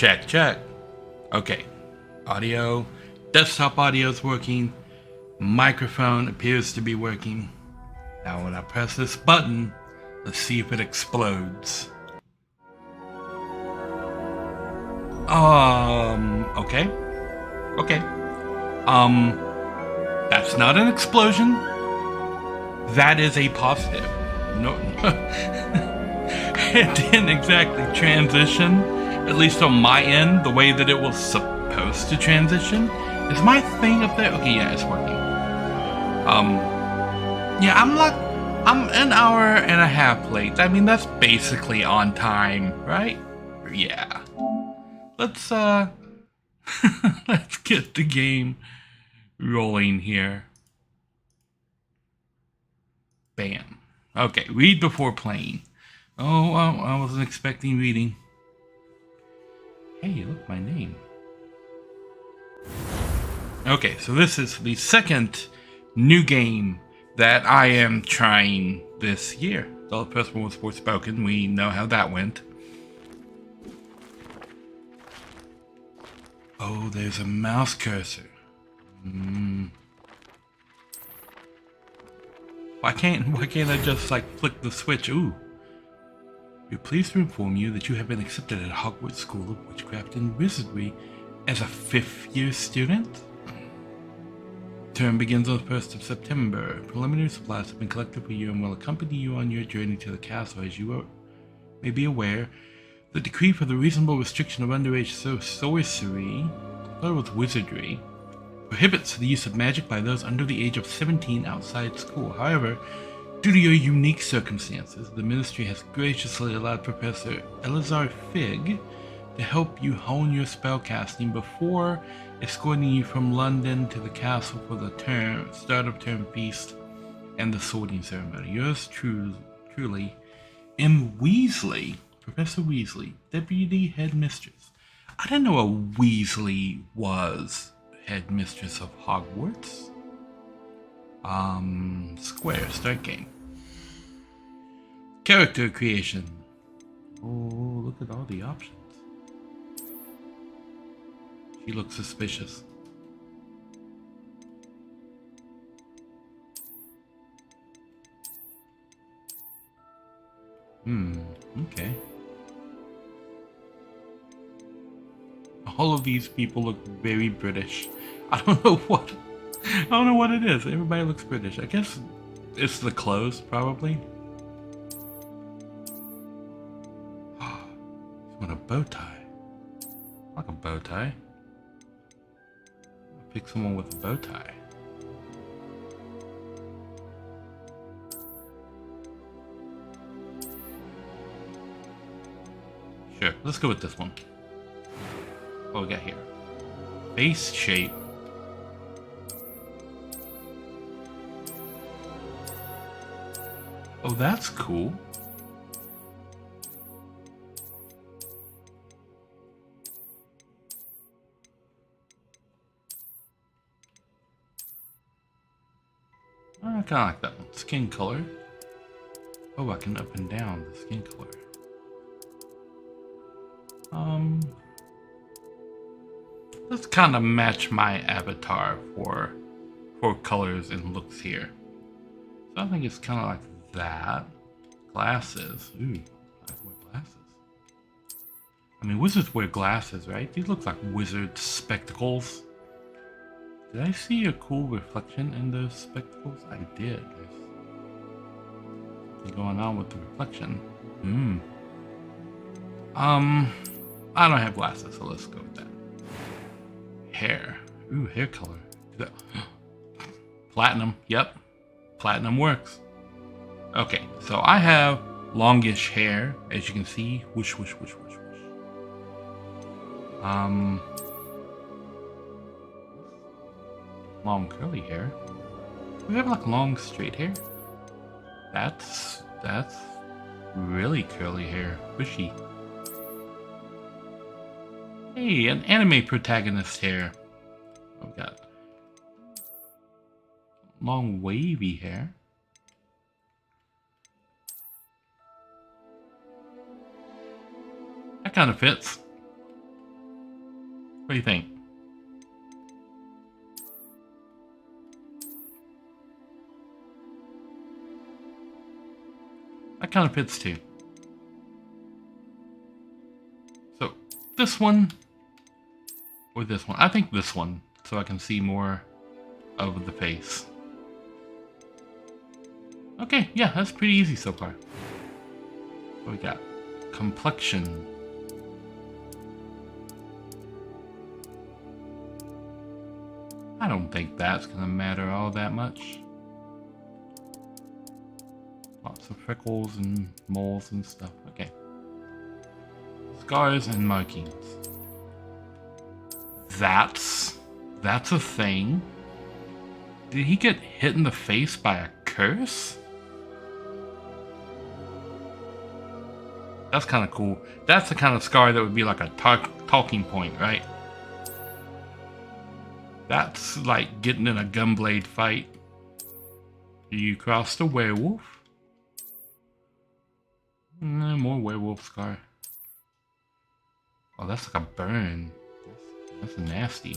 Check, check. Okay. Audio. Desktop audio is working. Microphone appears to be working. Now when I press this button, let's see if it explodes. Okay. Okay. That's not an explosion. That is a positive. No. It didn't exactly transition, at least on my end, the way that it was supposed to transition. Is my thing up there? Okay, yeah, it's working. Yeah, I'm an hour and a half late. I mean, that's basically on time, right? Yeah. Let's let's get the game rolling here. Bam. Okay, read before playing. Oh, I wasn't expecting reading. Hey, look, my name. Okay, so this is the second new game that I am trying this year. The first one was Forspoken. We know how that went. Oh, there's a mouse cursor. Why can't I just like flick the switch? Ooh. We're pleased to inform you that you have been accepted at Hogwarts School of Witchcraft and Wizardry as a 5th year student. Term begins on the 1st of September. Preliminary supplies have been collected for you and will accompany you on your journey to the castle. As you may be aware, the decree for the reasonable restriction of underage sorcery, I thought it was wizardry, prohibits the use of magic by those under the age of 17 outside school. However, due to your unique circumstances, the Ministry has graciously allowed Professor Elazar Fig to help you hone your spellcasting before escorting you from London to the castle for the start of term feast and the sorting ceremony. Yours truly, M. Weasley, Professor Weasley, Deputy Headmistress. I didn't know a Weasley was Headmistress of Hogwarts. Square, start game. Character creation. Oh, look at all the options. She looks suspicious. Okay. All of these people look very British. I don't know what it is. Everybody looks British. I guess it's the clothes, probably. He's wearing a bow tie. I like a bow tie. I'll pick someone with a bow tie. Sure, let's go with this one. What we got here? Face shape. Oh, that's cool. I kind of like that one. Skin color. Oh, I can up and down the skin color. Let's kind of match my avatar for colors and looks here. So I think it's kind of like that. Glasses. Ooh, I wear glasses. I mean, wizards wear glasses, right? These look like wizard spectacles. Did I see a cool reflection in those spectacles? I did. There's something going on with the reflection. I don't have glasses, so let's go with that. Hair. Ooh, hair color. Platinum. Yep. Platinum works. Okay, so I have longish hair, as you can see. Whoosh, whoosh, whoosh, whoosh, whoosh. Long curly hair. We have like long straight hair. That's really curly hair. Bushy. Hey, an anime protagonist hair. I've got long wavy hair. That kind of fits. What do you think? That kind of fits too. So this one or this one? I think this one, so I can see more of the face. Okay, yeah, that's pretty easy so far. What we got? Complexion. I don't think that's gonna matter all that much. Lots of freckles and moles and stuff. Okay. Scars and markings. That's a thing. Did he get hit in the face by a curse? That's kind of cool. That's the kind of scar that would be like a talking point, right? That's like getting in a gunblade fight. You crossed a werewolf. More werewolf scar. Oh, that's like a burn. That's nasty.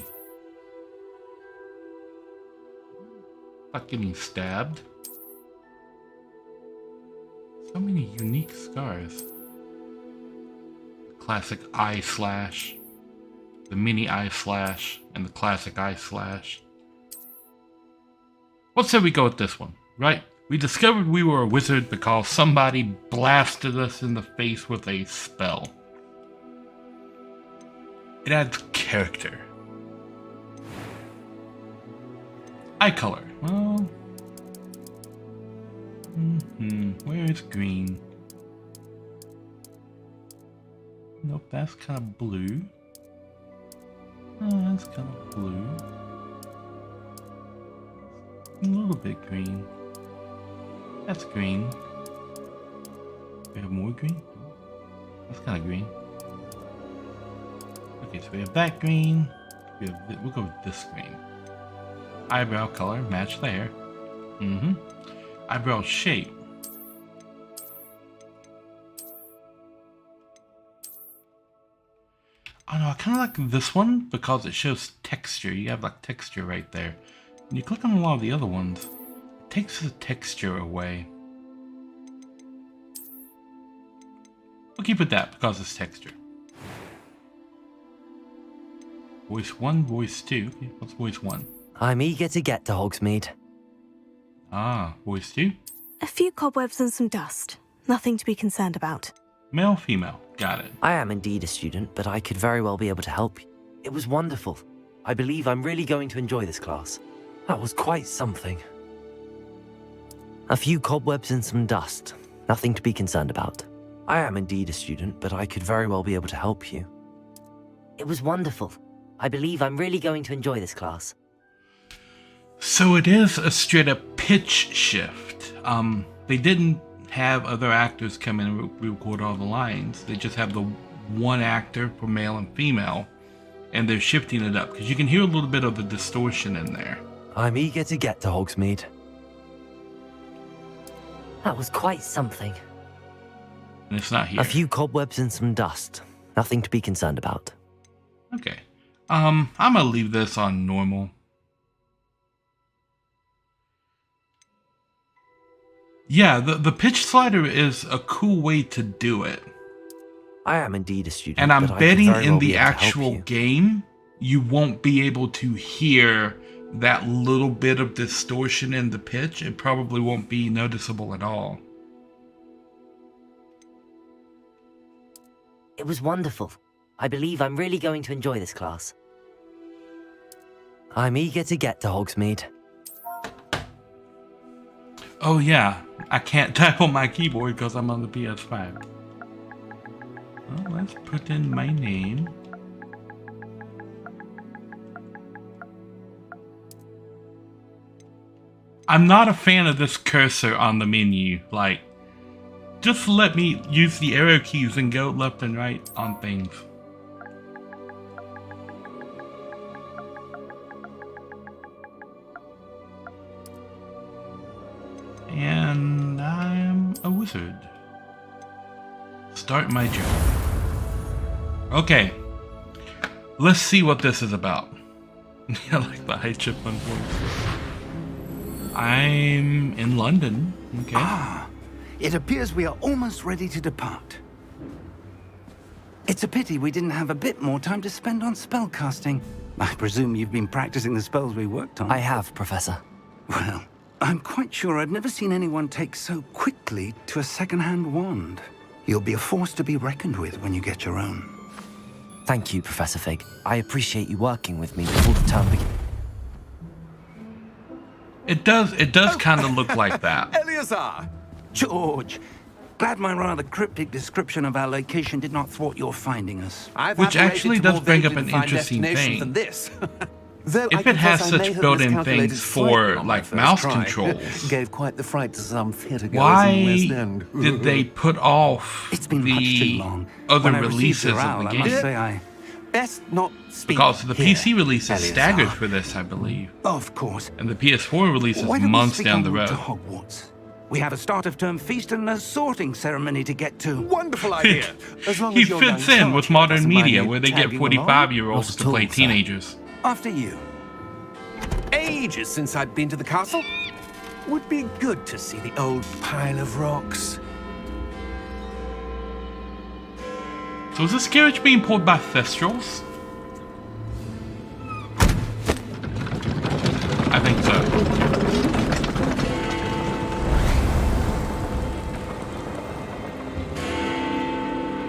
Like getting stabbed. So many unique scars. Classic eye slash, the mini eye slash, and the classic eye slash. What say we go with this one, right? We discovered we were a wizard because somebody blasted us in the face with a spell. It adds character. Eye color. Well, where is green? Nope, that's kind of blue. Oh, that's kind of blue. A little bit green. That's green. We have more green? That's kind of green. Okay, so we have that green. We'll go with this green. Eyebrow color, match the hair. Eyebrow shape. Oh no, I kind of like this one because it shows texture. You have like texture right there. When you click on a lot of the other ones, it takes the texture away. We'll keep it that because it's texture. Voice 1, voice 2. Okay, what's voice 1? I'm eager to get to Hogsmeade. Ah, voice 2? A few cobwebs and some dust. Nothing to be concerned about. Male, female. Got it. I am indeed a student, but I could very well be able to help you. It was wonderful. I believe I'm really going to enjoy this class. That was quite something. A few cobwebs and some dust. Nothing to be concerned about. I am indeed a student, but I could very well be able to help you. It was wonderful. I believe I'm really going to enjoy this class. So it is a straight up pitch shift. They didn't have other actors come in and record all the lines. They just have the one actor for male and female, and they're shifting it up because you can hear a little bit of the distortion in there. I'm eager to get to Hogsmeade. That was quite something. And it's not here. A few cobwebs and some dust. Nothing to be concerned about. Okay. I'm gonna leave this on normal. Yeah, the pitch slider is a cool way to do it. I am indeed a student. And I'm betting in the actual actual game, you won't be able to hear that little bit of distortion in the pitch. It probably won't be noticeable at all. It was wonderful. I believe I'm really going to enjoy this class. I'm eager to get to Hogsmeade. Oh yeah, I can't type on my keyboard because I'm on the PS5. Well, let's put in my name. I'm not a fan of this cursor on the menu. Like, just let me use the arrow keys and go left and right on things. And I'm a wizard. Start my journey. Okay. Let's see what this is about. I like the high chipmunk voice. I'm in London. Okay. It appears we are almost ready to depart. It's a pity we didn't have a bit more time to spend on spellcasting. I presume you've been practicing the spells we worked on. I have, Professor. Well, I'm quite sure I've never seen anyone take so quickly to a second-hand wand. You'll be a force to be reckoned with when you get your own. Thank you, Professor Fig. I appreciate you working with me before the term begins. It does kind of look like that. Eleazar! George! Glad my rather cryptic description of our location did not thwart your finding us. Which actually does bring up an interesting thing. Than this. If it has such built-in things for, like, mouse controls, gave quite the fright to some theatre goers why in West End. did they put off It's been much too the long. other When I received releases your of owl, the I must game? say I best not speak Because the here, PC release is Eleazar. staggered for this, I believe. Of course. And the PS4 release is Why don't we months speak down en the route road. to Hogwarts? We have a start-of-term feast and a sorting ceremony to get to. Wonderful idea. As long He as your fits young in with charge modern doesn't mind media me where they get tagging along. 45-year-olds Not to at play all, sir. teenagers. After you. Ages since I've been to the castle. Would be good to see the old pile of rocks. So is this carriage being pulled by Thestrals? I think so.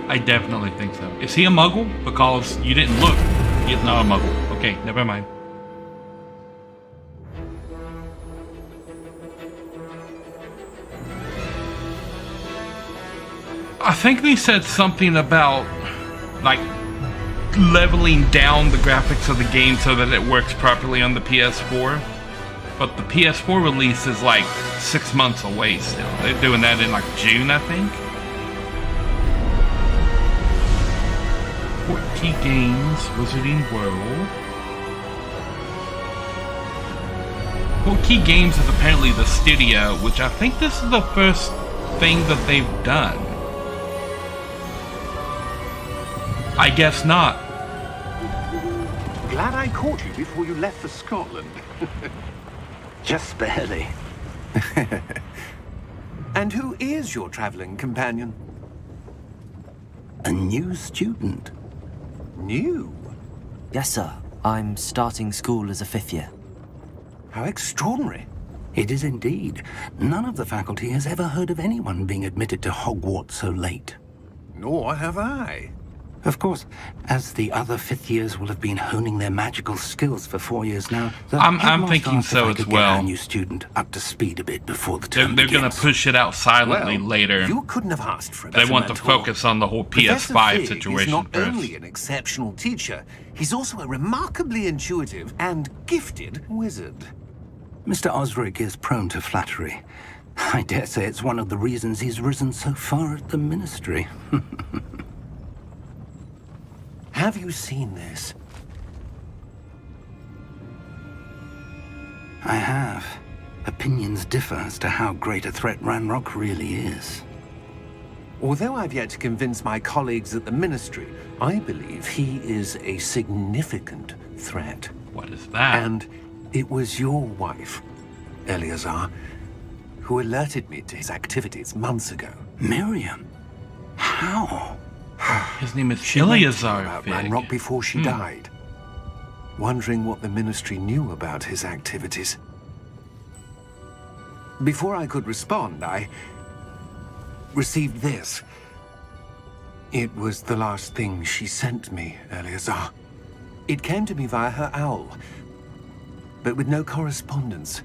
I definitely think so. Is he a muggle? Because you didn't look. He is not a muggle. Okay, never mind. I think they said something about, like, leveling down the graphics of the game so that it works properly on the PS4. But the PS4 release is like 6 months away still. They're doing that in like June, I think. 40 Games, Wizarding World. 40 Games is apparently the studio, which I think this is the first thing that they've done. I guess not. Glad I caught you before you left for Scotland. Just barely. And who is your traveling companion? A new student. New? Yes, sir. I'm starting school as a 5th year. How extraordinary. It is indeed. None of the faculty has ever heard of anyone being admitted to Hogwarts so late. Nor have I. Of course, as the other 5th years will have been honing their magical skills for 4 years now, the I'm headmaster thinking asked if so I as could get well. our new student up to speed a bit before the They're term going to begins. push it out silently later. You couldn't have asked for a They better want to mentor. focus on the whole Professor PS5 Fig situation is not first. only an exceptional teacher, he's also a remarkably intuitive and gifted wizard. Mr. Osric is prone to flattery. I dare say it's one of the reasons he's risen so far at the ministry. Have you seen this? I have. Opinions differ as to how great a threat Ranrock really is. Although I've yet to convince my colleagues at the ministry, I believe he is a significant threat. What is that? And it was your wife, Eleazar, who alerted me to his activities months ago. Miriam? How? His name is She went to me Eleazar about Fig. Ranrock before she died, wondering what the ministry knew about his activities. Before I could respond, I received this. It was the last thing she sent me, Eleazar. It came to me via her owl, but with no correspondence.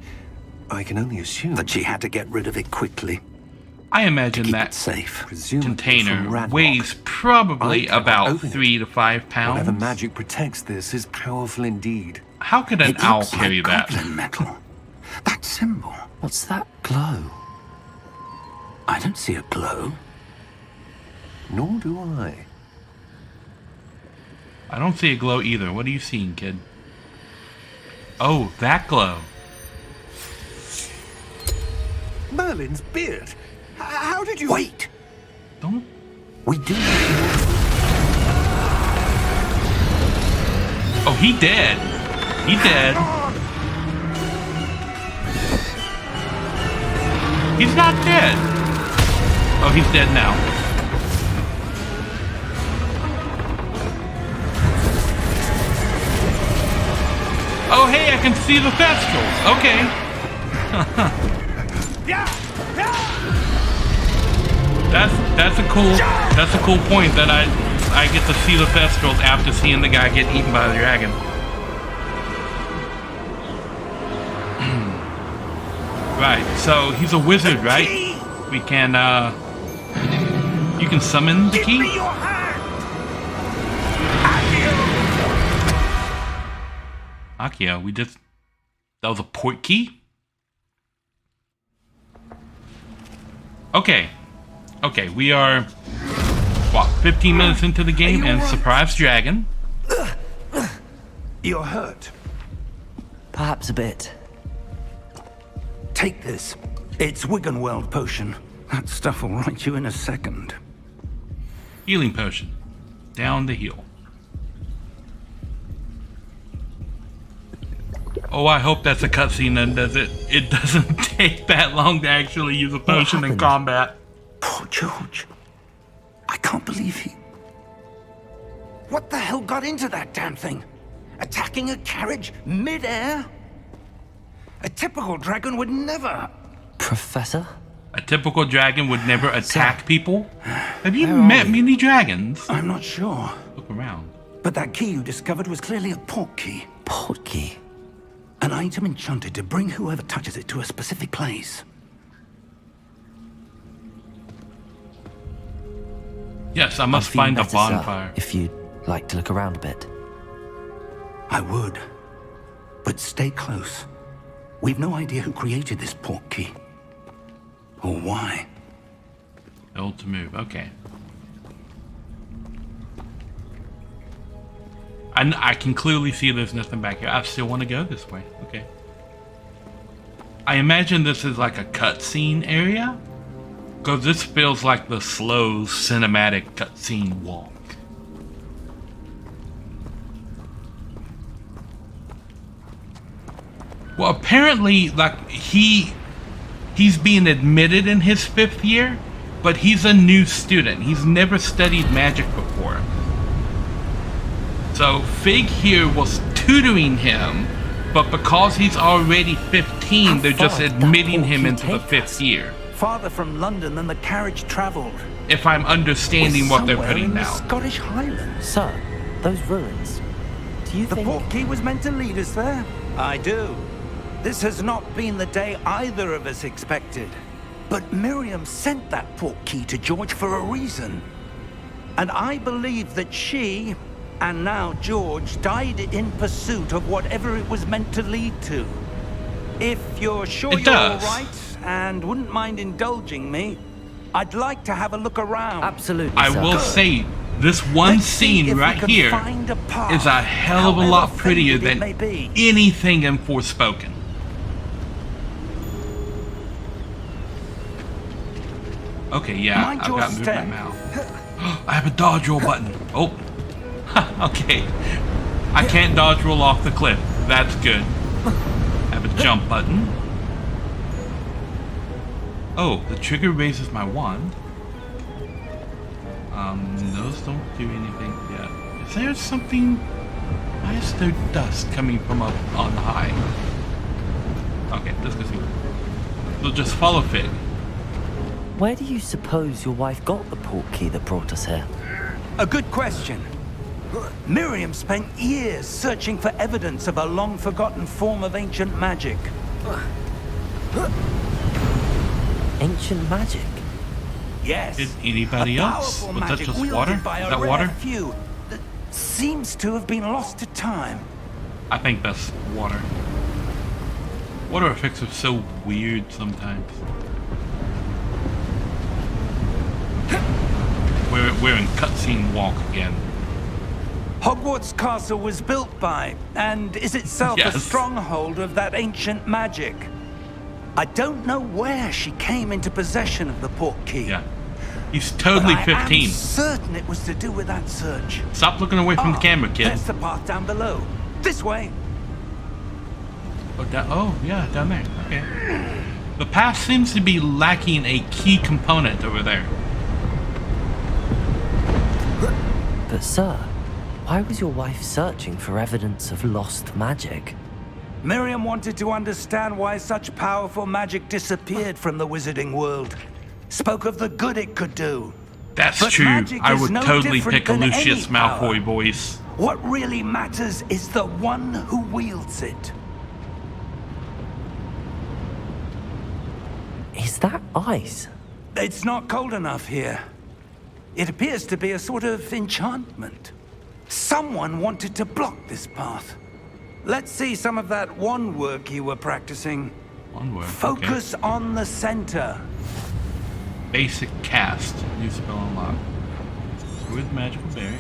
I can only assume That she had to get rid of it quickly. I imagine Keep that it safe. presumably from container Ranrock. weighs probably I cannot about open it. 3 to 5 pounds. Whatever magic protects this is powerful indeed. How could an It owl looks carry like that? goblin metal. That symbol. What's that glow? I don't see a glow. Nor do I. I don't see a glow either. What are you seeing, kid? Oh, that glow. Merlin's beard. How did you... Wait! Don't. We do need more. he dead. He dead. He's not dead. Oh, he's dead now. Oh, hey, I can see the Thestrals. Okay. That's a cool point that I get to see the Thestrals after seeing the guy get eaten by the dragon. Right, so he's a wizard, right? We can you can summon the key? Akio, that was a port key? Okay. Okay, we are, what, 15 minutes into the game and surprise dragon. You're hurt. Perhaps a bit. Take this. It's Wiggenweld potion. That stuff will right you in a second. Healing potion. Down to heal. Oh, I hope that's a cutscene and it doesn't take that long to actually use a potion in combat. Poor George. I can't believe he... What the hell got into that damn thing? Attacking a carriage mid-air? A typical dragon would never... Professor? A typical dragon would never attack people? Have you met many dragons? I'm not sure. Look around. But that key you discovered was clearly a port key. Port key? An item enchanted to bring whoever touches it to a specific place. Yes, I must find a bonfire. Sir, if you'd like to look around a bit. I would. But stay close. We've no idea who created this port key. Or why. L to move, okay. I can clearly see there's nothing back here. I still want to go this way. Okay. I imagine this is like a cutscene area. Because this feels like the slow cinematic cutscene walk. Well, apparently, like, he's being admitted in his 5th year, but he's a new student. He's never studied magic before. So Fig here was tutoring him, but because he's already 15, they're just admitting him into the 5th year. Farther from London than the carriage traveled. If I'm understanding what they're putting in the down. Scottish Highlands. Sir, those ruins. Do you think... The port key was meant to lead us there? I do. This has not been the day either of us expected. But Miriam sent that port key to George for a reason. And I believe that she, and now George, died in pursuit of whatever it was meant to lead to. If you're sure you're all right and wouldn't mind indulging me, I'd like to have a look around. Absolutely, I sir. will say, this one scene right here is a hell of a lot prettier than anything in Forspoken. Okay, yeah, I've got movement now. I have a dodge roll button. Oh, okay. I can't dodge roll off the cliff. That's good. I have a jump button. Oh, the trigger raises my wand. Those don't do anything yet. Is there something? Why is there dust coming from up on high? Okay, let's go see. We'll just follow Fig. Where do you suppose your wife got the port key that brought us here? A good question. Miriam spent years searching for evidence of a long-forgotten form of ancient magic. Ancient magic? Yes. Did anybody else? Was that just water? Is that water? Few that seems to have been lost to time. I think that's water. Water effects are so weird sometimes. We're in cutscene walk again. Hogwarts Castle was built by, and is itself a stronghold of that ancient magic. I don't know where she came into possession of the port key. Yeah. He's totally 15. I am certain it was to do with that search. Stop looking away from the camera, kid. That's the path down below. This way. Oh, yeah, down there. Okay. The path seems to be lacking a key component over there. But sir, why was your wife searching for evidence of lost magic? Miriam wanted to understand why such powerful magic disappeared from the wizarding world. Spoke of the good it could do. That's But true. magic I is would no totally different pick a than Lucius any power. Malfoy voice. What really matters is the one who wields it. Is that ice? It's not cold enough here. It appears to be a sort of enchantment. Someone wanted to block this path. Let's see some of that wand work you were practicing. Onward. Focus on the center. Basic cast. New spell unlocked. With magical berry.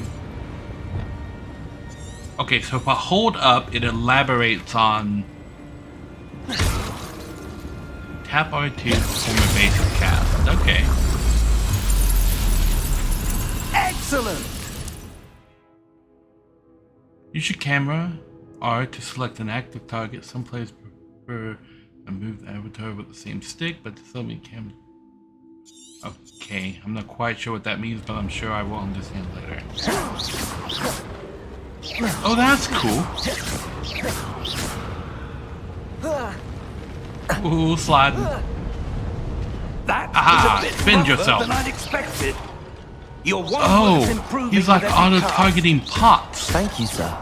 Okay, so if I hold up, it elaborates on tap R2 to perform a basic cast. Okay. Excellent! Use your camera R to select an active target. Some players prefer to move the avatar with the same stick, but to still be camera. Okay, I'm not quite sure what that means, but I'm sure I will understand later. Oh, that's cool. Ooh, sliding. That Aha, was a bit bend rougher yourself. than I'd expected. Your wand work's Oh, improving he's like with every cast. auto-targeting pots. Thank you, sir.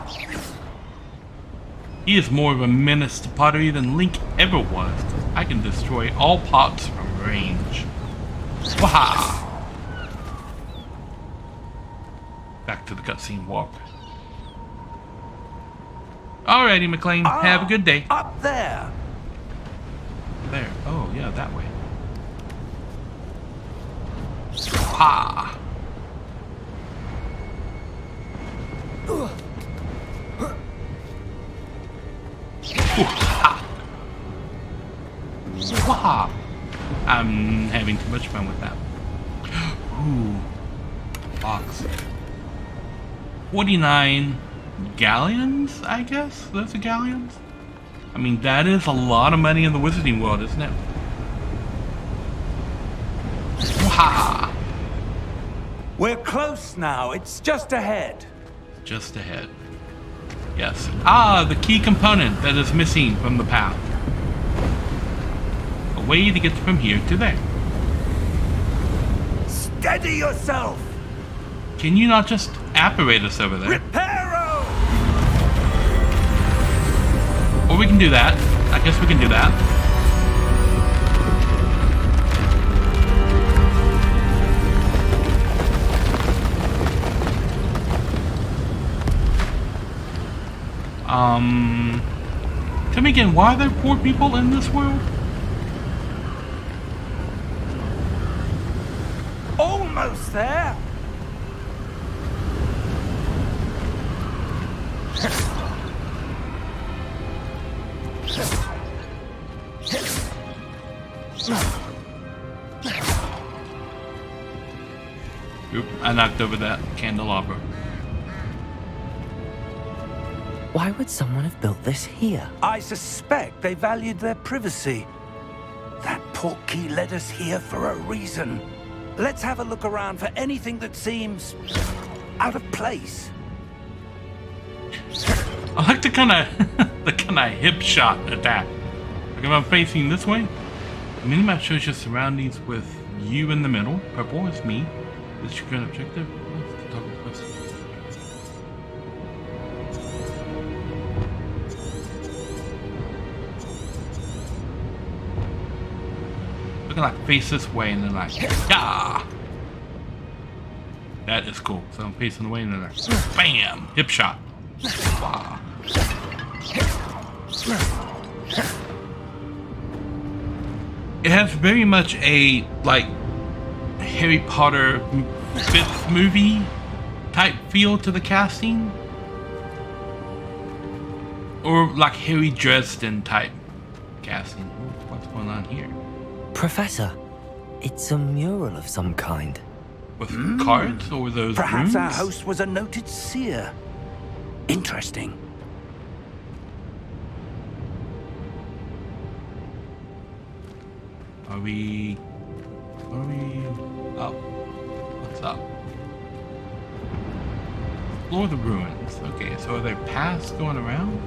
He is more of a menace to pottery than Link ever was. I can destroy all pots from range. Waha! Back to the cutscene walk. Alrighty, McLean. Have a good day. Up there. There. Oh, yeah, that way. Ha! Waha! I'm having too much fun with that. Ooh. Box. 49 galleons, I guess? Those are galleons? I mean, that is a lot of money in the wizarding world, isn't it? Waha! We're close now. It's just ahead. Just ahead. Yes. Ah, the key component that is missing from the path. A way to get from here to there. Steady yourself. Can you not just apparate us over there? Reparo. Or we can do that. I guess we can do that. Tell me again, why are there poor people in this world? Almost there. Oop, I knocked over that candelabra. Why would someone have built this here? I suspect they valued their privacy. That portkey led us here for a reason. Let's have a look around for anything that seems out of place. I like the kind of hip shot attack. Like if I'm facing this way, the minimap shows your surroundings with you in the middle. Purple is me. Is your current objective? What's the toggle quest? Looking like face this way and then like, yeah. That is cool. So I'm facing away and then like, bam, hip shot. Wow. It has very much a like Harry Potter 5th movie type feel to the casting, or like Harry Dresden type casting. Ooh, what's going on here? Professor, it's a mural of some kind. With cards or those Perhaps runes? our host was a noted seer. Interesting. Are we up? What's up? Explore the ruins. Okay, so are there paths going around?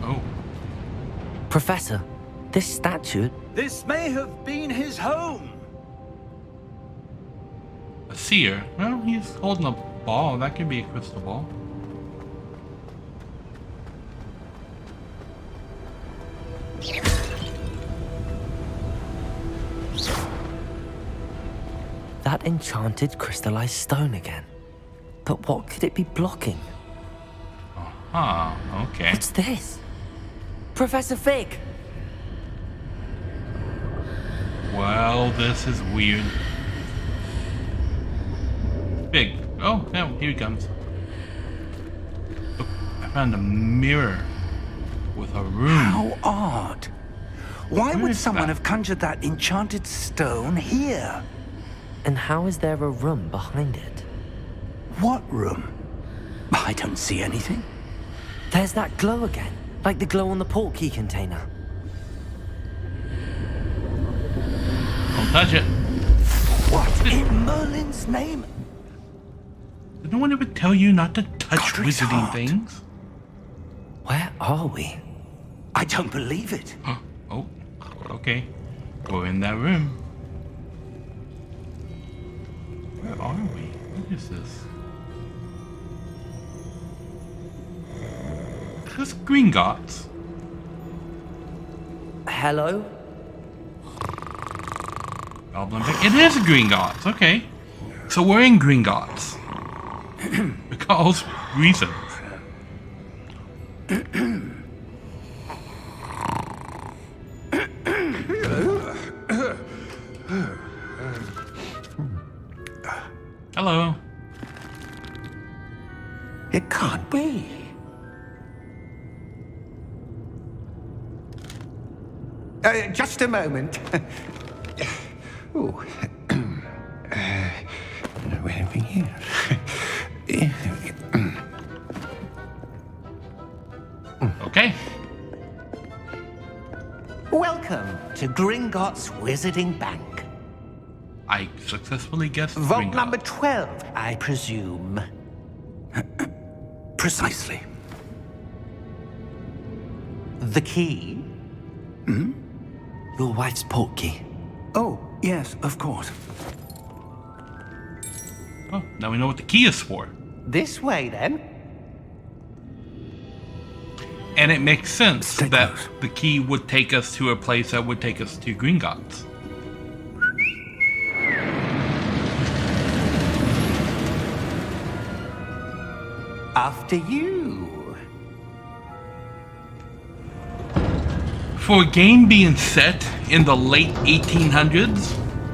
Oh. Professor, this statue... This may have been his home. A seer. Well, he's holding a ball. That could be a crystal ball. That enchanted crystallized stone again. But what could it be blocking? Ah, okay. What's this? Professor Fig! Well, this is weird. Big. Oh, yeah, here he comes. Look, I found a mirror with a room. How odd. Why Where would is someone that? have conjured that enchanted stone here? And how is there a room behind it? What room? I don't see anything. There's that glow again, like the glow on the portkey container. Don't touch it. What in Merlin's name? Did no one ever tell you not to touch Godric's wizarding heart. things? Where are we? I don't believe it. Huh. Oh, okay. We're in that room. Where are we? What is this? Is this Gringotts? Hello? Goblin Pick. It is Gringotts, okay. So we're in Gringotts. Because reasons. Hello. It can't be. Just a moment. Oh. Where are we here? Okay. Welcome to Gringotts Wizarding Bank. I successfully guessed Vault Gringotts. number 12, I presume. Precisely. The key? Your wife's portkey. Oh, yes, of course. Oh, now we know what the key is for. This way, then. And it makes sense Stay that close. the key would take us to a place that would take us to Gringotts. After you. For a game being set in the late 1800s,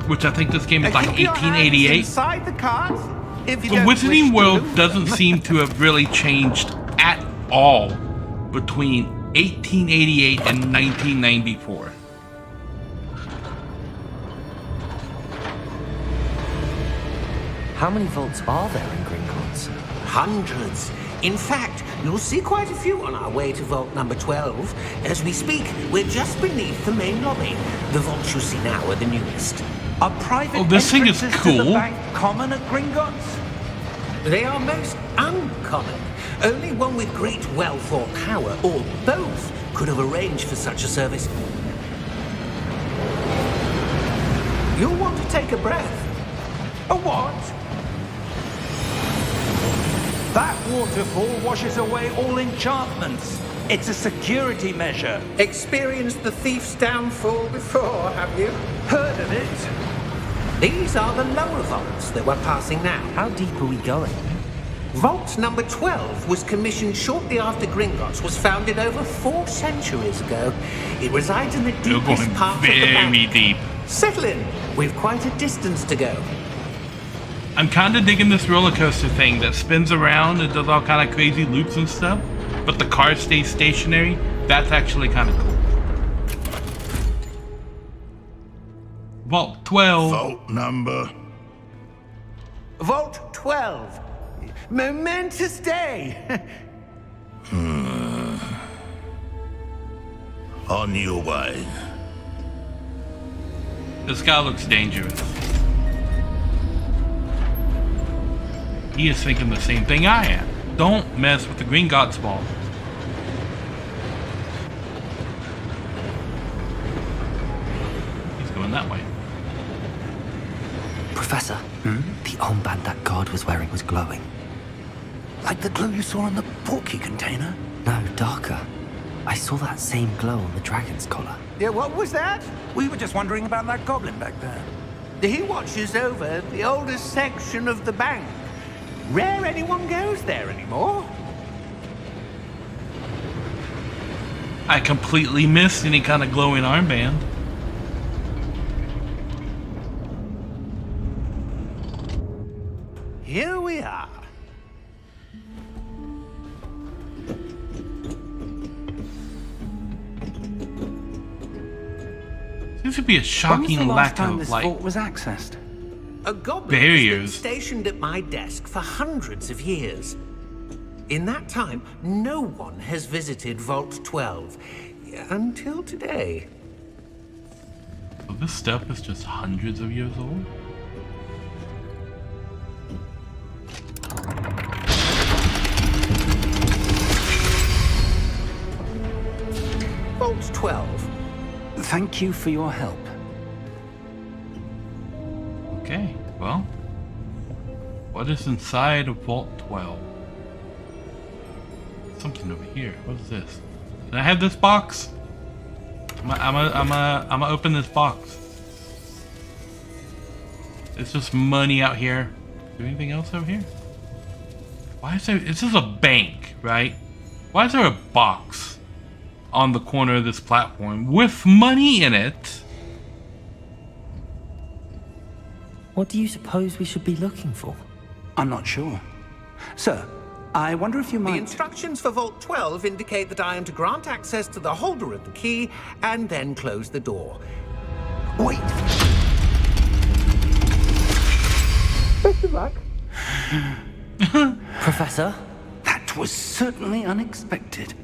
which I think this game is like Keep your hands 1888, inside the cart, if you the don't wish Wizarding to world lose doesn't them. seem to have really changed at all between 1888 and 1994. How many vaults are there in Gringotts? Hundreds. In fact, you'll see quite a few on our way to vault number 12. As we speak, we're just beneath the main lobby. The vaults you see now are the newest. Are private Oh, this thing is entrances to the cool. bank common at Gringotts? They are most uncommon. Only one with great wealth or power, or both, could have arranged for such a service. You'll want to take a breath. A what? That waterfall washes away all enchantments. It's a security measure. Experienced the thief's downfall before, have you? Heard of it? These are the lower vaults that we're passing now. How deep are we going? Vault number 12 was commissioned shortly after Gringotts was founded over 4 centuries ago. It resides in the You're deepest going part of the very bank. deep. Settle in. We've quite a distance to go. I'm kind of digging this roller coaster thing that spins around and does all kind of crazy loops and stuff, but the car stays stationary. That's actually kind of cool. Vault 12. Vault number. Vault 12. Momentous day. On your way. This guy looks dangerous. He is thinking the same thing I am. Don't mess with the Green God's ball. He's going that way. Professor, the armband that guard was wearing was glowing. Like the glow you saw on the portkey container? No, darker. I saw that same glow on the dragon's collar. Yeah, what was that? We were just wondering about that goblin back there. He watches over the oldest section of the bank. Rare anyone goes there anymore. I completely missed any kind of glowing armband. Here we are. Seems to be a shocking lack of like vault was accessed? A goblin has barriers. been stationed at my desk for hundreds of years. In that time, no one has visited Vault 12 until today. So this stuff is just hundreds of years old. Vault 12. Thank you for your help. Okay, well, what is inside of Vault 12? Something over here. What is this? Can I have this box? I'm gonna open this box. It's just money out here. Is there anything else over here? Why is there? This is a bank, right? Why is there a box on the corner of this platform with money in it? What do you suppose we should be looking for? I'm not sure. Sir, I wonder if you The might... instructions for Vault 12 indicate that I am to grant access to the holder of the key and then close the door. Wait! Best of luck. Professor? That was certainly unexpected.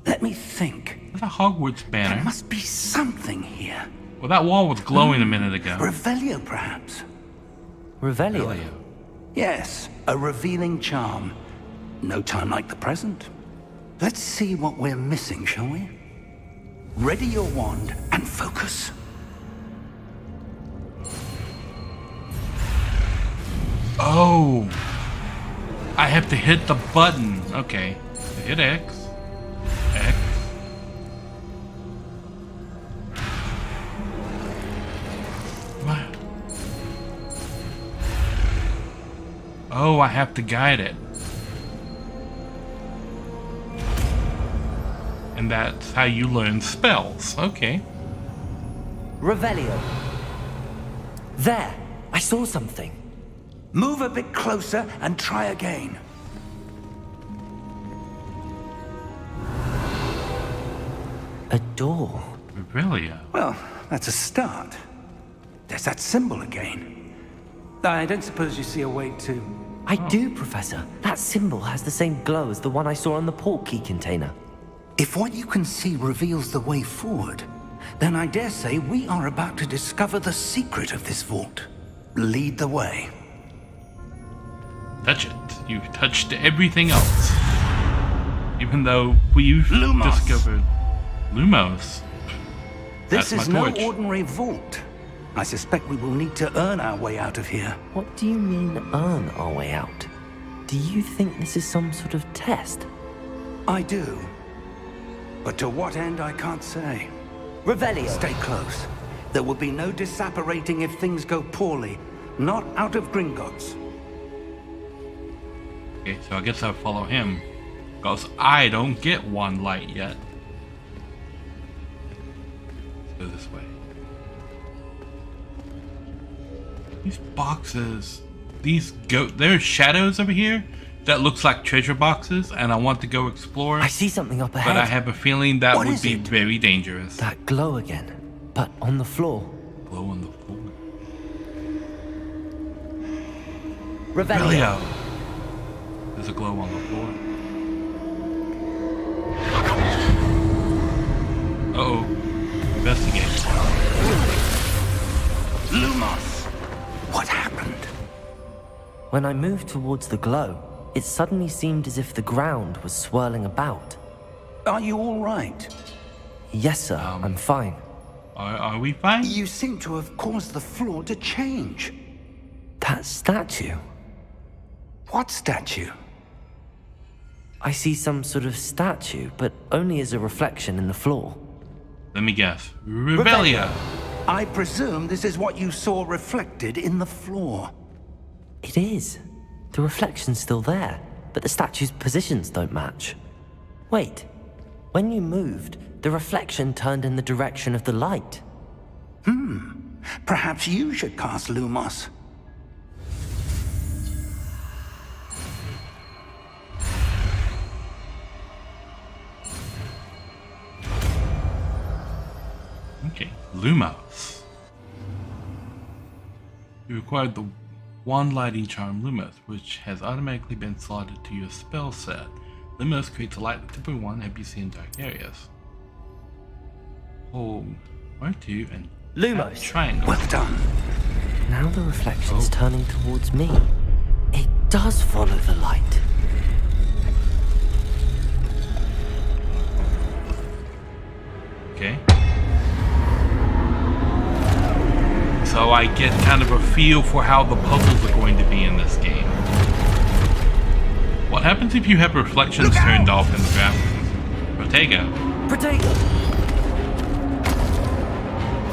Let me think. There's a Hogwarts There banner. must be something here. Well, that wall was glowing a minute ago. Revelio, perhaps? Revelio. Yes, a revealing charm. No time like the present. Let's see what we're missing, shall we? Ready your wand and focus. Oh, I have to hit the button. Okay, hit X. X. What? Oh, I have to guide it. And that's how you learn spells. Okay. Revelio. There! I saw something. Move a bit closer and try again. A door. Revelio. Well, that's a start. There's that symbol again. I don't suppose you see a way to... I do, Professor. That symbol has the same glow as the one I saw on the portkey container. If what you can see reveals the way forward, then I dare say we are about to discover the secret of this vault. Lead the way. Touch it. You've touched everything else. Even though we've Lumos. discovered Lumos. This That's is my no torch. ordinary vault. I suspect we will need to earn our way out of here. What do you mean, earn our way out? Do you think this is some sort of test? I do. But to what end, I can't say. Revelio. Stay close. There will be no disapparating if things go poorly. Not out of Gringotts. Okay, so I guess I'll follow him. Because I don't get one light yet. Let's go this way. These boxes, there's shadows over here that looks like treasure boxes, and I want to go explore. I see something up ahead. But I have a feeling that What would is be it? very dangerous. That glow again, but on the floor. Glow on the floor. Revelio. Revelio. There's a glow on the floor. Uh-oh. Investigate. Lumos! What happened? When I moved towards the glow, it suddenly seemed as if the ground was swirling about. Are you all right? Yes, sir, I'm fine. Are we fine? You seem to have caused the floor to change. That statue? What statue? I see some sort of statue, but only as a reflection in the floor. Let me guess. Revelia. I presume this is what you saw reflected in the floor. It is. The reflection's still there, but the statue's positions don't match. Wait, when you moved, the reflection turned in the direction of the light. Perhaps you should cast Lumos. Okay, Lumos. You acquired the Wand Lighting Charm Lumos, which has automatically been slotted to your spell set. Lumos creates a light that typically won't help you see in dark areas. Hold R2 and Lumos. triangle. Well done. Now the reflection's turning towards me. It does follow the light. Okay. So I get kind of a feel for how the puzzles are going to be in this game. What happens if you have reflections turned off in the graphics? Protego. Protego!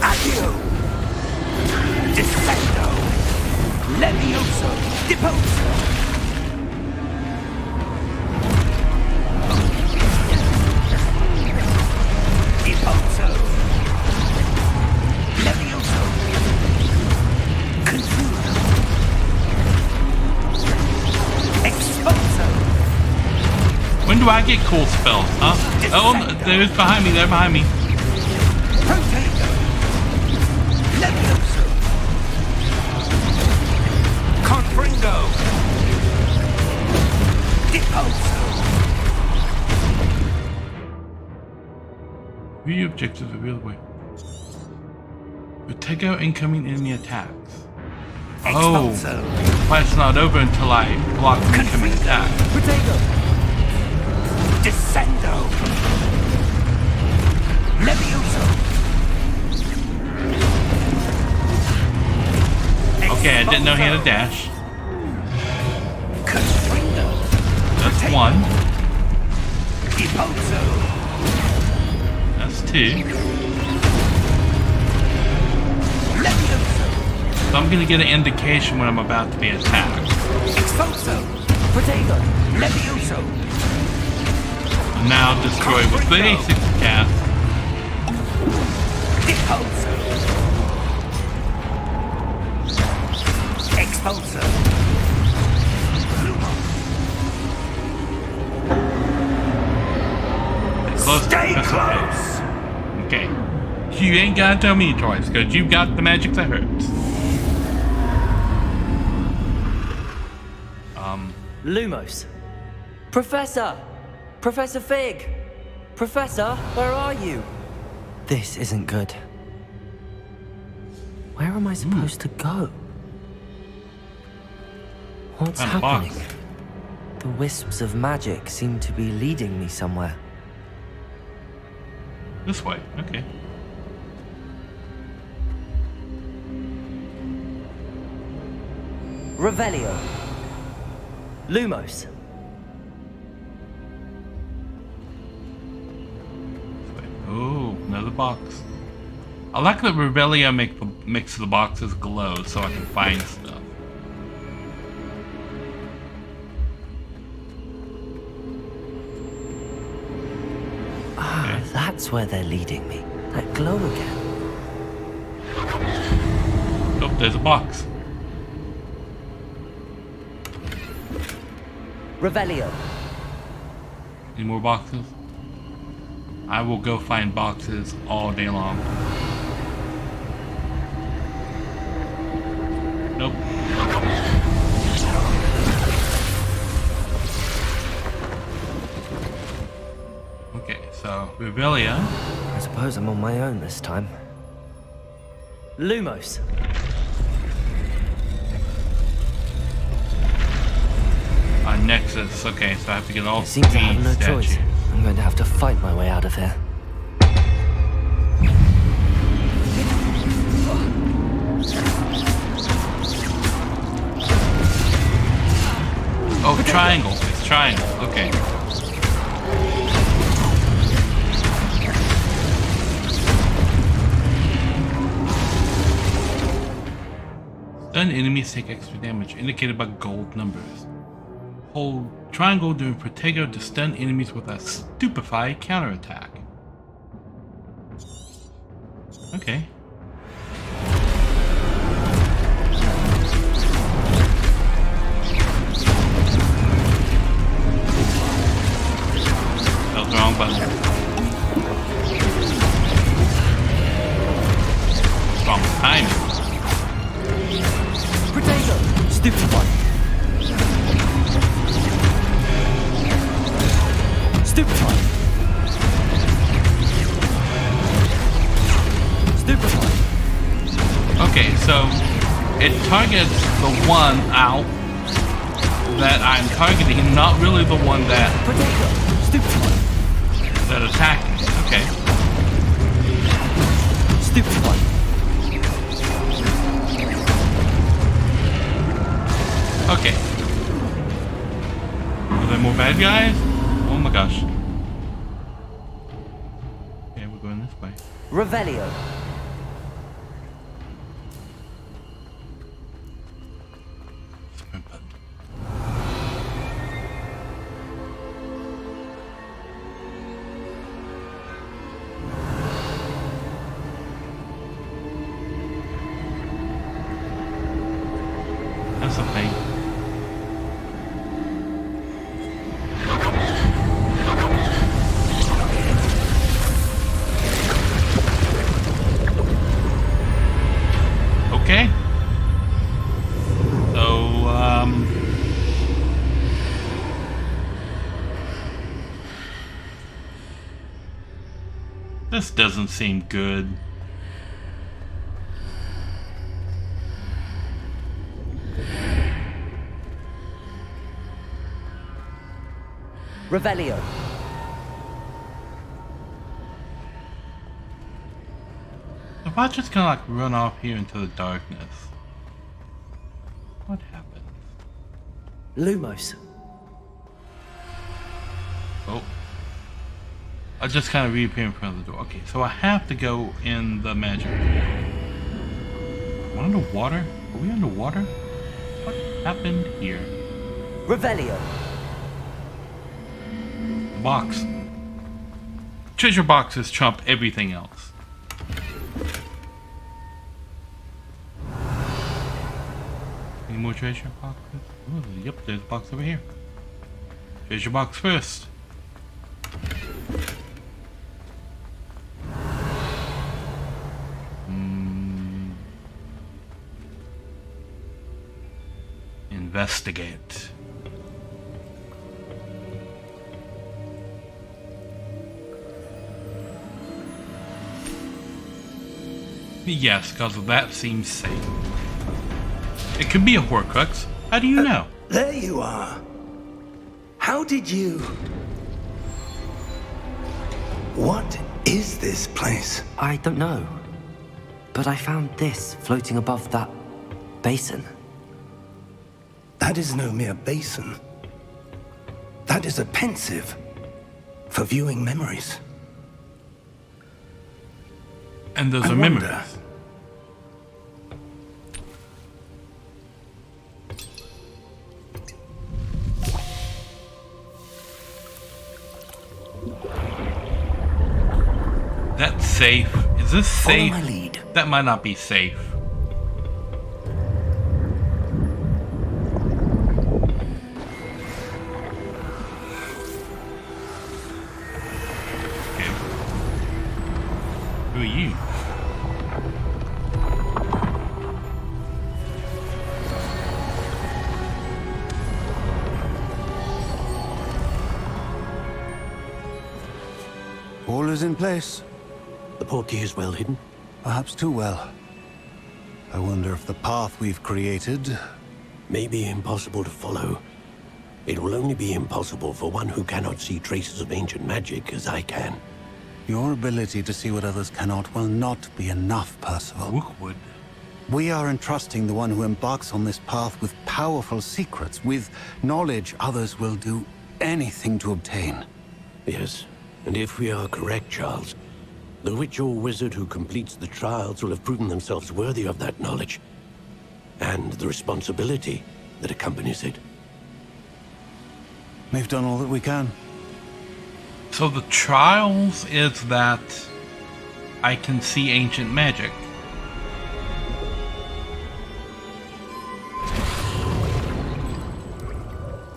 Accio! Descendo! Levioso! Deposo! Deposo! Levioso! Confuso! Exposo! When do I get cool spells, huh? Oh, there's behind me, they're behind me. Protego! Levioso! Confringo! Deposo! View your objectives reveal the way. Protego incoming enemy attacks. Oh, Expulso! fight's not over until I block the incoming attack. Protego! Descendo! Levioso! Okay, I didn't know he had a dash. Confringo! That's one. Deposo! That's two. Levioso! So I'm gonna get an indication when I'm about to be attacked. Expulso! Protego! Levioso! Now destroy with the basic cast. Deposo! Expulso! Close. Stay That's close! Okay. You ain't gotta tell me twice, because you've got the magic that hurts. Lumos. Professor! Professor Fig! Professor, where are you? This isn't good. Where am I supposed to go? What's Found a box. happening? The wisps of magic seem to be leading me somewhere. This way, okay. Revelio. Lumos. Oh, another box. I like that Revelia makes the boxes glow so I can find stuff. Ah, that's where they're leading me. That glow again. Oh, there's a box. Revelio. Any more boxes? I will go find boxes all day long. Nope. Okay, so Revelia. I suppose I'm on my own this time. Lumos. Nexus. Okay, so I have to get all It seems I 3 have no statues. choice. I'm going to have to fight my way out of here. Oh, triangle. It's triangle. Okay. Stunned enemies take extra damage, indicated by gold numbers. Hold triangle during Protego to stun enemies with a stupefy counterattack. Okay. That was the wrong button. Wrong timing. Potato! Stupefy! Stupefy! Stupefy! Okay, so it targets the one out that I'm targeting, not really the one that Potato! Stupefy! that attacked me. Okay. Stupefy! Okay. Are there more bad guys? Oh my gosh. Okay, we're going this way. Revelio! Sprint button. That's a thing. Okay. So, this doesn't seem good. Revelio! If I just kind of like run off here into the darkness, what happens? Lumos! Oh. I just kind of reappear in front of the door. Okay, so I have to go in the magic. Am I underwater? Are we underwater? What happened here? Revelio! Box. Treasure boxes trump everything else. Any more treasure boxes? Oh, yep, there's a box over here. Treasure box first. Investigate. Yes, because that seems safe. It could be a Horcrux. How do you know? There you are. How did you... What is this place? I don't know. But I found this floating above that basin. That is no mere basin. That is a pensive for viewing memories. And those I are wonder. memories. That's safe. Is this safe? Follow my lead. That might not be safe. Okay. Who are you? All is in place. The portkey is well hidden. Perhaps too well. I wonder if the path we've created... May be impossible to follow. It will only be impossible for one who cannot see traces of ancient magic as I can. Your ability to see what others cannot will not be enough, Percival. Rookwood. We are entrusting the one who embarks on this path with powerful secrets, with knowledge others will do anything to obtain. Yes, and if we are correct, Charles, the witch or wizard who completes the trials will have proven themselves worthy of that knowledge, and the responsibility that accompanies it. We've done all that we can. So the trials is that I can see ancient magic.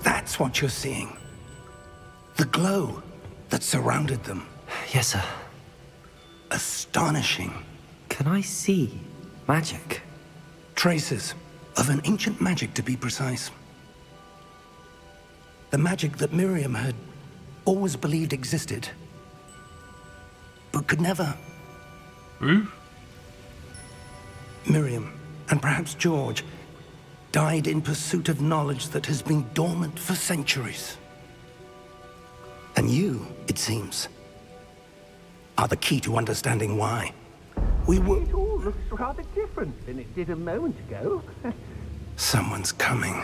That's what you're seeing. The glow that surrounded them. Yes, sir. Astonishing. Can I see magic? Traces of an ancient magic, to be precise. The magic that Miriam had always believed existed, but could never. Ooh. Miriam, and perhaps George, died in pursuit of knowledge that has been dormant for centuries. And you, it seems, are the key to understanding why. We were... It all looks rather different than it did a moment ago. Someone's coming.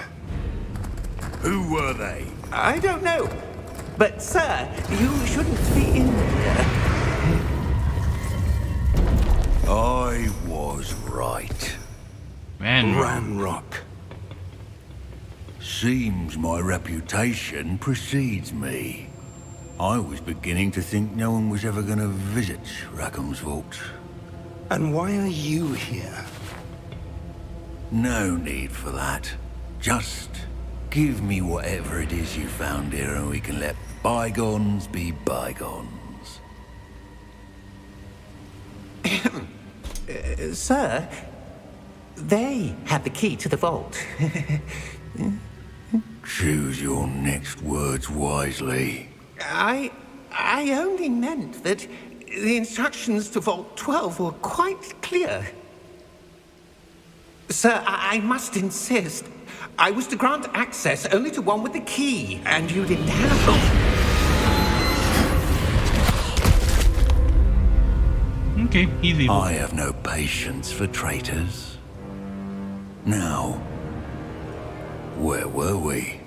Who were they? I don't know. But, sir, you shouldn't be in here. I was right. Ranrock. Seems my reputation precedes me. I was beginning to think no one was ever going to visit Rackham's vault. And why are you here? No need for that. Just give me whatever it is you found here and we can let bygones be bygones. Sir, they have the key to the vault. Choose your next words wisely. I only meant that the instructions to Vault 12 were quite clear. Sir, I must insist. I was to grant access only to one with the key, and you didn't have it. Okay, he's evil. I have no patience for traitors. Now, where were we?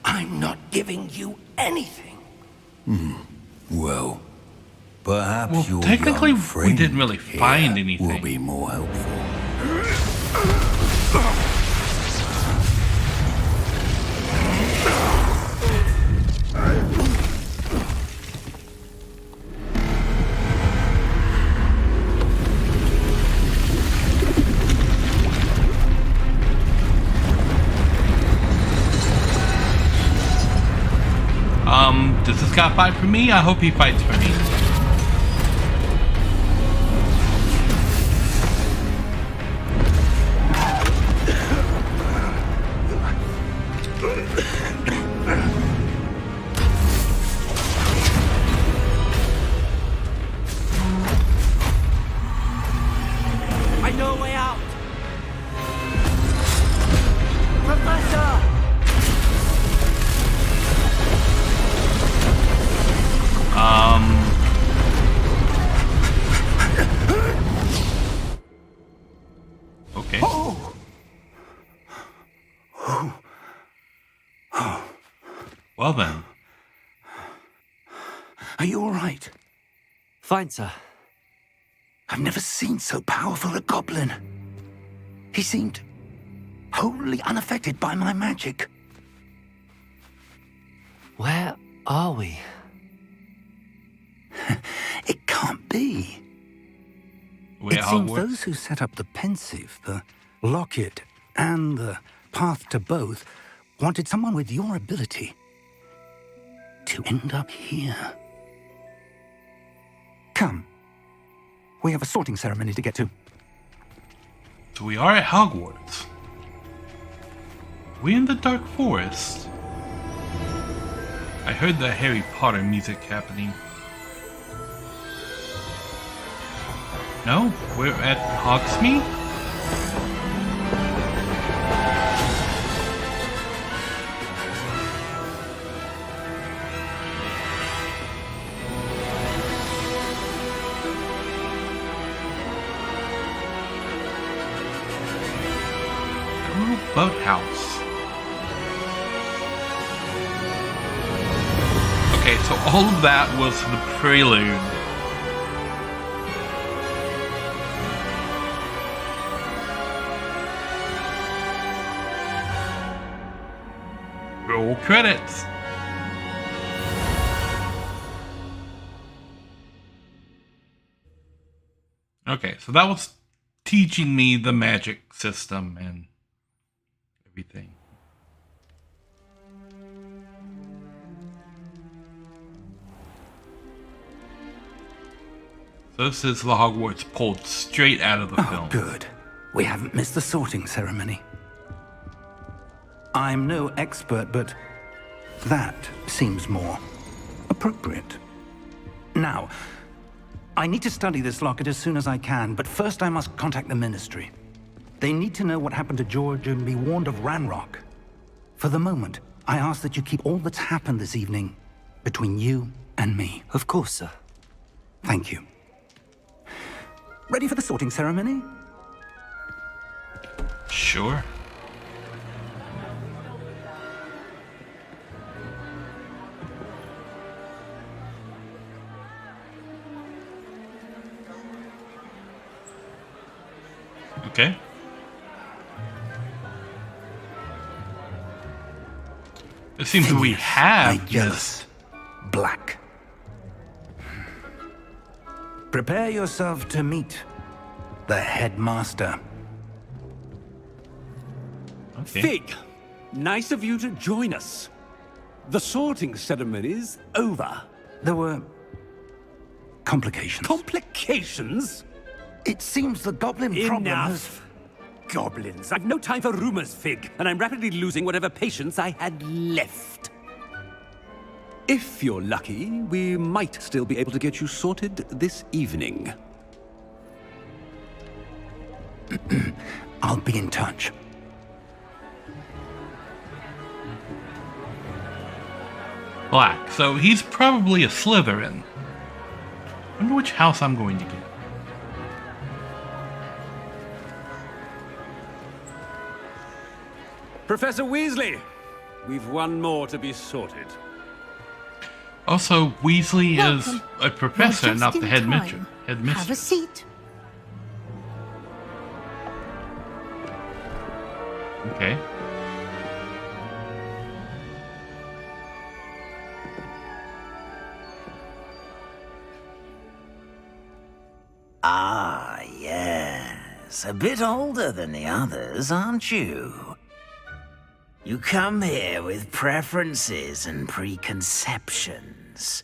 I'm not giving you anything. Well, perhaps Well, your technically, young we friend didn't really here find anything. Will be more helpful. Does this guy fight for me? I hope he fights for me. I know a way out! Professor! Okay. Well then. Are you all right? Fine, sir. I've never seen so powerful a goblin. He seemed wholly unaffected by my magic. Where are we? It can't be. Where It seems Hogwarts? those who set up the pensive, the locket, and the path to both wanted someone with your ability to end up here. Come. We have a sorting ceremony to get to. So we are at Hogwarts. We're in the Dark Forest. I heard the Harry Potter music happening. No, we're at Hogsmeade? boathouse. Okay, so all of that was the prelude. Roll credits. Okay, so that was teaching me the magic system and everything. So this is the Hogwarts pulled straight out of the film. Good. We haven't missed the sorting ceremony. I'm no expert, but that seems more appropriate. Now, I need to study this locket as soon as I can, but first I must contact the Ministry. They need to know what happened to George and be warned of Ranrock. For the moment, I ask that you keep all that's happened this evening between you and me. Of course, sir. Thank you. Ready for the sorting ceremony? Sure. Okay. It seems that we have my jealous black. Prepare yourself to meet the headmaster. Okay. Fig, nice of you to join us. The sorting ceremony's over. There were complications. Complications? It seems the goblin problem has... Enough. Goblins. I've no time for rumors, Fig, and I'm rapidly losing whatever patience I had left. If you're lucky, we might still be able to get you sorted this evening. I'll be in touch. Black. So he's probably a Slytherin. Wonder which house I'm going to get. Professor Weasley, we've one more to be sorted. Also, Weasley is Welcome. a professor, You're not just the in headmistress. time. Have a seat. Okay. Ah, yes. A bit older than the others, aren't you? You come here with preferences and preconceptions.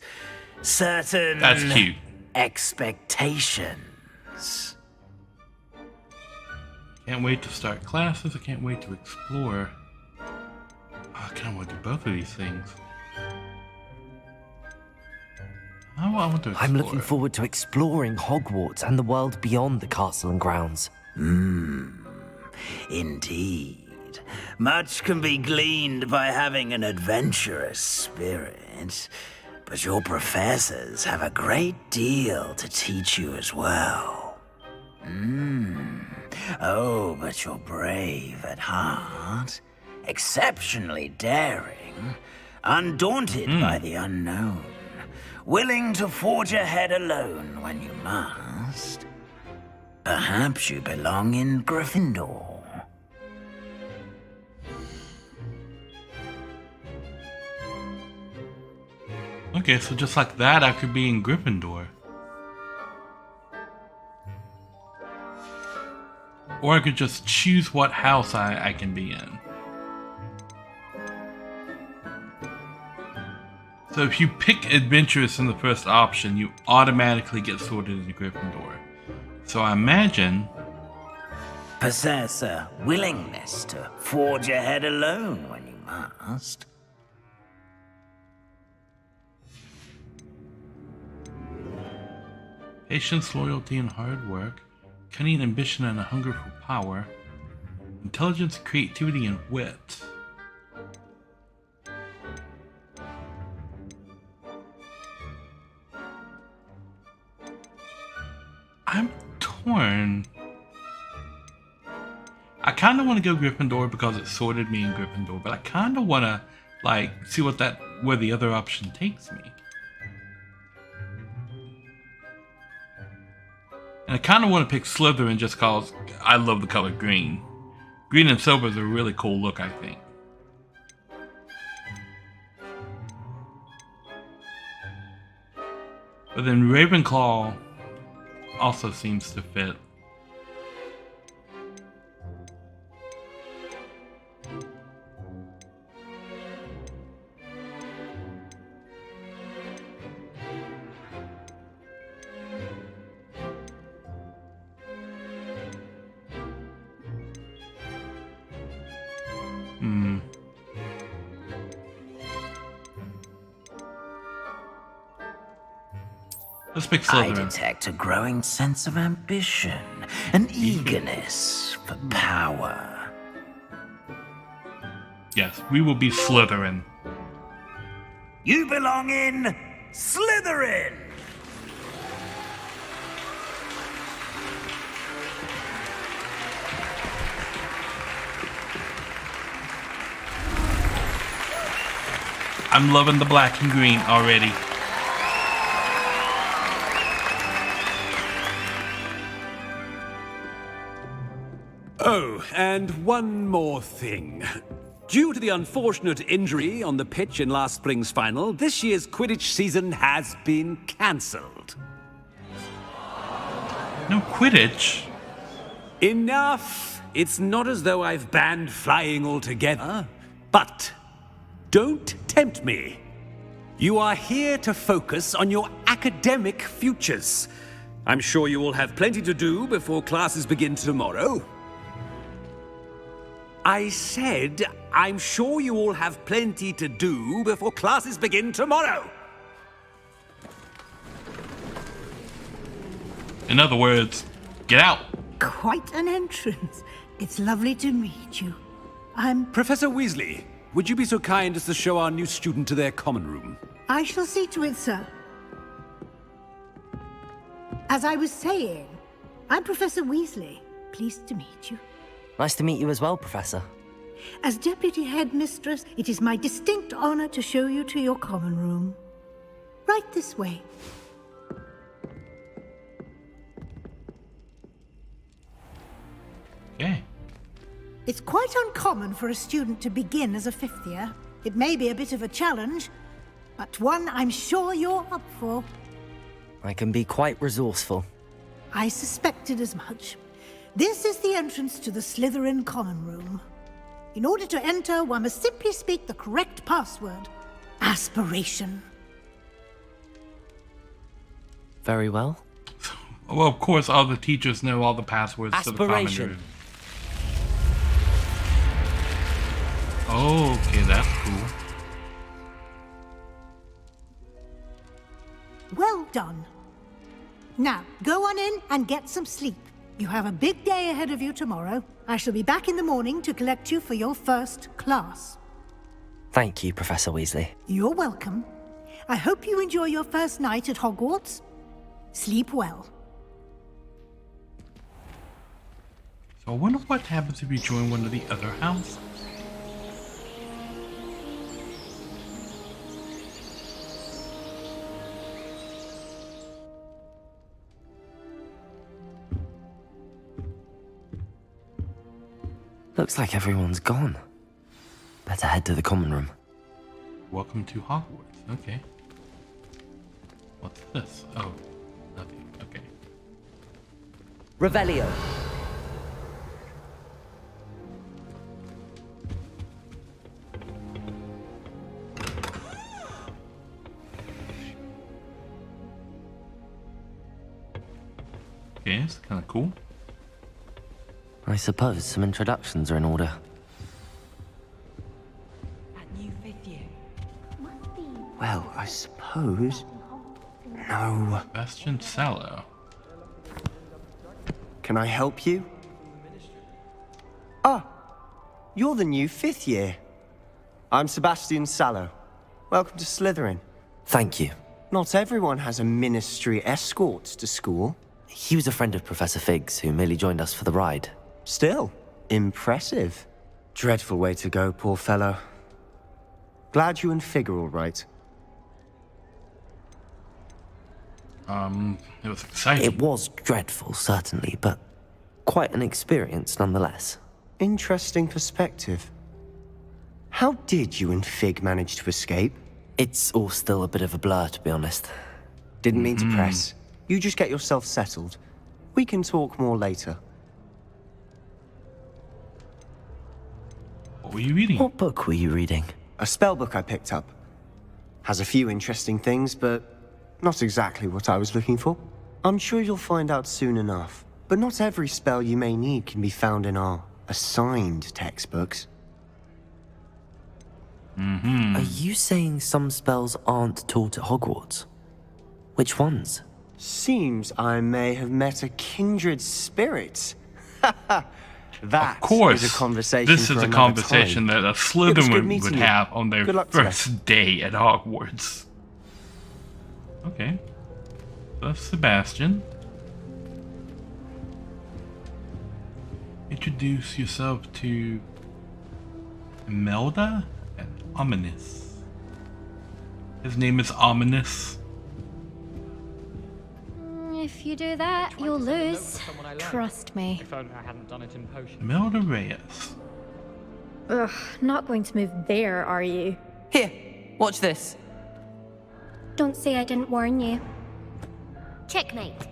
Certain That's cute. expectations. Can't wait to start classes. I can't wait to explore. Oh, I kind of want to do both of these things. I want to explore. I'm looking forward to exploring Hogwarts and the world beyond the castle and grounds. Indeed. Much can be gleaned by having an adventurous spirit, but your professors have a great deal to teach you as well. Oh, but you're brave at heart, exceptionally daring, undaunted by the unknown, willing to forge ahead alone when you must. Perhaps you belong in Gryffindor. Okay, so just like that, I could be in Gryffindor. Or I could just choose what house I can be in. So if you pick adventurous in the first option, you automatically get sorted into Gryffindor. So I imagine... Possess a willingness to forge ahead alone when you must. Patience, loyalty, and hard work. Cunning, ambition, and a hunger for power. Intelligence, creativity, and wit. I'm torn. I kind of want to go Gryffindor because it sorted me in Gryffindor, but I kind of want to like see where the other option takes me. And I kind of want to pick Slytherin just because I love the color green. Green and silver is a really cool look, I think. But then Ravenclaw also seems to fit. Let's pick Slytherin. I detect a growing sense of ambition, an eagerness for power. Yes, we will be Slytherin. You belong in Slytherin! I'm loving the black and green already. Oh, and one more thing. Due to the unfortunate injury on the pitch in last spring's final, this year's Quidditch season has been cancelled. No Quidditch? Enough! It's not as though I've banned flying altogether. But don't tempt me. You are here to focus on your academic futures. I'm sure you will have plenty to do before classes begin tomorrow. I said, I'm sure you all have plenty to do before classes begin tomorrow. In other words, get out. Quite an entrance. It's lovely to meet you. I'm... Professor Weasley, would you be so kind as to show our new student to their common room? I shall see to it, sir. As I was saying, I'm Professor Weasley. Pleased to meet you. Nice to meet you as well, Professor. As Deputy Headmistress, it is my distinct honor to show you to your common room. Right this way. Okay. It's quite uncommon for a student to begin as a fifth year. It may be a bit of a challenge, but one I'm sure you're up for. I can be quite resourceful. I suspected as much. This is the entrance to the Slytherin common room. In order to enter, one must simply speak the correct password. Aspiration. Very well. Well, of course, all the teachers know all the passwords to the common Aspiration. room. Oh, okay, that's cool. Well done. Now, go on in and get some sleep. You have a big day ahead of you tomorrow. I shall be back in the morning to collect you for your first class. Thank you, Professor Weasley. You're welcome. I hope you enjoy your first night at Hogwarts. Sleep well. So I wonder what happens if you join one of the other houses. Looks like everyone's gone. Better head to the common room. Welcome to Hogwarts. Okay. What's this? Oh, nothing. Okay. Revelio. Okay, it's kind of cool. I suppose some introductions are in order. Well, I suppose... No. Bastion Sallow. Can I help you? Ah, you're the new fifth year. I'm Sebastian Sallow. Welcome to Slytherin. Thank you. Not everyone has a ministry escort to school. He was a friend of Professor Fig's who merely joined us for the ride. Still, Impressive. Dreadful way to go, poor fellow. Glad you and Fig are all right. It was exciting. It was dreadful, certainly, but quite an experience nonetheless. Interesting perspective. How did you and Fig manage to escape? It's all still a bit of a blur, to be honest. Didn't mean to press. You just get yourself settled. We can talk more later. What were you reading? What book were you reading? A spell book I picked up. Has a few interesting things, but not exactly what I was looking for. I'm sure you'll find out soon enough. But not every spell you may need can be found in our assigned textbooks. Are you saying some spells aren't taught at Hogwarts? Which ones? Seems I may have met a kindred spirit. That of course, is a conversation this for is a another conversation time. that a It was Slytherin good would meeting you. have on their Good luck today. first day at Hogwarts. Okay. That's Sebastian. Introduce yourself to Imelda and Ominous. His name is Ominous. If you do that, you'll lose. Trust me. If only I hadn't done it in potion. Imelda Reyes. Ugh, not going to move there, are you? Here, watch this. Don't say I didn't warn you. Checkmate.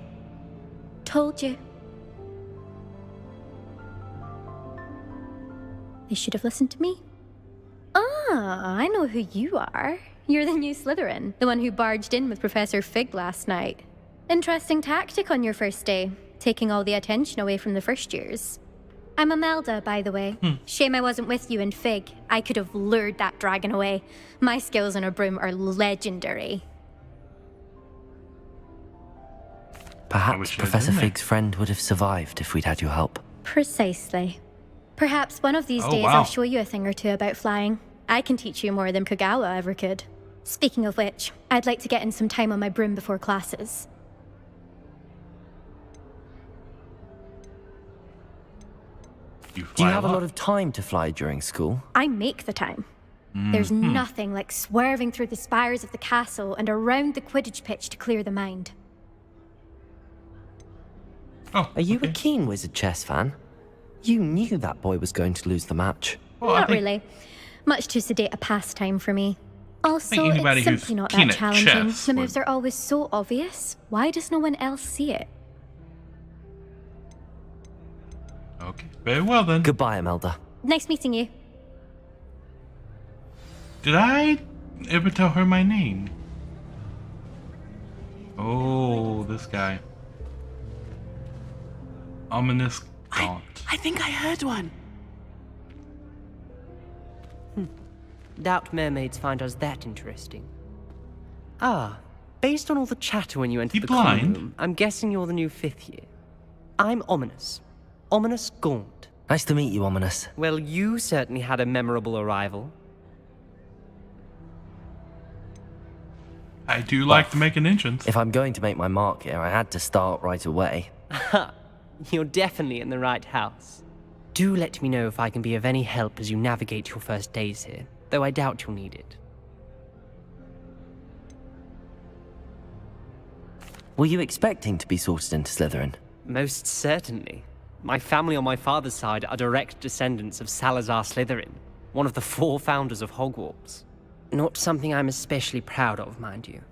Told you. They should have listened to me. Ah, I know who you are. You're the new Slytherin, the one who barged in with Professor Fig last night. Interesting tactic on your first day, taking all the attention away from the first years. I'm Imelda, by the way. Shame I wasn't with you in Fig. I could have lured that dragon away. My skills on a broom are legendary. Perhaps Professor Fig's friend would have survived if we'd had your help. Precisely. Perhaps one of these days I'll show you a thing or two about flying. I can teach you more than Kagawa ever could. Speaking of which, I'd like to get in some time on my broom before classes. Do you have a lot of time to fly during school? I make the time. There's nothing like swerving through the spires of the castle and around the Quidditch pitch to clear the mind. Are you a keen Wizard chess fan? You knew that boy was going to lose the match. Not really. Much too sedate a pastime for me. Also, anybody it's who's simply not keen that at challenging. chess The moves are always so obvious. Why does no one else see it? Okay, very well then. Goodbye, Imelda. Nice meeting you. Did I ever tell her my name? Oh, this guy. Ominous Gaunt. I think I heard one. Doubt mermaids find us that interesting. Ah, based on all the chatter when you entered the common room, I'm guessing you're the new 5th year. I'm Ominous. Ominous Gaunt. Nice to meet you, Ominous. Well, you certainly had a memorable arrival. I do like to make an entrance. If I'm going to make my mark here, I had to start right away. Ha! You're definitely in the right house. Do let me know if I can be of any help as you navigate your first days here, though I doubt you'll need it. Were you expecting to be sorted into Slytherin? Most certainly. My family on my father's side are direct descendants of Salazar Slytherin, one of the 4 founders of Hogwarts. Not something I'm especially proud of, mind you.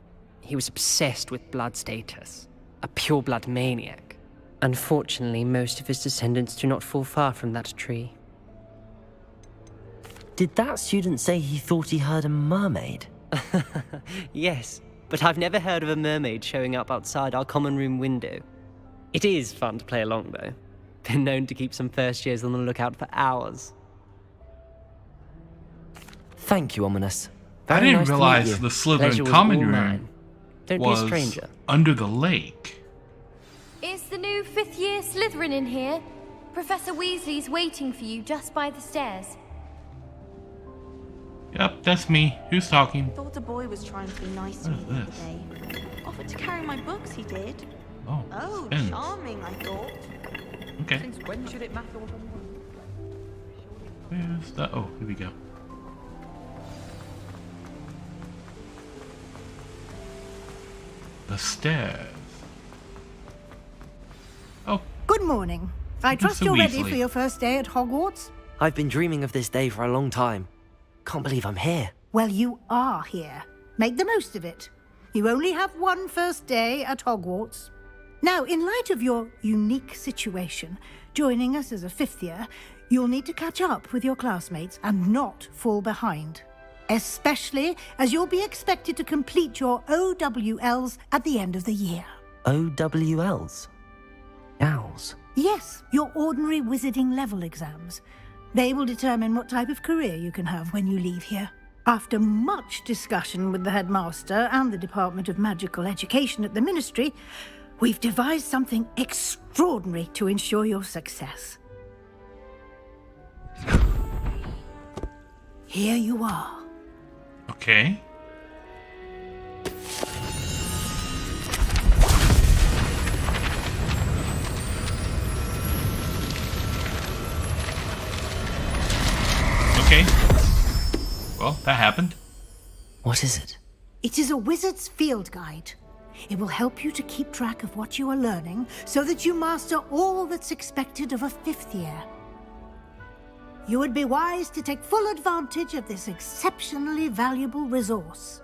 He was obsessed with blood status, a pure-blood maniac. Unfortunately, most of his descendants do not fall far from that tree. Did that student say he thought he heard a mermaid? Yes, but I've never heard of a mermaid showing up outside our common room window. It is fun to play along, though. Been known to keep some first years on the lookout for hours. Thank you, Ominous. I Very didn't nice to meet realize you. the Slytherin Pleasure was common all room mine. Don't be a was stranger. under the lake. Is the new 5th year Slytherin in here? Professor Weasley's waiting for you just by the stairs. Yep, that's me. Who's talking? Thought a boy was trying to be nice to me the other day. Offered to carry my books, he did. Oh, Oh, spins. charming, I thought. Okay. Since when should it matter what Where's the... Oh, here we go. The stairs. Oh. Good morning. I trust you're ready for your first day at Hogwarts? I've been dreaming of this day for a long time. Can't believe I'm here. Well, you are here. Make the most of it. You only have one first day at Hogwarts. Now, in light of your unique situation, joining us as a fifth year, you'll need to catch up with your classmates and not fall behind. Especially as you'll be expected to complete your OWLs at the end of the year. OWLs? Owls? Yes, your ordinary wizarding level exams. They will determine what type of career you can have when you leave here. After much discussion with the headmaster and the Department of Magical Education at the Ministry, we've devised something extraordinary to ensure your success. Here you are. Okay. Okay. Well, that happened. What is it? It is a wizard's field guide. It will help you to keep track of what you are learning so that you master all that's expected of a fifth year. You would be wise to take full advantage of this exceptionally valuable resource.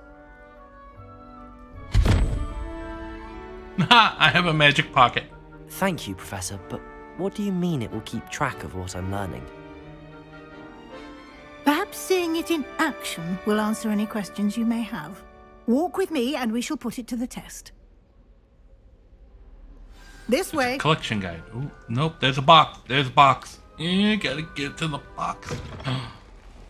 I have a magic pocket. Thank you, Professor, but what do you mean it will keep track of what I'm learning? Perhaps seeing it in action will answer any questions you may have. Walk with me and we shall put it to the test. This way. Collection guide. Oh, nope, there's a box. There's a box. You gotta get to the box.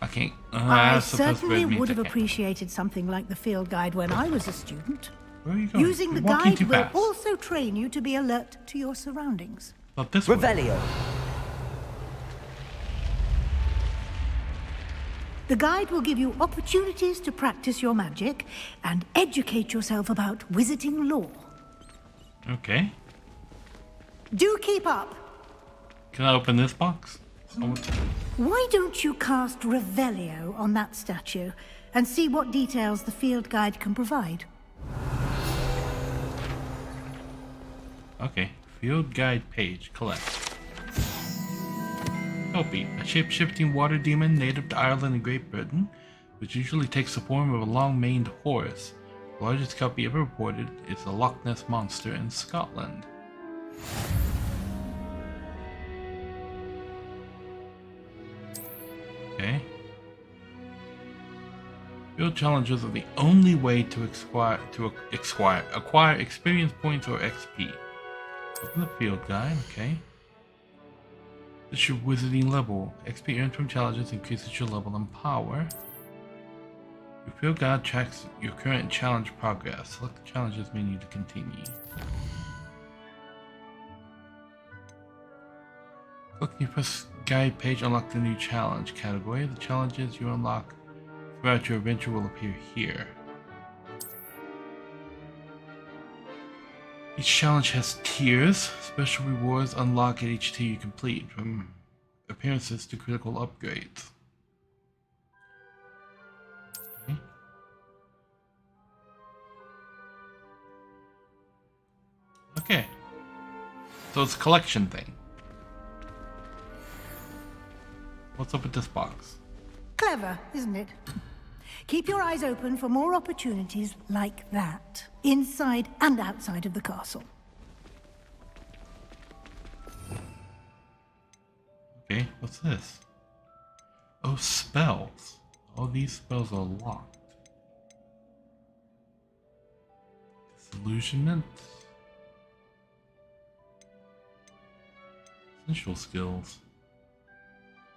I can't. I certainly would have appreciated something like the field guide when I was a student. Where are you going? Using the guide will also train you to be alert to your surroundings. Not this Revelio. The guide will give you opportunities to practice your magic and educate yourself about wizarding lore. Okay. Do keep up. Can I open this box? Why don't you cast Revelio on that statue and see what details the field guide can provide? Okay. Field guide page. Collect. Kelpie, a shape-shifting water demon native to Ireland and Great Britain, which usually takes the form of a long-maned horse. The largest Kelpie ever reported is the Loch Ness Monster in Scotland. Okay. Field challenges are the only way to acquire experience points or XP. Open the field guide, okay. This is your wizarding level. XP earned from challenges increases your level and power. Your field guide tracks your current challenge progress. Select the challenges menu to continue. Clicking your first guide page unlock the new challenge category. The challenges you unlock throughout your adventure will appear here. Each challenge has tiers. Special rewards unlock at each tier you complete, from appearances to critical upgrades. Okay. Okay. So it's a collection thing. What's up with this box? Clever, isn't it? Keep your eyes open for more opportunities like that, inside and outside of the castle. Okay, what's this? Oh, spells. All these spells are locked. Disillusionment. Essential skills.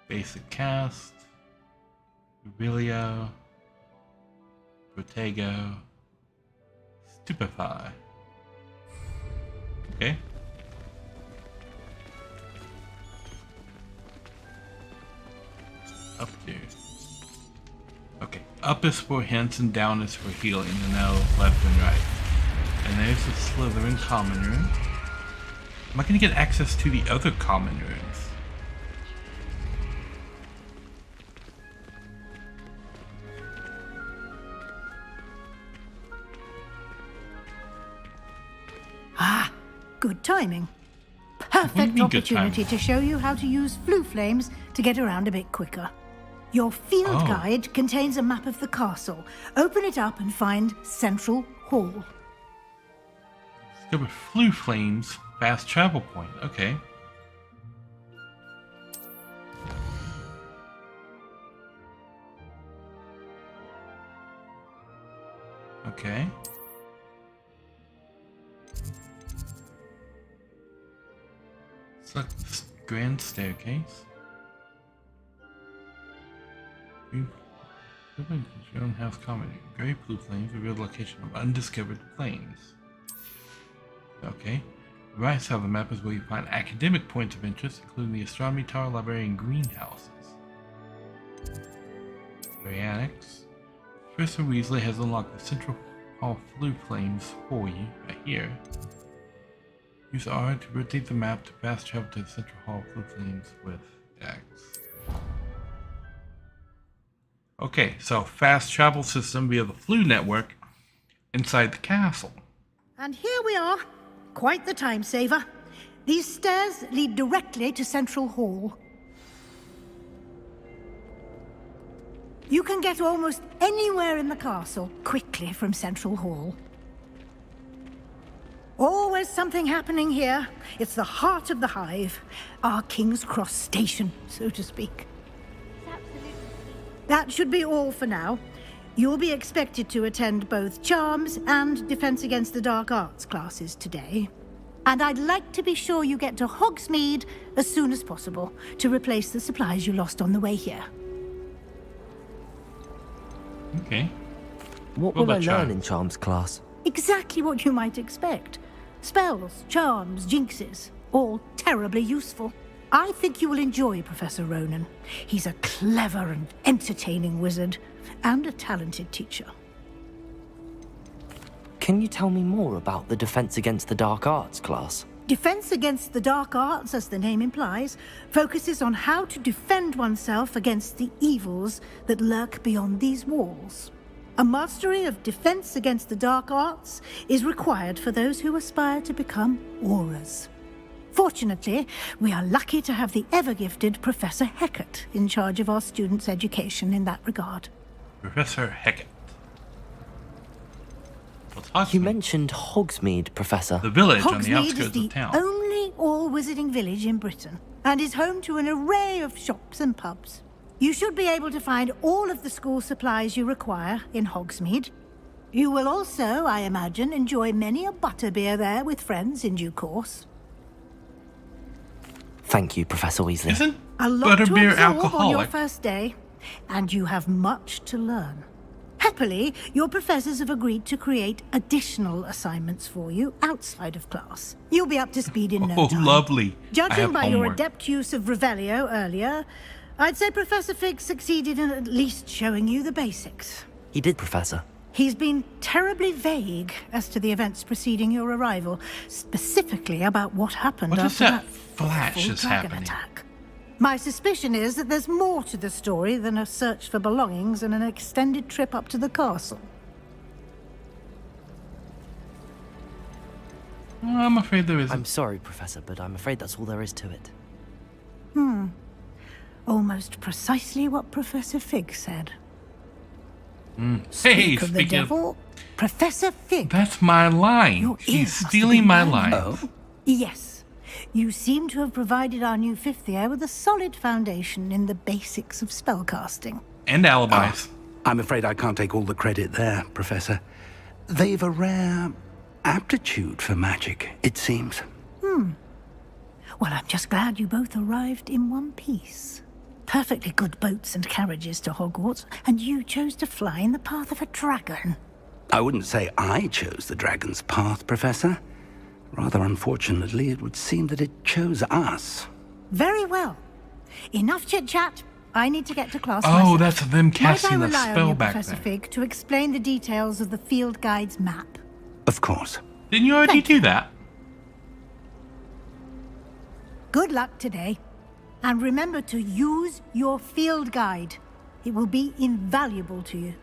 Basic cast. Revelio. Protego. Stupefy. Okay. Up to. Okay. Up is for hints and down is for healing, and now left and right. And there's the Slytherin common room. Am I gonna get access to the other common rooms? good timing. What do you Perfect mean, good opportunity timing? to show you how to use flue flames to get around a bit quicker. Your field guide contains a map of the castle. Open it up and find Central Hall. Discover flue flames, fast travel point. Okay. Okay. Select the grand staircase. Your own house comedy. Gray blue flames reveal the location of undiscovered flames. Okay. The right side of the map is where you find academic points of interest, including the astronomy tower, library, and greenhouses. Very annex. Professor Weasley has unlocked the Central Hall flue flames for you right here. Use R to rotate the map to fast travel to the Central Hall flue flames with X. Okay, so fast travel system via the flue network inside the castle. And here we are. Quite the time saver. These stairs lead directly to Central Hall. You can get almost anywhere in the castle quickly from Central Hall. Always something happening here. It's the heart of the hive. Our King's Cross station, so to speak. That should be all for now. You'll be expected to attend both Charms and Defense Against the Dark Arts classes today. And I'd like to be sure you get to Hogsmeade as soon as possible to replace the supplies you lost on the way here. Okay. What will I learn in Charms class? Exactly what you might expect. Spells, charms, jinxes, all terribly useful. I think you will enjoy Professor Ronan. He's a clever and entertaining wizard, and a talented teacher. Can you tell me more about the Defense Against the Dark Arts class? Defense Against the Dark Arts, as the name implies, focuses on how to defend oneself against the evils that lurk beyond these walls. A mastery of Defense Against the Dark Arts is required for those who aspire to become auras. Fortunately, we are lucky to have the ever-gifted Professor Hecat in charge of our students' education in that regard. Professor Hecat. You mentioned Hogsmeade, Professor. The village on the Hogsmeade outskirts is the of town. only all-wizarding village in Britain, and is home to an array of shops and pubs. You should be able to find all of the school supplies you require in Hogsmeade. You will also, I imagine, enjoy many a butterbeer there with friends in due course. Thank you, Professor Weasley. Isn't A lot to butterbeer absorb on your alcoholic? first day, and you have much to learn. Happily, your professors have agreed to create additional assignments for you outside of class. You'll be up to speed in no Oh, time. lovely. I Judging have by your homework. adept use of Revelio earlier, I'd say Professor Fig succeeded in at least showing you the basics. He did, Professor. He's been terribly vague as to the events preceding your arrival, specifically about what happened What is after that that flash awful is dragon happening? attack. My suspicion is that there's more to the story than a search for belongings and an extended trip up to the castle. I'm afraid there isn't. I'm sorry, Professor, but I'm afraid that's all there is to it. Almost precisely what Professor Fig said. Hey, Speak of the speaking of... devil, Professor Fig. That's my line. Your She's ears must have stealing been my burning. line. Yes. You seem to have provided our new fifth year with a solid foundation in the basics of spellcasting. And alibis. I'm afraid I can't take all the credit there, Professor. They've a rare aptitude for magic, it seems. Well, I'm just glad you both arrived in one piece. Perfectly good boats and carriages to Hogwarts, and you chose to fly in the path of a dragon. I wouldn't say I chose the dragon's path, Professor. Rather unfortunately, it would seem that it chose us. Very well. Enough chit-chat. I need to get to class Oh, myself. that's them casting Might the I rely on spell you, back Professor there. Fig, to explain the details of the field guide's map? Of course. Didn't you already do that? Good luck today. And remember to use your field guide. It will be invaluable to you.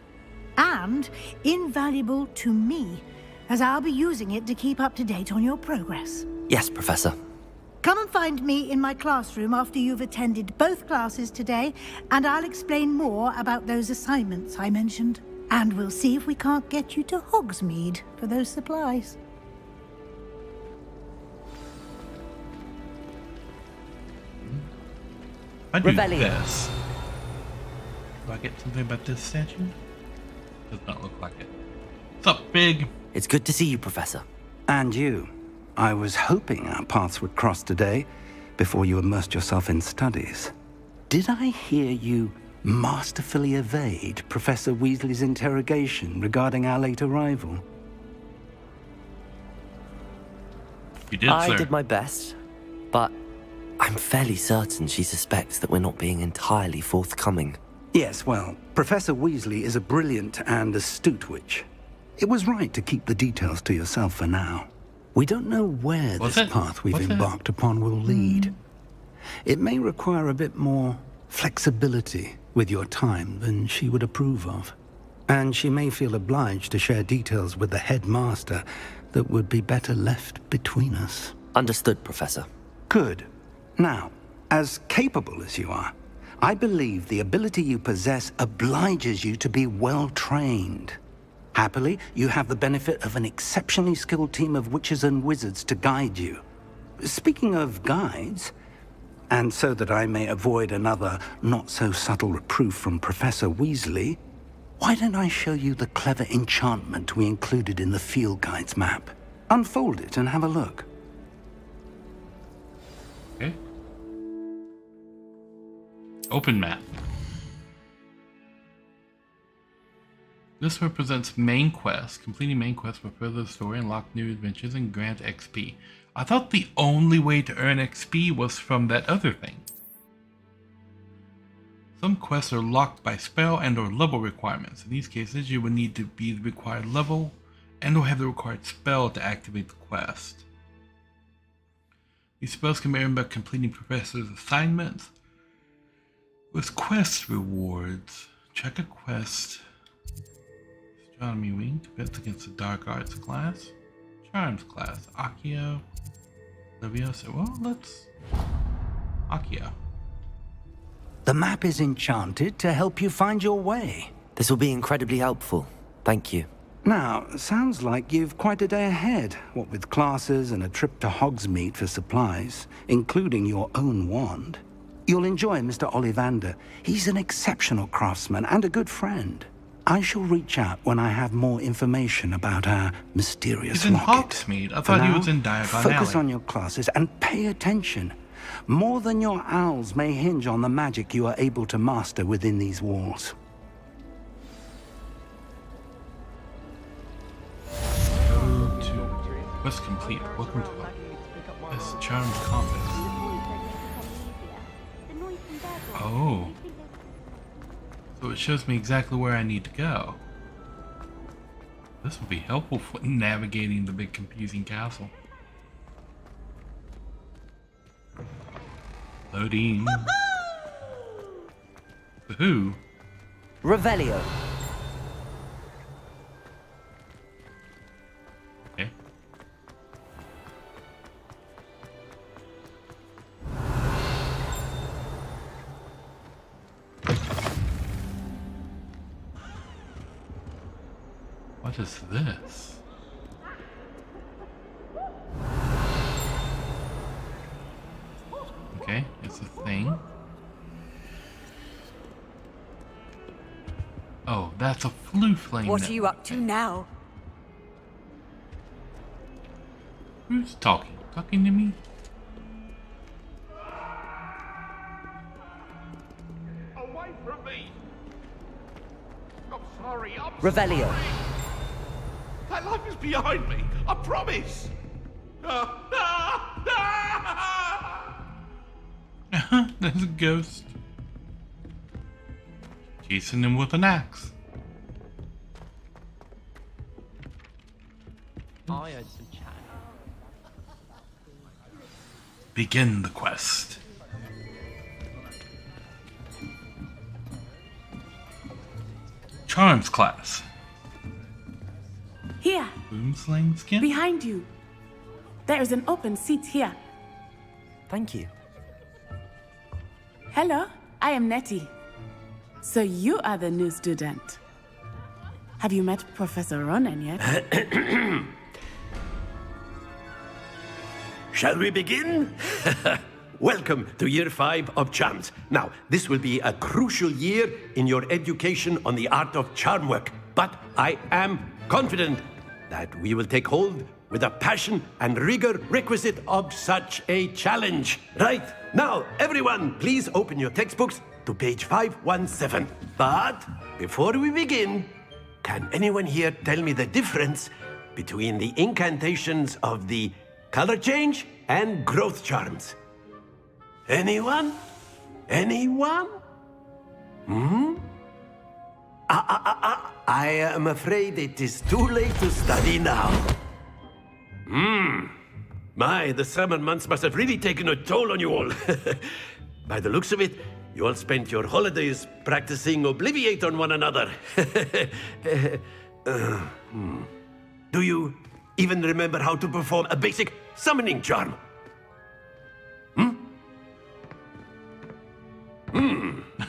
And invaluable to me, as I'll be using it to keep up to date on your progress. Yes, Professor. Come and find me in my classroom after you've attended both classes today, and I'll explain more about those assignments I mentioned. And we'll see if we can't get you to Hogsmeade for those supplies. I do Revelio. this. Do I get something about this statue? Does not look like it. What's up, Big? It's good to see you, Professor. And you. I was hoping our paths would cross today, before you immersed yourself in studies. Did I hear you masterfully evade Professor Weasley's interrogation regarding our late arrival? You did, I sir. did my best, but I'm fairly certain she suspects that we're not being entirely forthcoming. Yes, well, Professor Weasley is a brilliant and astute witch. It was right to keep the details to yourself for now. We don't know where this path we've embarked upon will lead. It may require a bit more flexibility with your time than she would approve of. And she may feel obliged to share details with the headmaster that would be better left between us. Understood, Professor. Good. Now, as capable as you are, I believe the ability you possess obliges you to be well trained. Happily, you have the benefit of an exceptionally skilled team of witches and wizards to guide you. Speaking of guides, and so that I may avoid another not-so-subtle reproof from Professor Weasley, why don't I show you the clever enchantment we included in the field guide's map? Unfold it and have a look. Okay. Open map. This represents main quests. Completing main quests will further the story, unlock new adventures, and grant XP. I thought the only way to earn XP was from that other thing. Some quests are locked by spell and or level requirements. In these cases, you will need to be the required level and or have the required spell to activate the quest. These spells can be earned by completing professor's assignments with quest rewards. Check a quest. Astronomy wing defense against the dark arts class. Charms class. Accio. Leviosa. Well, let's... Accio. The map is enchanted to help you find your way. This will be incredibly helpful. Thank you. Now, sounds like you've quite a day ahead, what with classes and a trip to Hogsmeade for supplies, including your own wand. You'll enjoy Mr. Ollivander. He's an exceptional craftsman and a good friend. I shall reach out when I have more information about our mysterious He's in locket. Hogsmeade. I thought he was in Diagon Focus Alley. on your classes and pay attention. More than your owls may hinge on the magic you are able to master within these walls. Go to quest complete. Welcome to this Charms Compass. Oh. So it shows me exactly where I need to go. This will be helpful for navigating the big confusing castle. Loading. Woohoo! Revelio. Okay. What is this? Okay, it's a thing. Oh, that's a flue flame. What are you up to now? Who's talking? Talking to me? Away from me! I'm sorry, I'm Revelio. sorry. That life is behind me, I promise! There's a ghost. Chasing him with an axe. I heard some chat. Begin the quest. Charms class. Here, Boomslang skin? behind you. There is an open seat here. Thank you. Hello, I am Nettie. So you are the new student. Have you met Professor Ronan yet? Shall we begin? Welcome to Year 5 of Charms. Now, this will be a crucial year in your education on the art of charm work. But I am confident that we will take hold with the passion and rigor requisite of such a challenge. Right, now, everyone, please open your textbooks to page 517. But before we begin, can anyone here tell me the difference between the incantations of the color change and growth charms? Anyone? Anyone? I am afraid it is too late to study now. My, the summer months must have really taken a toll on you all. By the looks of it, you all spent your holidays practicing Obliviate on one another. Do you even remember how to perform a basic summoning charm?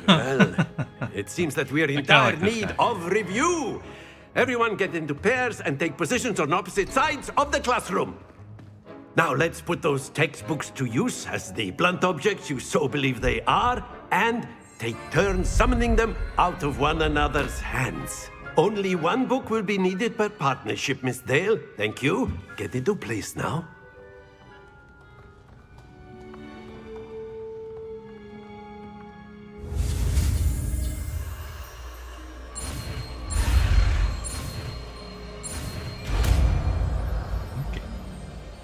Well, it seems that we are in dire need of review. Everyone get into pairs and take positions on opposite sides of the classroom. Now let's put those textbooks to use as the blunt objects you so believe they are, and take turns summoning them out of one another's hands. Only one book will be needed per partnership, Miss Dale. Thank you. Get into place now.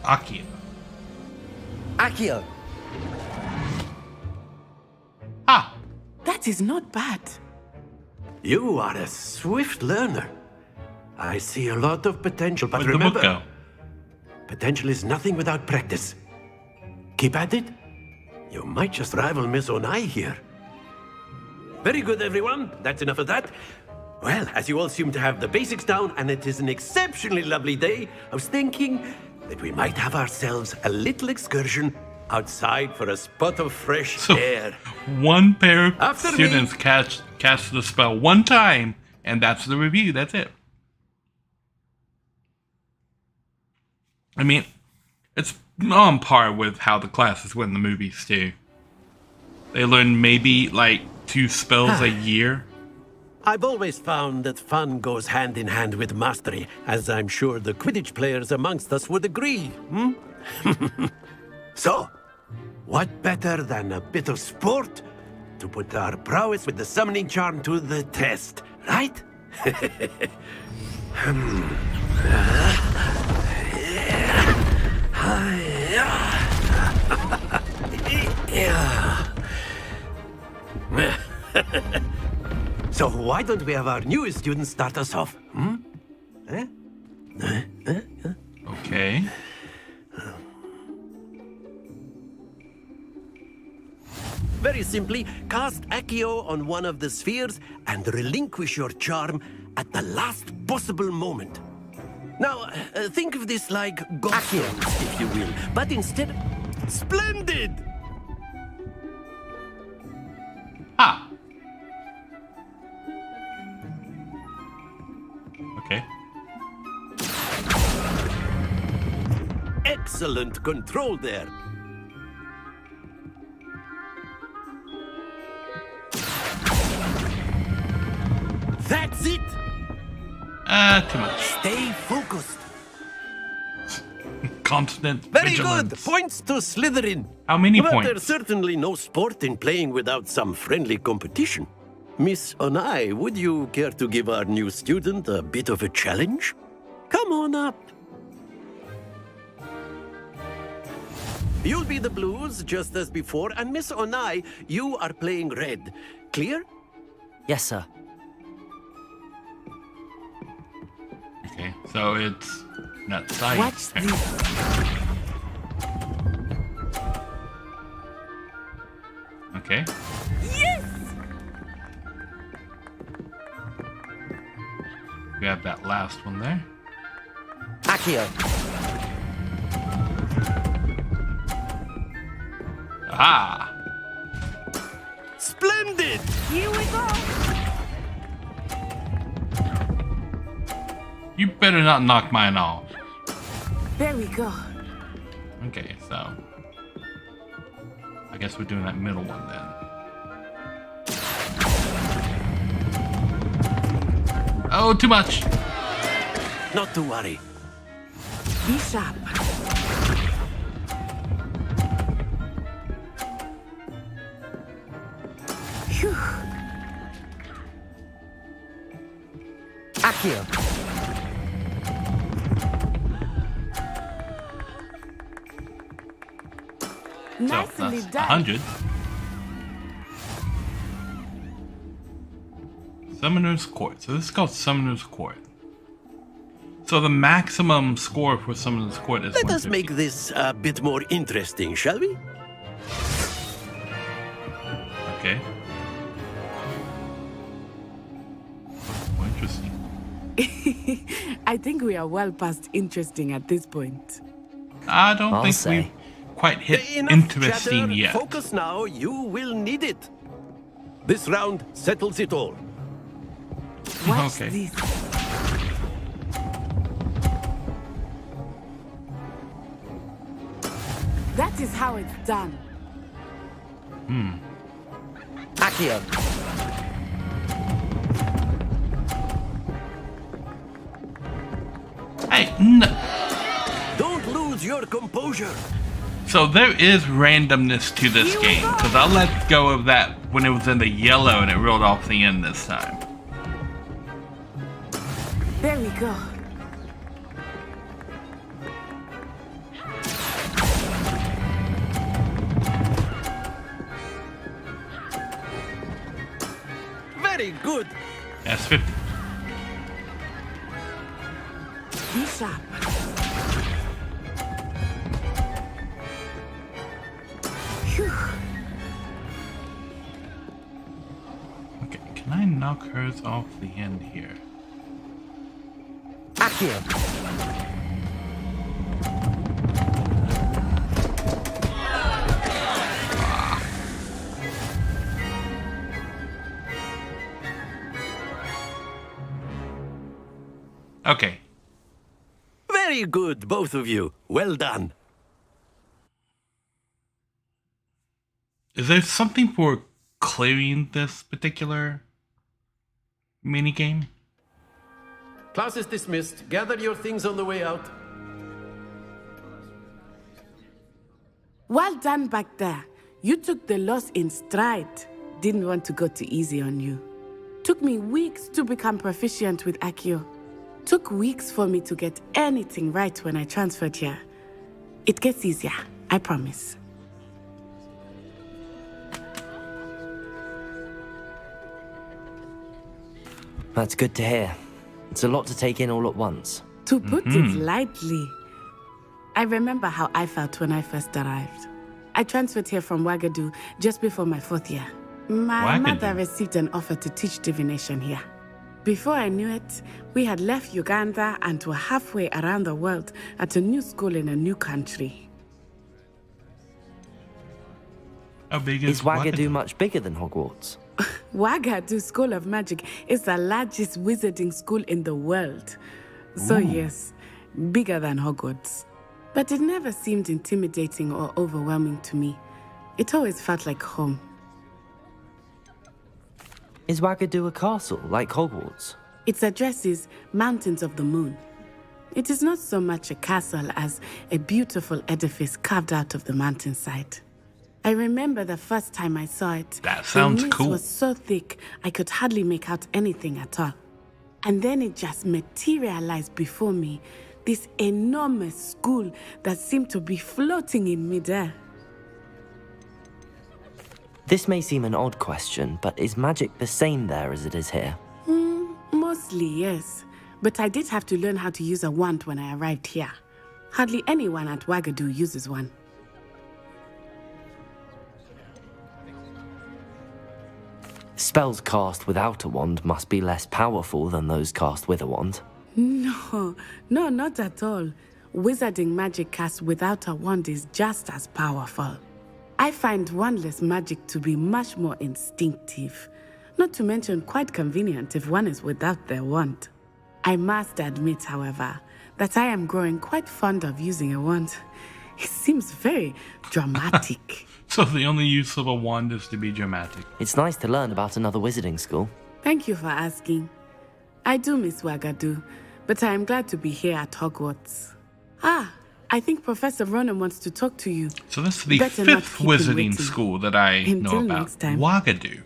Akio. Akio! Ah! That is not bad. You are a swift learner. I see a lot of potential, but Where'd the book remember, go? potential is nothing without practice. Keep at it. You might just rival Miss Onai here. Very good, everyone. That's enough of that. Well, as you all seem to have the basics down, and it is an exceptionally lovely day, I was thinking that we might have ourselves a little excursion outside for a spot of fresh air. One pair of After me. students cast the spell one time, and that's the review. That's it. I mean, it's on par with how the classes went in the movies, too. They learn maybe, like, 2 spells a year. I've always found that fun goes hand in hand with mastery, as I'm sure the Quidditch players amongst us would agree. So, what better than a bit of sport to put our prowess with the summoning charm to the test, right? So why don't we have our newest student start us off? Okay. Very simply, cast Accio on one of the spheres and relinquish your charm at the last possible moment. Now, think of this like Accio, if you will, but instead, splendid! Ah. Okay. Excellent control there. That's it! Too much. Stay focused. Constant Very vigilance. good. Points to Slytherin. How many But points? there's certainly no sport in playing without some friendly competition. Miss Onai, would you care to give our new student a bit of a challenge? Come on up. You'll be the blues, just as before, and Miss Onai, you are playing red. Clear? Yes, sir. Okay, so it's not science. What's this? Okay. Yes! We have that last one there. Accio. Ah! Splendid! Here we go! You better not knock mine off. There we go. Okay, so I guess we're doing that middle one then. Oh, too much. Not to worry. Be sharp. Phew. Accio. So Nicely that's done. 100. Summoner's Court. So this is called Summoner's Court. So the maximum score for Summoner's Court is Let 150. us make this a bit more interesting, shall we? Okay. More interesting. I think we are well past interesting at this point. I don't I'll think say. we've quite hit Enough interesting chatter. yet. Focus now. You will need it. This round settles it all. Watch Okay. this. That is how it's done. Accio. Hey, no. Don't lose your composure. So there is randomness to this game, because I let go of that when it was in the yellow and it rolled off the end this time. There we go. Very good. That's 50. Be sharp. Phew. Okay, can I knock hers off the end here? Accio. Okay. Very good, both of you. Well done. Is there something for clearing this particular minigame? Class is dismissed. Gather your things on the way out. Well done back there. You took the loss in stride. Didn't want to go too easy on you. Took me weeks to become proficient with Accio. Took weeks for me to get anything right when I transferred here. It gets easier, I promise. That's good to hear. It's a lot to take in all at once. To put it lightly, I remember how I felt when I first arrived. I transferred here from Wagadu just before my 4th year. My mother received an offer to teach divination here. Before I knew it, we had left Uganda and were halfway around the world at a new school in a new country. How big Is Wagadu much bigger than Hogwarts? Wagadu School of Magic is the largest wizarding school in the world. So yes, bigger than Hogwarts. But it never seemed intimidating or overwhelming to me. It always felt like home. Is Wagadu a castle, like Hogwarts? Its address is Mountains of the Moon. It is not so much a castle as a beautiful edifice carved out of the mountainside. I remember the first time I saw it. That sounds the mist cool. was so thick, I could hardly make out anything at all. And then it just materialized before me, this enormous school that seemed to be floating in midair. This may seem an odd question, but is magic the same there as it is here? Mostly, yes. But I did have to learn how to use a wand when I arrived here. Hardly anyone at Wagadu uses one. Spells cast without a wand must be less powerful than those cast with a wand. No, not at all. Wizarding magic cast without a wand is just as powerful. I find wandless magic to be much more instinctive, not to mention quite convenient if one is without their wand. I must admit, however, that I am growing quite fond of using a wand. It seems very dramatic. So the only use of a wand is to be dramatic. It's nice to learn about another wizarding school. Thank you for asking. I do miss Wagadu, but I am glad to be here at Hogwarts. I think Professor Ronan wants to talk to you. So this is the Better not fifth keep him wizarding waiting. school that I know Until about. next time. Wagadu.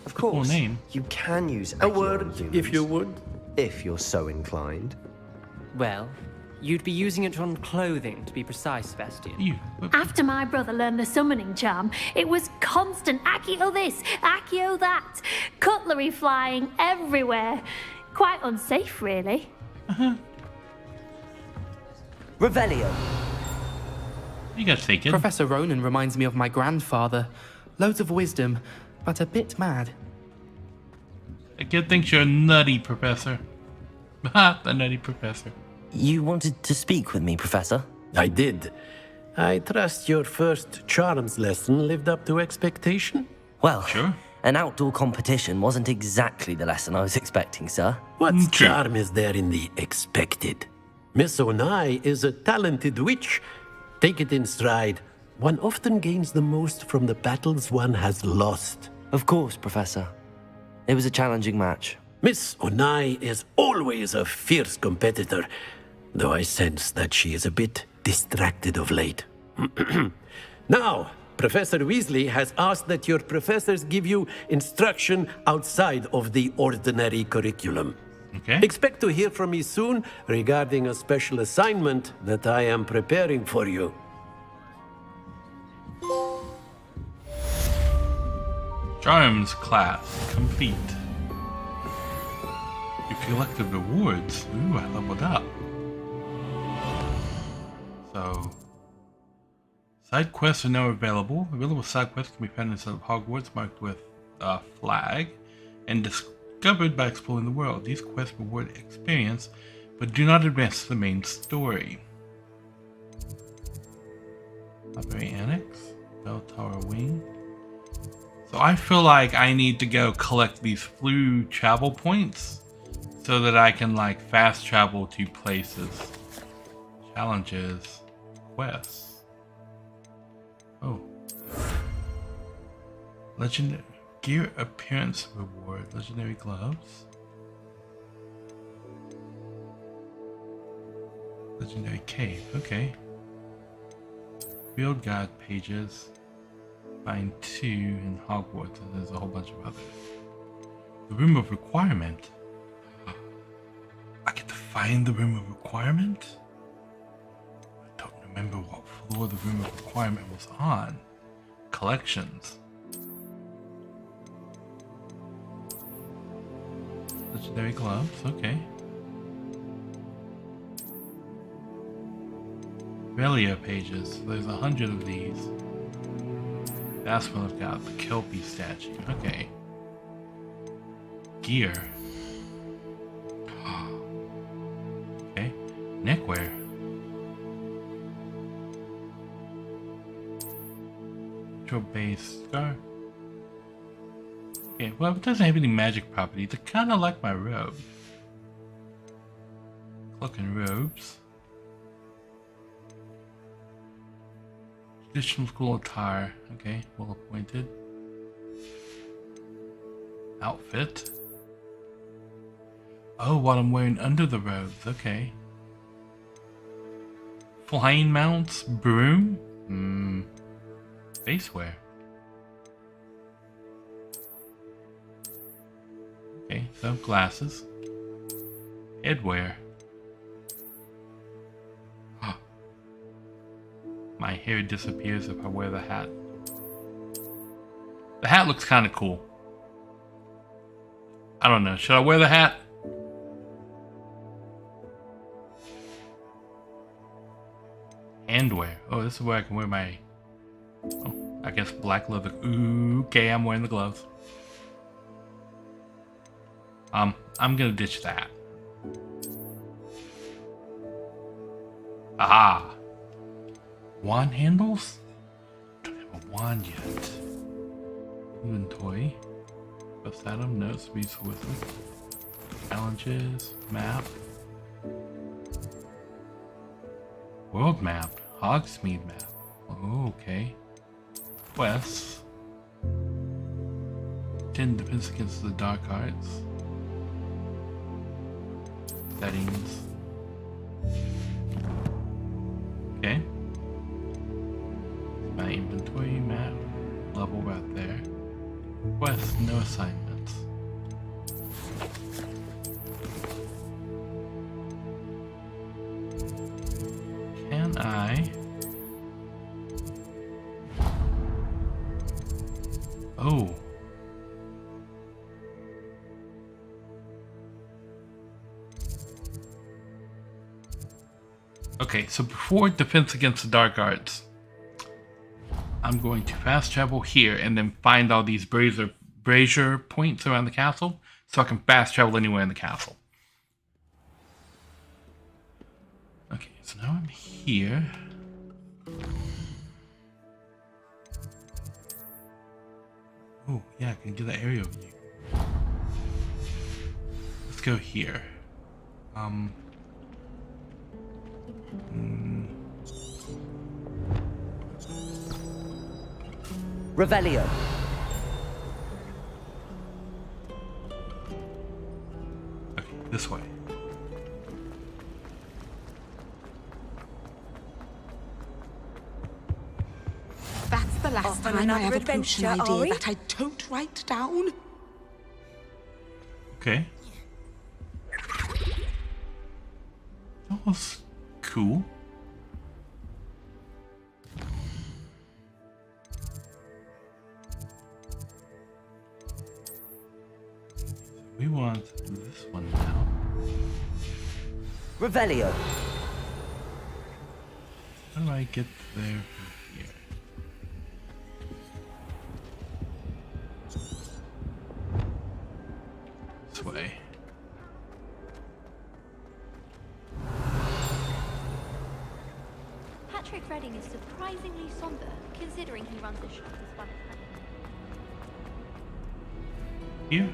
Of course, Cool name. you can use A word, if you would. if you're so inclined. Well, you'd be using it on clothing, to be precise, Sebastian. After my brother learned the summoning charm, it was constant Accio this, Accio that, cutlery flying everywhere. Quite unsafe, really. Revelio. You got taken. Professor Ronan reminds me of my grandfather. Loads of wisdom, but a bit mad. A kid thinks you're a nutty professor. Ha, the nutty professor. You wanted to speak with me, Professor? I did. I trust your first charms lesson lived up to expectation? Well, sure. An outdoor competition wasn't exactly the lesson I was expecting, sir. What charm is there in the expected? Miss Onai is a talented witch. Take it in stride. One often gains the most from the battles one has lost. Of course, Professor. It was a challenging match. Miss Onai is always a fierce competitor, though I sense that she is a bit distracted of late. Now, Professor Weasley has asked that your professors give you instruction outside of the ordinary curriculum. Okay. Expect to hear from me soon regarding a special assignment that I am preparing for you. Charms class complete. You collected rewards. Ooh, I leveled up. So, side quests are now available. Available side quests can be found inside of Hogwarts, marked with a flag, and discovered by exploring the world. These quests reward experience, but do not advance the main story. Library Annex, Bell Tower Wing. So I feel like I need to go collect these flu travel points so that I can like fast travel to places. Challenges, quests. Oh. Legendary gear appearance reward, legendary gloves. Legendary cave, okay. Field guide pages. Find 2 in Hogwarts, and there's a whole bunch of others. The room of requirement. I get to find the room of requirement? I don't remember what floor the room of requirement was on. Collections. Legendary gloves, okay. Relia pages, there's 100 of these. That's what I've got, the Kelpie statue, okay. Gear. Okay, neckwear. Intro base scarf. Okay, well, it doesn't have any magic properties. I kind of like my robe. Cloak and robes. Traditional school attire. Okay, well appointed. Outfit. Oh, what I'm wearing under the robes. Okay. Flying mounts. Broom. Face wear. Okay, so glasses. Headwear. My hair disappears if I wear the hat. The hat looks kind of cool. I don't know. Should I wear the hat? Handwear. Oh, this is where I can wear my... Oh, I guess black leather. Ooh, okay, I'm wearing the gloves. I'm gonna ditch that. Wand handles? Don't have a wand yet. Inventory. Best item, notes, resources. Challenges, map. World map. Hogsmeade map. Oh, okay. Quests. 10 defense against the dark arts. Settings. Okay. My inventory map. Level right there. Quest, no assignments. Can I? Oh. Okay, so before defense against the dark arts, I'm going to fast travel here and then find all these brazier points around the castle so I can fast travel anywhere in the castle. Okay, so now I'm here. Oh, yeah, I can get the aerial view. Let's go here. Revelio. Okay, this way. That's the last Off on time I another have a potion adventure, are idea we? that I don't write down. Okay. That was cool. We want this one now. Revelio. How do I get there from here? This way. Patrick Redding is surprisingly somber, considering he runs a shop as well. Here?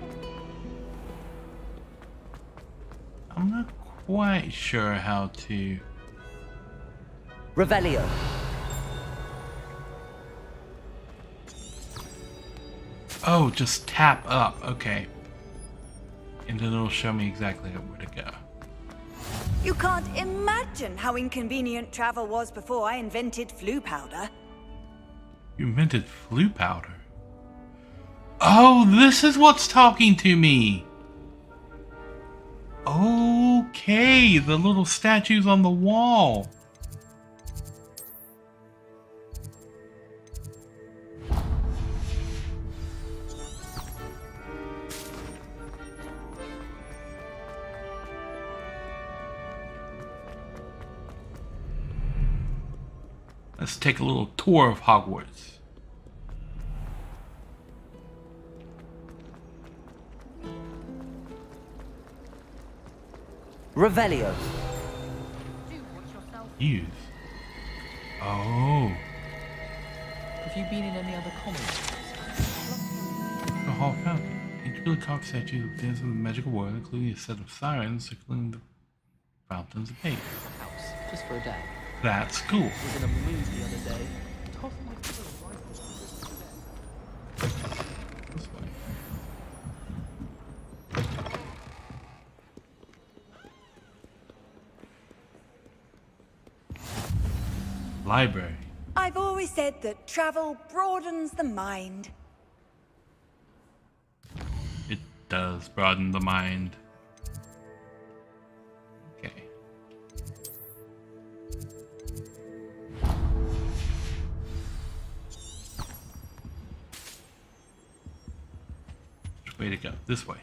I'm not quite sure how to... Revelio. Oh, just tap up. Okay. And then it'll show me exactly where to go. You can't imagine how inconvenient travel was before I invented flu powder. You invented flu powder? Oh, this is what's talking to me! Okay, the little statues on the wall. Let's take a little tour of Hogwarts. Revelio. Use. Oh. Have you been in any other comics? The Hall Fountain. Intricately carved statues of dancing with the magical world, including a set of sirens circling the fountains of fate. House, just for a day. That's cool. I was in a mood the other day. Tossed my pillow right This way. Library. I've always said that travel broadens the mind. It does broaden the mind. Okay. Which way to go? This way.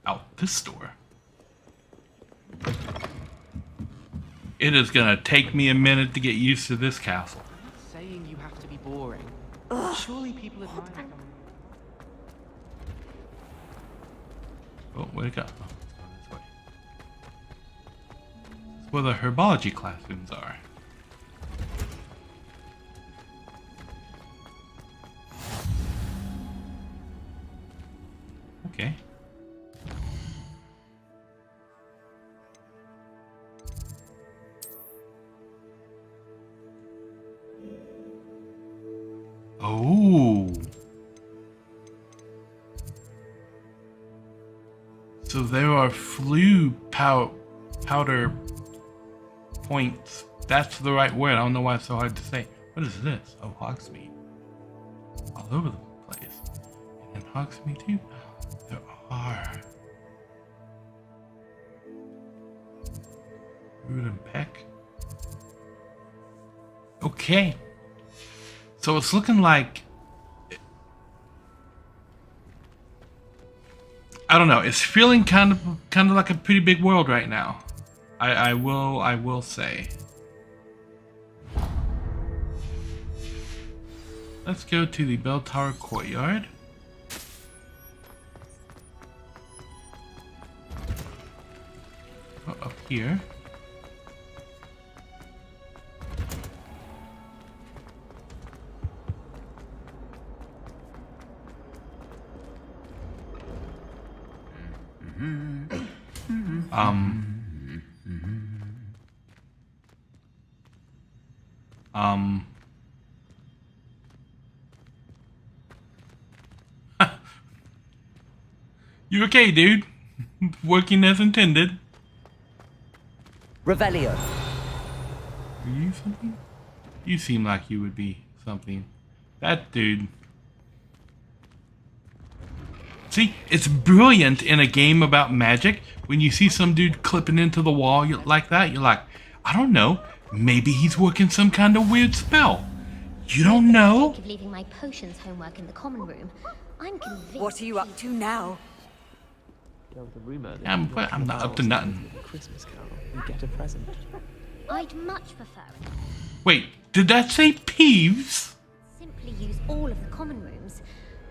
Out this door. It is gonna take me a minute to get used to this castle. I'm not saying you have to be boring. Surely people admire. Oh, where'd it go? Oh, it's going this way. This is where the herbology classrooms are. Okay. Oh. So there are flu powder points. That's the right word. I don't know why it's so hard to say. What is this? Oh, Hogsmeade. All over the place. And Hogsmeade too? There are. Root and Peck. Okay. So it's looking like, I don't know. It's feeling kind of like a pretty big world right now. I will say. Let's go to the Bell Tower Courtyard. Oh, up here. You okay, dude? Working as intended. Revelio. Are you something? You seem like you would be something. That dude. See, it's brilliant in a game about magic. When you see some dude clipping into the wall like that, you're like, I don't know. Maybe he's working some kind of weird spell. You don't know? Of leaving my potions homework in the common room. I'm convinced. What are you up to now? I'm not up to nothing. Christmas carol and get a present. I'd much prefer it. Wait, did that say Peeves? Simply use all of the common rooms.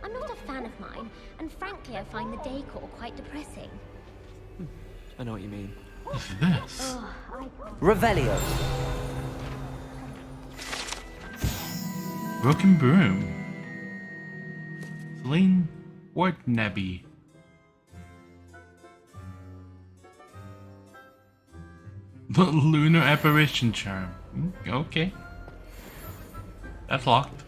I'm not a fan of mine, and frankly, I find the decor quite depressing. I know what you mean. What is this? Revelio. Broken Broom. Celine Wartnaby. The Lunar Apparition Charm. Okay. That's locked.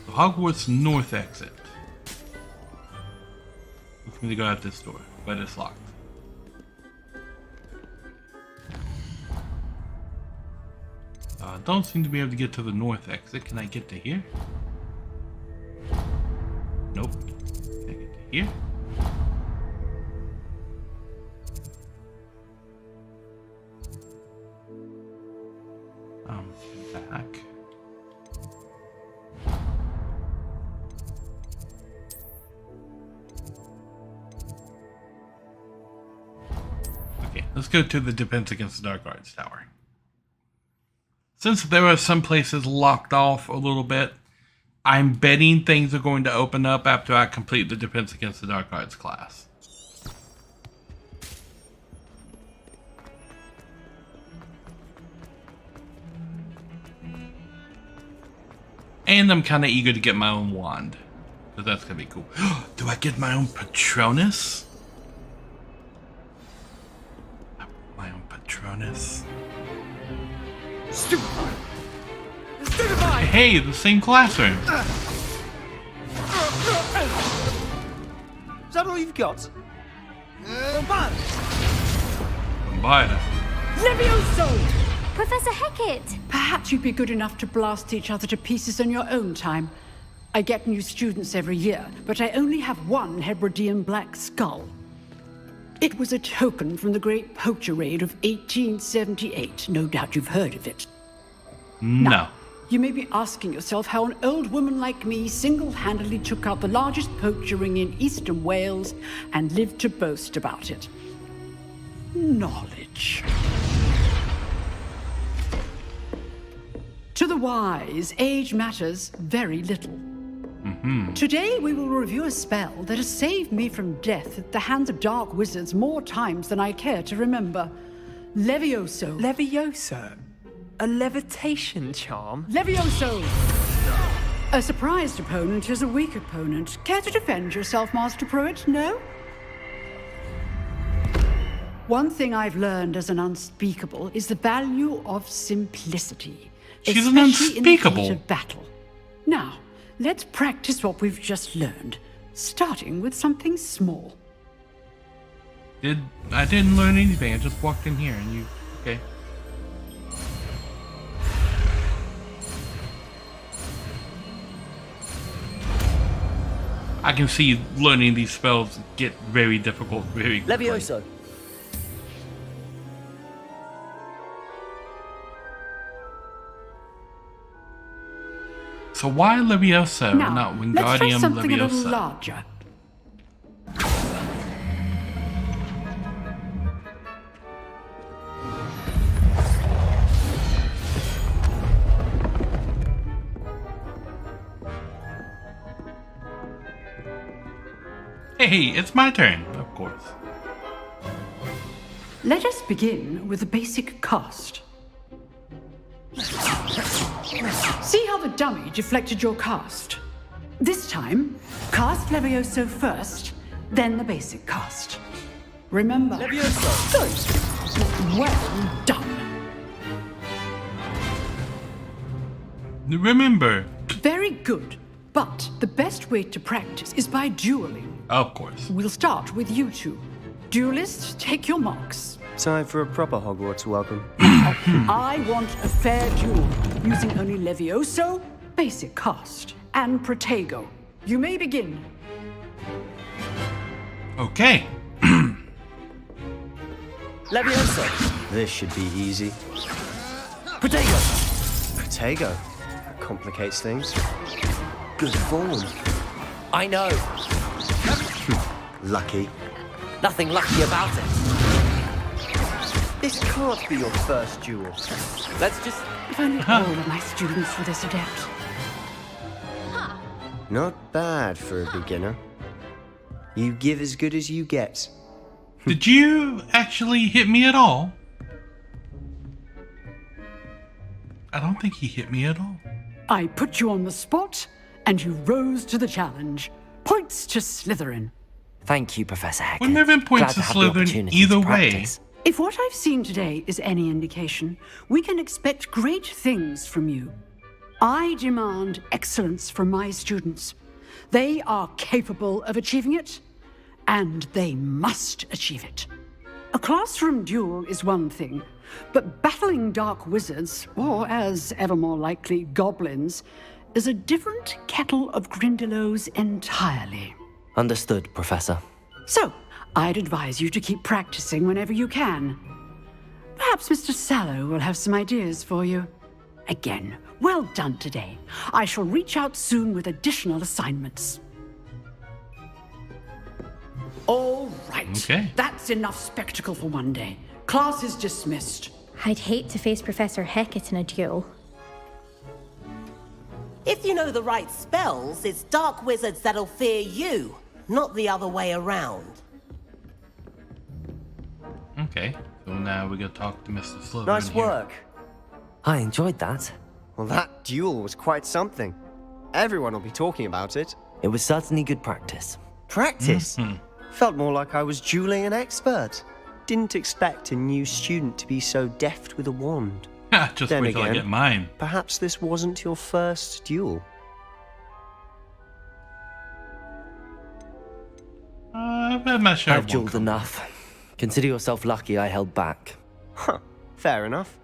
The Hogwarts North exit. Looks me to go out this door, but it's locked. Don't seem to be able to get to the north exit. Can I get to here? Nope. Can I get to here? Back. Okay, let's go to the Defense Against the Dark Arts Tower. Since there are some places locked off a little bit, I'm betting things are going to open up after I complete the Defense Against the Dark Arts class. And I'm kind of eager to get my own wand, because that's going to be cool. Do I get my own Patronus? My own Patronus? Stupefy! Stupefy! Hey, the same classroom. Is that all you've got? Bombada. Levioso! Professor Hecat! Perhaps you'd be good enough to blast each other to pieces in your own time. I get new students every year, but I only have one Hebridean black skull. It was a token from the Great Poacher Raid of 1878. No doubt you've heard of it. No. Now, you may be asking yourself how an old woman like me single-handedly took out the largest poacher ring in eastern Wales and lived to boast about it. Knowledge. To the wise, age matters very little. Today we will review a spell that has saved me from death at the hands of dark wizards more times than I care to remember. Levioso. Levioso? A levitation charm? Levioso! A surprised opponent is a weak opponent. Care to defend yourself, Master Pruitt? No? One thing I've learned as an unspeakable is the value of simplicity. She's an especially in the unspeakable. heat of battle. Now, let's practice what we've just learned, starting with something small. I didn't learn anything. I just walked in here and you... Okay. I can see learning these spells get very difficult very quickly. Levioso. So why Leviosa, Now, not let's try Wingardium something a little Leviosa? larger. Hey, it's my turn, of course. Let us begin with the basic cast. See how the dummy deflected your cast? This time, cast Levioso first, then the basic cast. Remember. Levioso. Good. Well done. Remember. Very good. But the best way to practice is by dueling. Of course. We'll start with you two. Duelists, take your marks. Time for a proper Hogwarts welcome. I want a fair duel, using only Levioso, basic cast, and Protego. You may begin. Okay. Levioso. This should be easy. Protego. Protego. That complicates things. Good form. I know. Lucky. Nothing lucky about it. This can't be your first duel. Let's just... If only all of my students were this adept. Not bad for a beginner. You give as good as you get. Did you actually hit me at all? I don't think he hit me at all. I put you on the spot, and you rose to the challenge. Points to Slytherin. Thank you, Professor Hecker. Wouldn't have been points to Glad have the Slytherin opportunity either to way. practice. If what I've seen today is any indication, we can expect great things from you. I demand excellence from my students. They are capable of achieving it, and they must achieve it. A classroom duel is one thing, but battling dark wizards, or as ever more likely, goblins, is a different kettle of Grindylows entirely. Understood, Professor. So, I'd advise you to keep practicing whenever you can. Perhaps Mr. Sallow will have some ideas for you. Again, well done today. I shall reach out soon with additional assignments. All right. Okay. That's enough spectacle for one day. Class is dismissed. I'd hate to face Professor Hecat in a duel. If you know the right spells, it's dark wizards that'll fear you, not the other way around. Okay, so now we gotta talk to Mr. Slytherin. Nice here. work. I enjoyed that. Well, that duel was quite something. Everyone will be talking about it. It was certainly good practice. Practice? Mhm. Felt more like I was dueling an expert. Didn't expect a new student to be so deft with a wand. Just Then wait till I again, get mine. Perhaps this wasn't your first duel. I've had my share I've of dueled enough. Consider yourself lucky I held back. Huh, fair enough.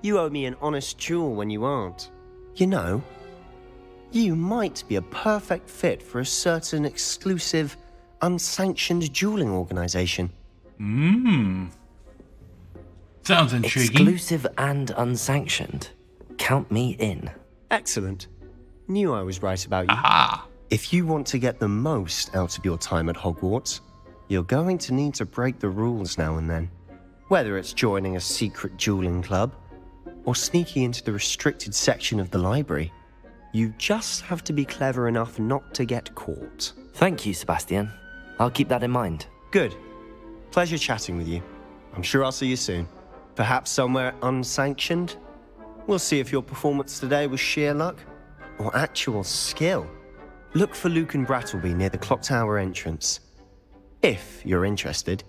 You owe me an honest duel when you aren't. You know, you might be a perfect fit for a certain exclusive, unsanctioned dueling organization. Sounds intriguing. Exclusive and unsanctioned. Count me in. Excellent. Knew I was right about you. Aha! If you want to get the most out of your time at Hogwarts, you're going to need to break the rules now and then. Whether it's joining a secret dueling club, or sneaking into the restricted section of the library, you just have to be clever enough not to get caught. Thank you, Sebastian. I'll keep that in mind. Good. Pleasure chatting with you. I'm sure I'll see you soon. Perhaps somewhere unsanctioned? We'll see if your performance today was sheer luck or actual skill. Look for Luke and Brattleby near the clock tower entrance. If you're interested.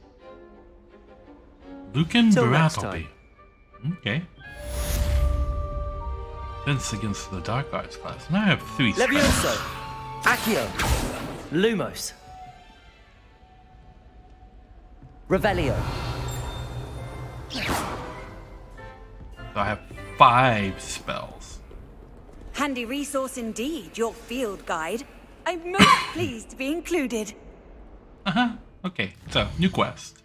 Luke and Till next Brattleby. Okay. Defense against the Dark Arts class. Now I have 3 spells. Levioso, Accio, Lumos, Revelio. So I have 5 spells. Handy resource indeed, your field guide. I'm most pleased to be included. Okay, so new quest.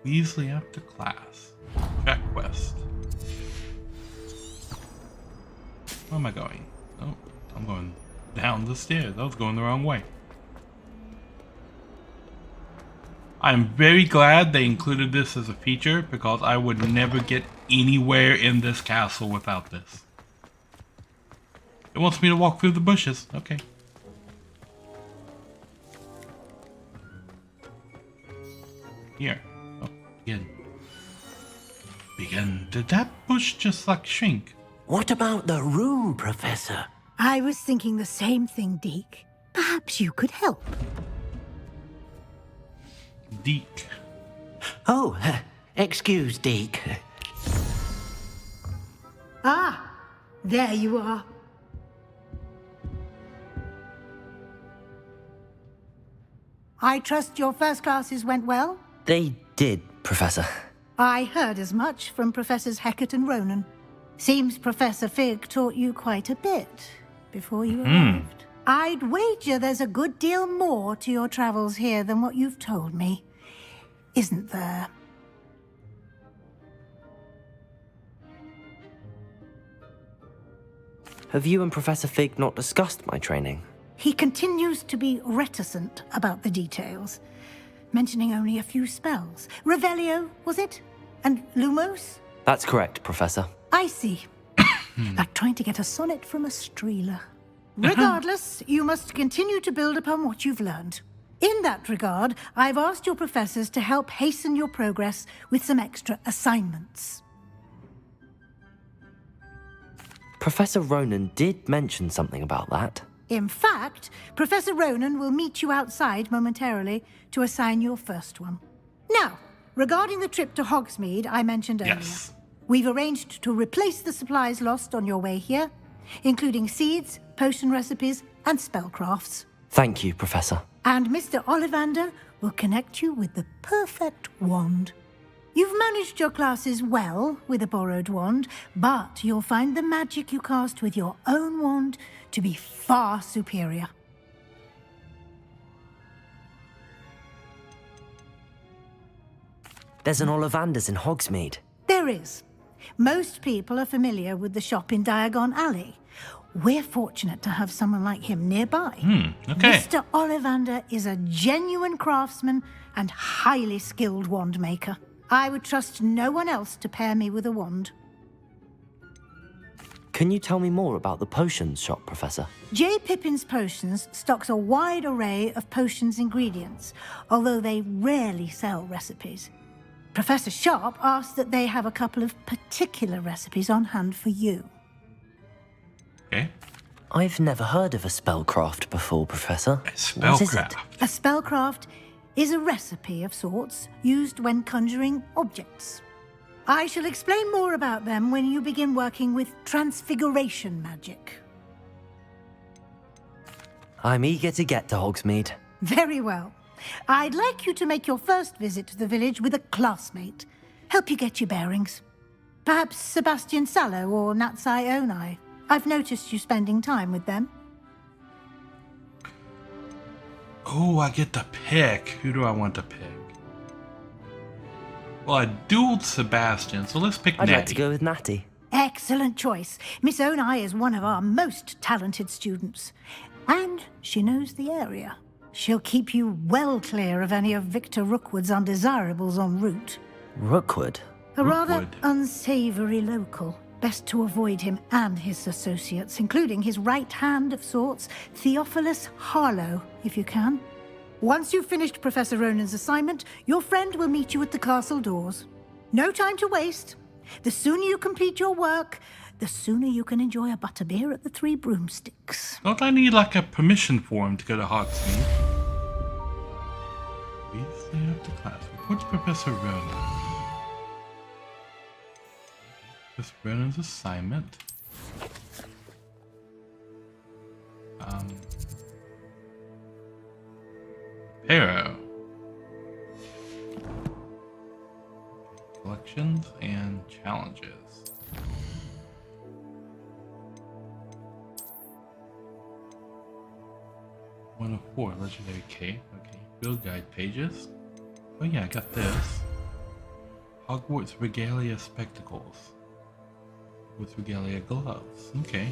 Weasley after class. Track quest. Where am I going? Oh, I'm going down the stairs. I was going the wrong way. I'm very glad they included this as a feature because I would never get anywhere in this castle without this. It wants me to walk through the bushes. Okay. Here. Oh, begin. Did that bush just like shrink? What about the room, Professor? I was thinking the same thing, Deke. Perhaps you could help. Deke. Oh, excuse, Deke. Ah, there you are. I trust your first classes went well? They did, Professor. I heard as much from Professors Hecat and Ronan. Seems Professor Fig taught you quite a bit before you arrived. I'd wager there's a good deal more to your travels here than what you've told me. Isn't there? Have you and Professor Fig not discussed my training? He continues to be reticent about the details, mentioning only a few spells. Revelio, was it? And Lumos? That's correct, Professor. I see. Like trying to get a sonnet from a streeler. Regardless, you must continue to build upon what you've learned. In that regard, I've asked your professors to help hasten your progress with some extra assignments. Professor Ronan did mention something about that. In fact, Professor Ronan will meet you outside momentarily to assign your first one. Now, regarding the trip to Hogsmeade I mentioned earlier, we've arranged to replace the supplies lost on your way here, including seeds, potion recipes, and spellcrafts. Thank you, Professor. And Mr. Ollivander will connect you with the perfect wand. You've managed your classes well with a borrowed wand, but you'll find the magic you cast with your own wand to be far superior. There's an Ollivander's in Hogsmeade. There is. Most people are familiar with the shop in Diagon Alley. We're fortunate to have someone like him nearby. Okay. Mr. Ollivander is a genuine craftsman and highly skilled wand maker. I would trust no one else to pair me with a wand. Can you tell me more about the potions shop, Professor? J. Pippin's Potions stocks a wide array of potions ingredients, although they rarely sell recipes. Professor Sharp asked that they have a couple of particular recipes on hand for you. Okay. I've never heard of a spellcraft before, Professor. What is it? A spellcraft is a recipe of sorts used when conjuring objects. I shall explain more about them when you begin working with transfiguration magic. I'm eager to get to Hogsmeade. Very well. I'd like you to make your first visit to the village with a classmate. Help you get your bearings. Perhaps Sebastian Sallow or Natsai Onai. I've noticed you spending time with them. Oh, I get to pick. Who do I want to pick? Well, I dueled Sebastian, so let's pick Natty. I'd like to go with Natty. Excellent choice. Miss Onai is one of our most talented students. And she knows the area. She'll keep you well clear of any of Victor Rookwood's undesirables en route. Rookwood? A rather unsavory local. Best to avoid him and his associates, including his right hand of sorts, Theophilus Harlow, if you can. Once you've finished Professor Ronan's assignment, your friend will meet you at the castle doors. No time to waste. The sooner you complete your work, the sooner you can enjoy a butterbeer at the Three Broomsticks. Don't I need like a permission form to go to Hogsmeade? Weasley after class. Report to Professor Ronan. Professor Ronan's assignment. Arrow. Collections and challenges. One of 4 legendary cape. Okay, field guide pages. Oh yeah, I got this. Hogwarts regalia spectacles with regalia gloves. Okay.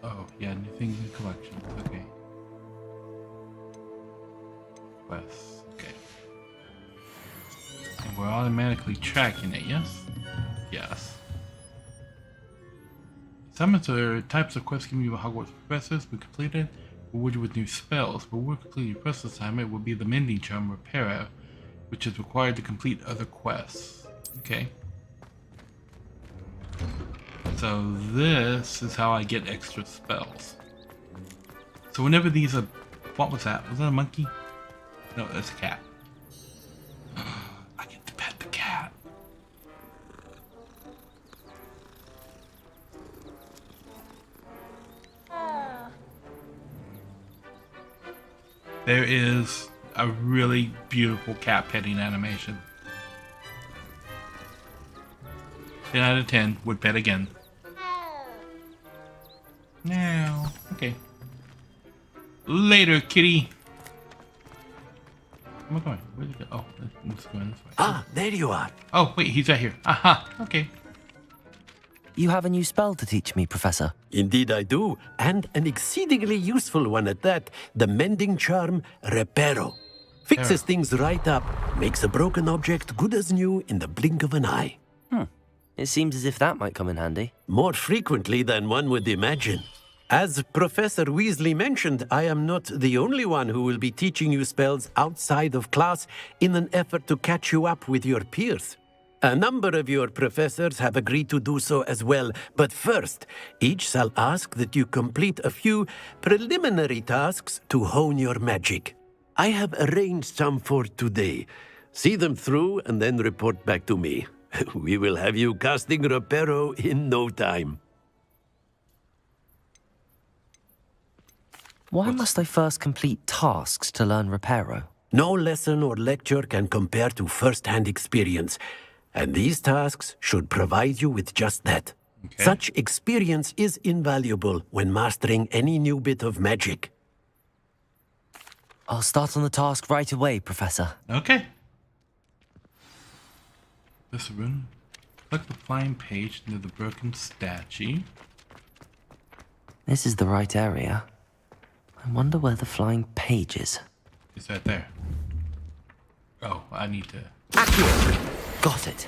Oh yeah, new things in collections. Okay. Quests. Okay. And we're automatically tracking it. Yes. Yes. Summons are types of quests given you by Hogwarts professors. We completed reward you with new spells. Reward completing your quest assignment will be the Mending Charm Reparo, which is required to complete other quests. Okay. So this is how I get extra spells. So whenever these are... What was that? Was that a monkey? No, that's a cat. I get to pet the cat. There is a really beautiful cat petting animation. 10 out of 10 would pet again. Now, okay. Later, kitty. Where am I going? Where'd it go? Oh, let's go this way. Ah, there you are. Oh, wait, he's right here. Aha, okay. You have a new spell to teach me, Professor. Indeed I do, and an exceedingly useful one at that. The Mending Charm Reparo. Fixes things right up, makes a broken object good as new in the blink of an eye. It seems as if that might come in handy. More frequently than one would imagine. As Professor Weasley mentioned, I am not the only one who will be teaching you spells outside of class in an effort to catch you up with your peers. A number of your professors have agreed to do so as well, but first, each shall ask that you complete a few preliminary tasks to hone your magic. I have arranged some for today. See them through and then report back to me. We will have you casting Reparo in no time. Why must I first complete tasks to learn Reparo? No lesson or lecture can compare to first-hand experience, and these tasks should provide you with just that. Okay. Such experience is invaluable when mastering any new bit of magic. I'll start on the task right away, Professor. Okay. This room. Click the flying page near the broken statue. This is the right area. I wonder where the flying page is. It's right there. Oh, I need to... Got it.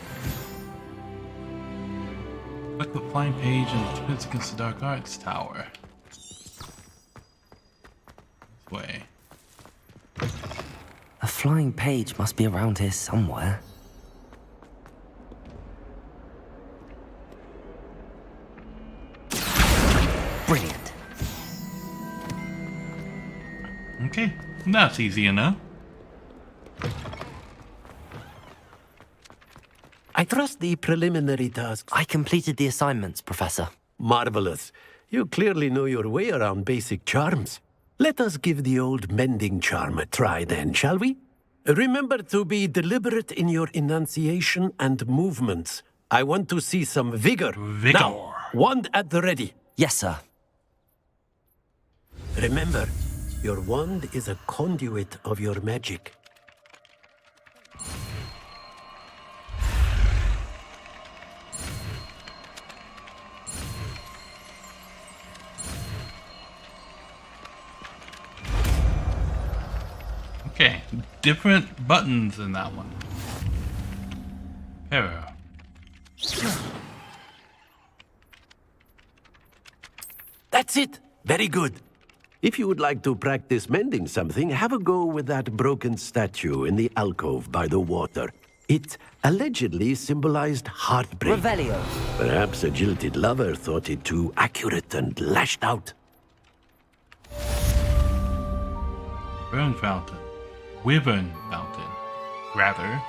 Click the flying page and it spins against the Dark Arts Tower. This way. A flying page must be around here somewhere. Brilliant. Okay, that's easy enough. I trust the preliminary tasks. I completed the assignments, Professor. Marvelous. You clearly know your way around basic charms. Let us give the old Mending Charm a try then, shall we? Remember to be deliberate in your enunciation and movements. I want to see some vigor. Now, wand at the ready. Yes, sir. Remember, your wand is a conduit of your magic. Okay, different buttons in that one. Arrow. That's it. Very good. If you would like to practice mending something, have a go with that broken statue in the alcove by the water. It allegedly symbolized heartbreak. Revelio. Perhaps a jilted lover thought it too accurate and lashed out. Wyvern Fountain. Wyvern Fountain. Rather.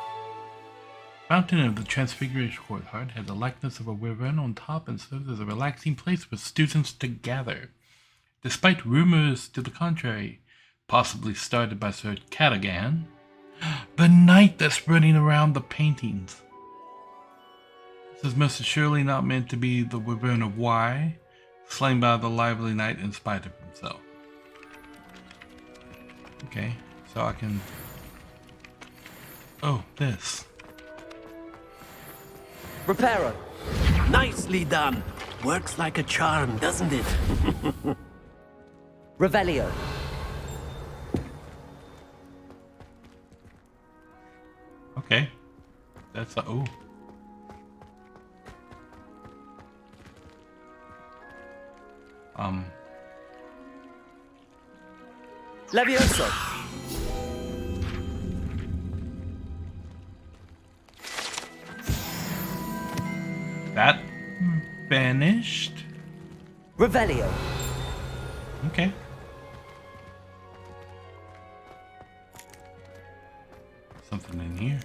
Fountain of the Transfiguration Courtyard has the likeness of a wyvern on top and serves as a relaxing place for students to gather. Despite rumors to the contrary, possibly started by Sir Cadigan, the knight that's running around the paintings. This is most assuredly not meant to be the wyvern of Y, slain by the lively knight in spite of himself. Okay, so I can... Oh, this. Reparo. Nicely done. Works like a charm, doesn't it? Revelio. Okay. That's a... Oh. Levioso. That vanished. Revelio. Okay. Something in here.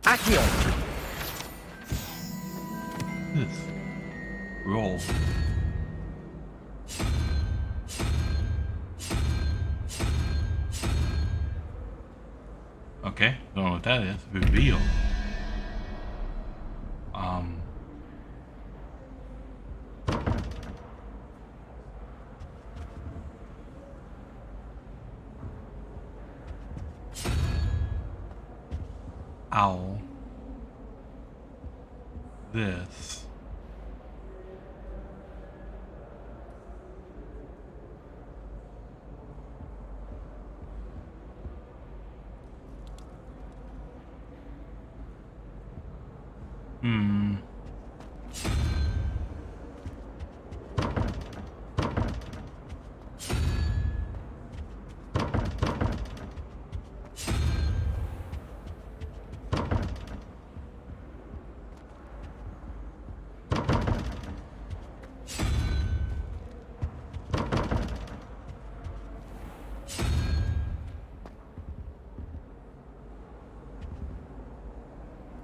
Accio. This. Roll. Okay, don't know what that is. Reveal. Owl. This.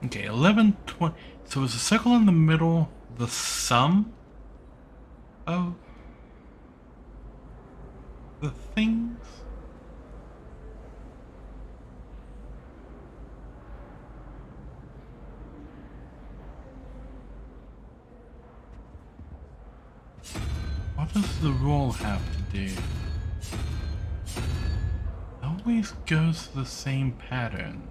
Okay, 11, 20. So is the circle in the middle the sum of the things? What does the roll have to do? It always goes to the same pattern.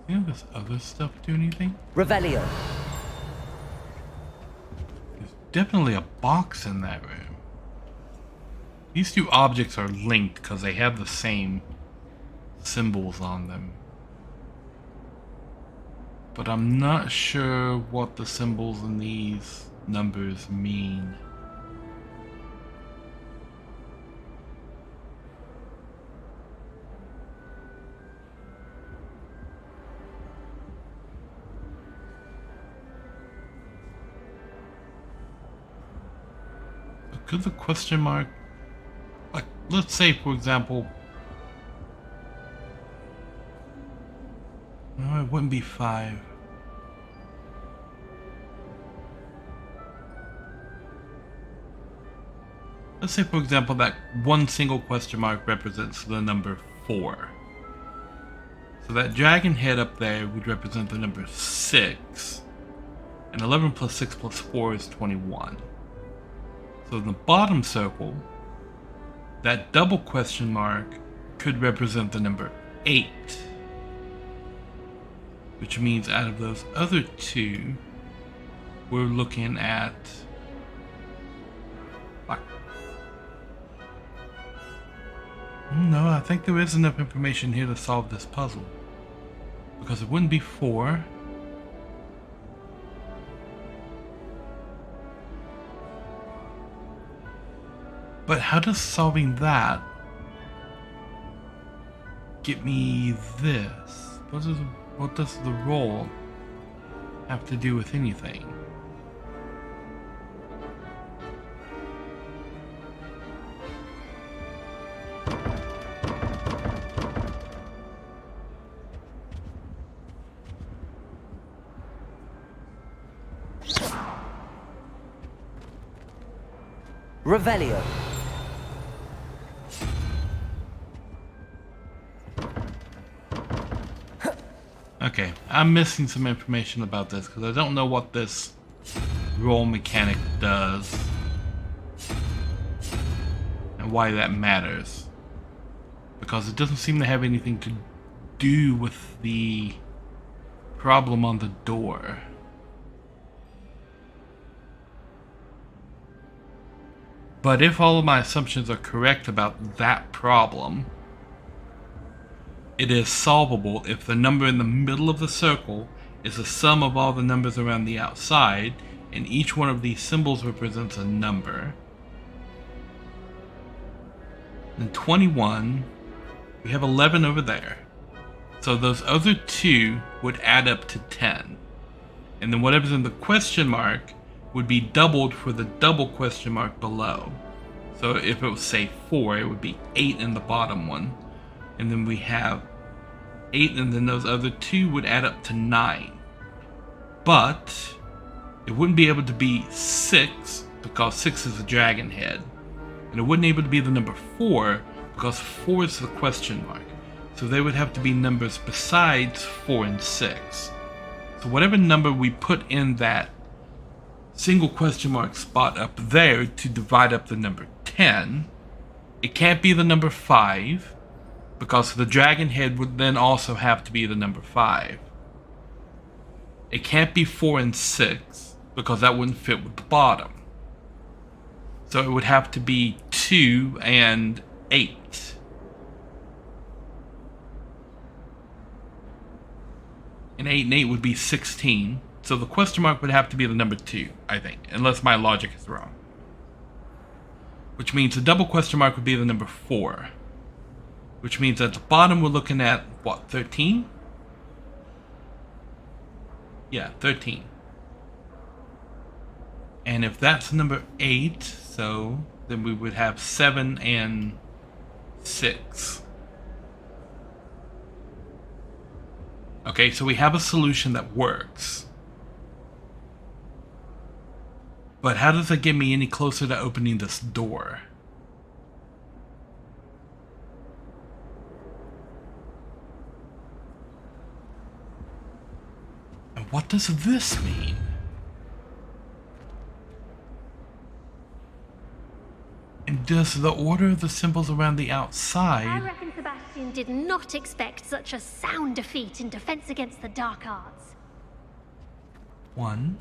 You know, this other stuff do anything? Revelio. There's definitely a box in that room. These two objects are linked because they have the same symbols on them. But I'm not sure what the symbols in these numbers mean. Could the question mark, like, let's say for example, no, it wouldn't be 5. Let's say for example that one single question mark represents the number 4. So that dragon head up there would represent the number 6. And 11 plus 6 plus 4 is 21. So in the bottom circle, that double question mark could represent the number 8. Which means out of those other two, we're looking at... No, I think there is enough information here to solve this puzzle. Because it wouldn't be 4. But how does solving that get me this? What does the roll have to do with anything? Revelio. Okay, I'm missing some information about this because I don't know what this roll mechanic does and why that matters. Because it doesn't seem to have anything to do with the problem on the door. But if all of my assumptions are correct about that problem, it is solvable if the number in the middle of the circle is the sum of all the numbers around the outside, and each one of these symbols represents a number. And 21, we have 11 over there. So those other two would add up to 10. And then whatever's in the question mark would be doubled for the double question mark below. So if it was, say, 4, it would be 8 in the bottom one. And then we have 8, and then those other two would add up to 9. But it wouldn't be able to be 6 because 6 is a dragon head. And it wouldn't be able to be the number 4 because 4 is the question mark. So they would have to be numbers besides 4 and 6. So whatever number we put in that single question mark spot up there to divide up the number 10, it can't be the number 5, because the dragon head would then also have to be the number 5. It can't be 4 and 6, because that wouldn't fit with the bottom. So it would have to be 2 and 8. And 8 and 8 would be 16. So the question mark would have to be the number 2, I think, unless my logic is wrong. Which means the double question mark would be the number 4. Which means at the bottom we're looking at, what, 13? Yeah, 13. And if that's number 8, so then we would have 7 and 6. Okay, so we have a solution that works. But how does it get me any closer to opening this door? And what does this mean? And does the order of the symbols around the I outside... reckon Sebastian did not expect such a sound defeat in defense against the dark arts. 1.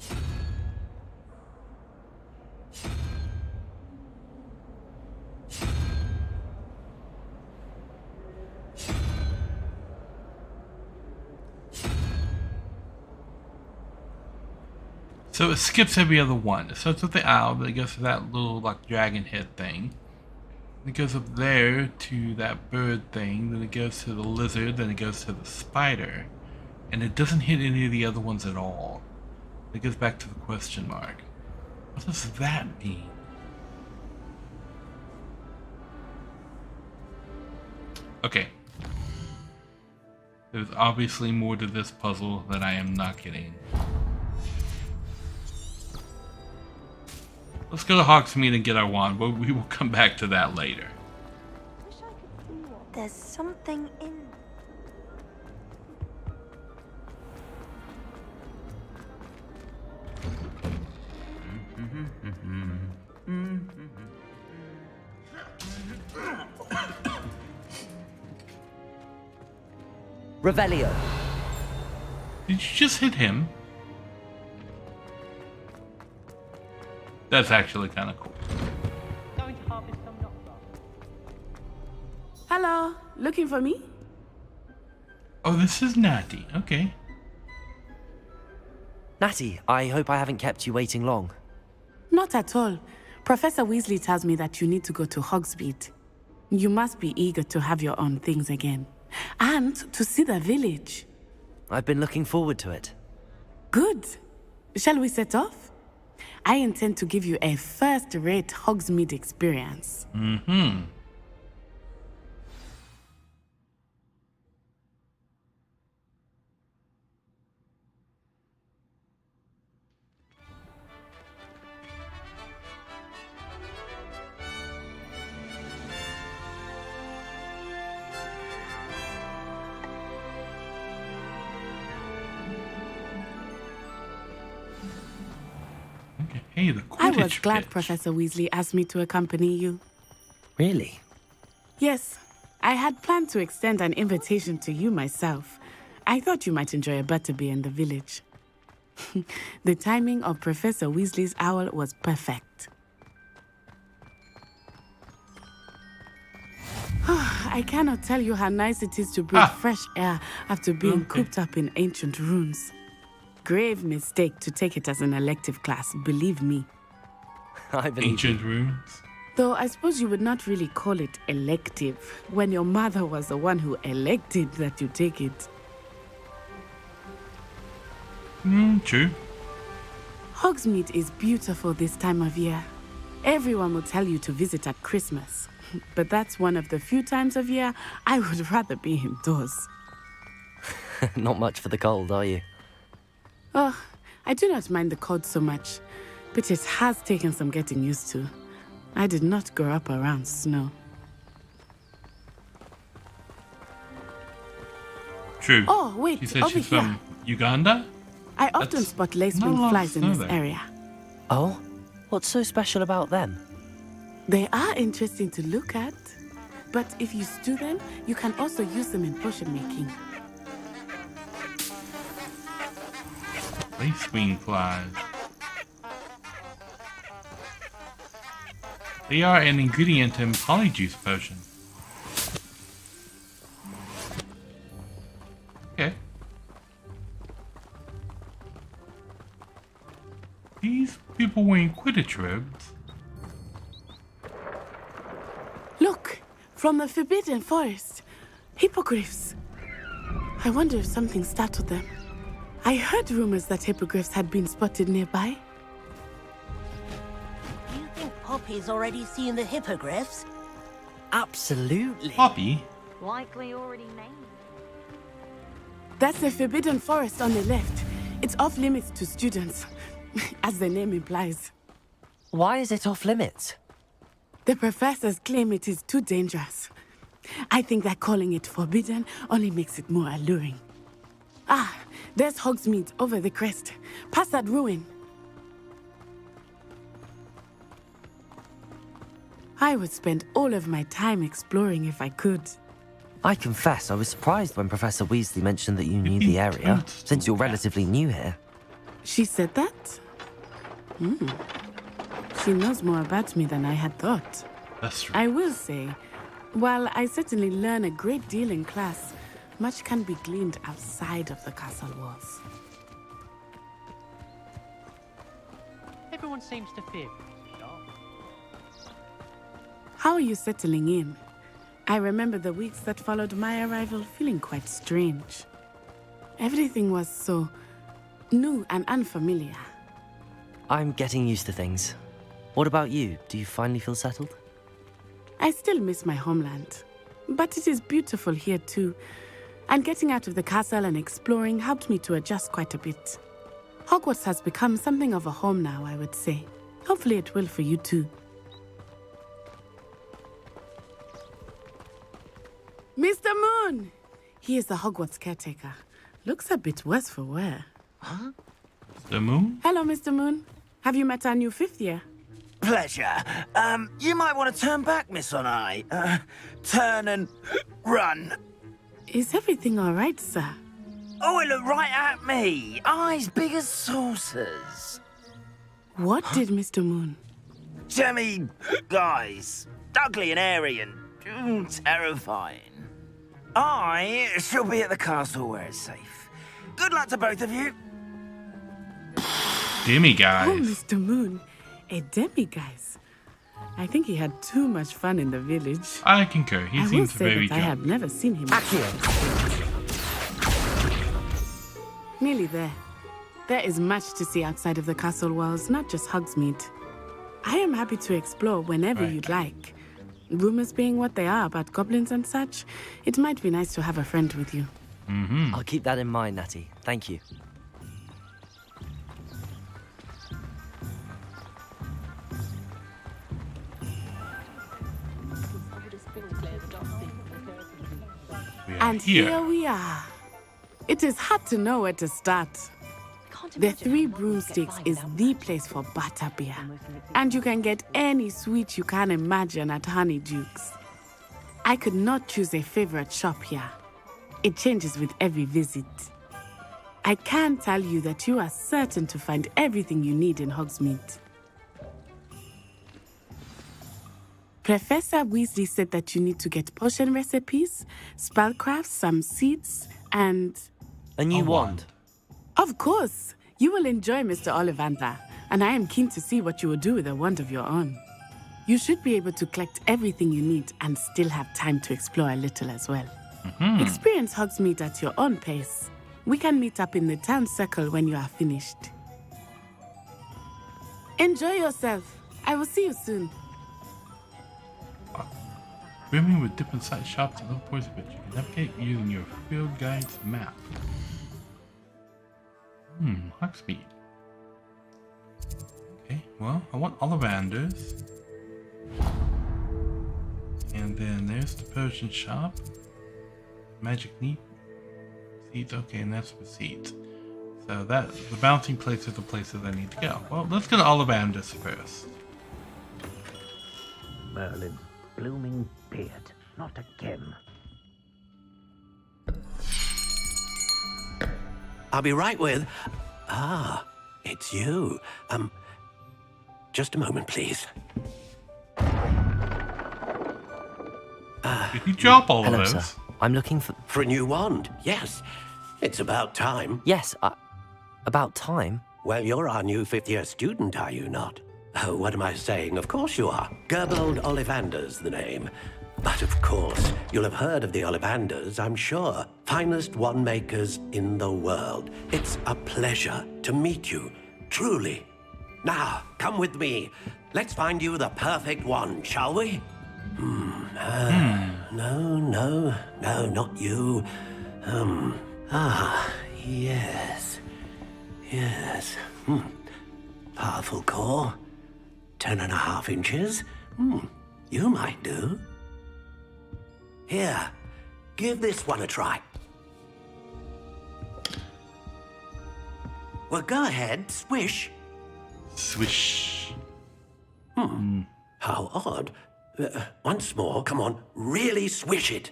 So it skips every other one. It starts with the owl, but it goes to that little like dragon head thing. It goes up there to that bird thing, then it goes to the lizard, then it goes to the spider. And it doesn't hit any of the other ones at all. It goes back to the question mark. What does that mean? Okay. There's obviously more to this puzzle that I am not getting. Let's go to Hogsmeade and get our wand, but we will come back to that later. There's something in... Revelio. Did you just hit him? That's actually kind of cool. Going to harvest some nocturne. Hello, looking for me? Oh, this is Natty. Okay. Natty, I hope I haven't kept you waiting long. Not at all. Professor Weasley tells me that you need to go to Hogsmeade. You must be eager to have your own things again. And to see the village. I've been looking forward to it. Good. Shall we set off? I intend to give you a first-rate Hogsmeade experience. Mm-hmm. Hey, the I Quidditch was glad pitch. Professor Weasley asked me to accompany you. Really? Yes, I had planned to extend an invitation to you myself. I thought you might enjoy a butterbeer in the village. The timing of Professor Weasley's owl was perfect. I cannot tell you how nice it is to breathe fresh air after being cooped up in ancient runes. Grave mistake to take it as an elective class, believe me. I believe Ancient runes. Though I suppose you would not really call it elective when your mother was the one who elected that you take it. True. Hogsmeade is beautiful this time of year. Everyone will tell you to visit at Christmas. But that's one of the few times of year I would rather be indoors. Not much for the cold, are you? Oh, I do not mind the cold so much, but it has taken some getting used to. I did not grow up around snow. True. Oh, wait, She said over she's here. from Uganda? I often spot lacewing flies in this area. Oh? What's so special about them? They are interesting to look at, but if you stew them, you can also use them in potion making. Lacewing flies. They are an ingredient in polyjuice potion. Okay. These people wearing Quidditch robes. Look, from the Forbidden Forest. Hippogriffs. I wonder if something startled them. I heard rumors that hippogriffs had been spotted nearby. Do you think Poppy's already seen the hippogriffs? Absolutely. Poppy? Likely already named. That's the Forbidden Forest on the left. It's off limits to students, as the name implies. Why is it off limits? The professors claim it is too dangerous. I think that calling it forbidden only makes it more alluring. Ah, there's Hogsmeade over the crest, past that ruin. I would spend all of my time exploring if I could. I confess I was surprised when Professor Weasley mentioned that you knew the area, since you're relatively new here. She said that? She knows more about me than I had thought. That's true. I will say, while I certainly learn a great deal in class, much can be gleaned outside of the castle walls. Everyone seems to fear me. How are you settling in? I remember the weeks that followed my arrival feeling quite strange. Everything was so new and unfamiliar. I'm getting used to things. What about you? Do you finally feel settled? I still miss my homeland, but it is beautiful here too. And getting out of the castle and exploring helped me to adjust quite a bit. Hogwarts has become something of a home now, I would say. Hopefully it will for you too. Mr. Moon! He is the Hogwarts caretaker. Looks a bit worse for wear. Huh? The moon? Hello, Mr. Moon. Have you met our new fifth year? Pleasure. You might want to turn back, Miss Onai. Turn and run. Is everything all right, sir? Oh, it looked right at me. Eyes big as saucers. What did Mr. Moon? Jemmy, guys. Ugly and airy and terrifying. I shall be at the castle where it's safe. Good luck to both of you. Demiguise. Oh, Mr. Moon. A demiguise. I think he had too much fun in the village. I concur. He I will seems say very that I jolly. have never seen him. Nearly there. There is much to see outside of the castle walls, not just Hogsmeade. I am happy to explore whenever you'd like. Rumors being what they are about goblins and such, it might be nice to have a friend with you. I'll keep that in mind, Natty. Thank you. And here we are. It is hard to know where to start. The Three Broomsticks is the place for butterbeer. And you can get any sweet you can imagine at Honeyduke's. I could not choose a favorite shop here. It changes with every visit. I can tell you that you are certain to find everything you need in Hogsmeade. Professor Weasley said that you need to get potion recipes, spellcrafts, some seeds, and... A new wand. Of course! You will enjoy Mr. Ollivander, and I am keen to see what you will do with a wand of your own. You should be able to collect everything you need and still have time to explore a little as well. Experience Hogsmeade at your own pace. We can meet up in the town circle when you are finished. Enjoy yourself. I will see you soon. Brimming with different sized shops and other points of which you can navigate using your field guide's map. Hogsmeade. Okay, well, I want Ollivanders. And then there's the potion shop. Magic neat seeds, okay, and that's for seeds. So that the bouncing places are the places I need to go. Well, let's go to Ollivanders first. Merlin, blooming beard, not again. I'll be right with... Ah, it's you. Just a moment, please. Did you drop all Hello, of those? sir. I'm looking for... For a new wand, yes. It's about time. Yes, about time? Well, you're our new fifth-year student, are you not? Oh, what am I saying? Of course you are. Gerbold Ollivander's the name. But of course, you'll have heard of the Ollivanders, I'm sure. Finest wand makers in the world. It's a pleasure to meet you, truly. Now, come with me. Let's find you the perfect wand, shall we? No, not you. Yes. Powerful core. 10.5 inches. You might do. Here, give this one a try. Well, go ahead, swish. Swish. How odd. Once more, come on, really swish it.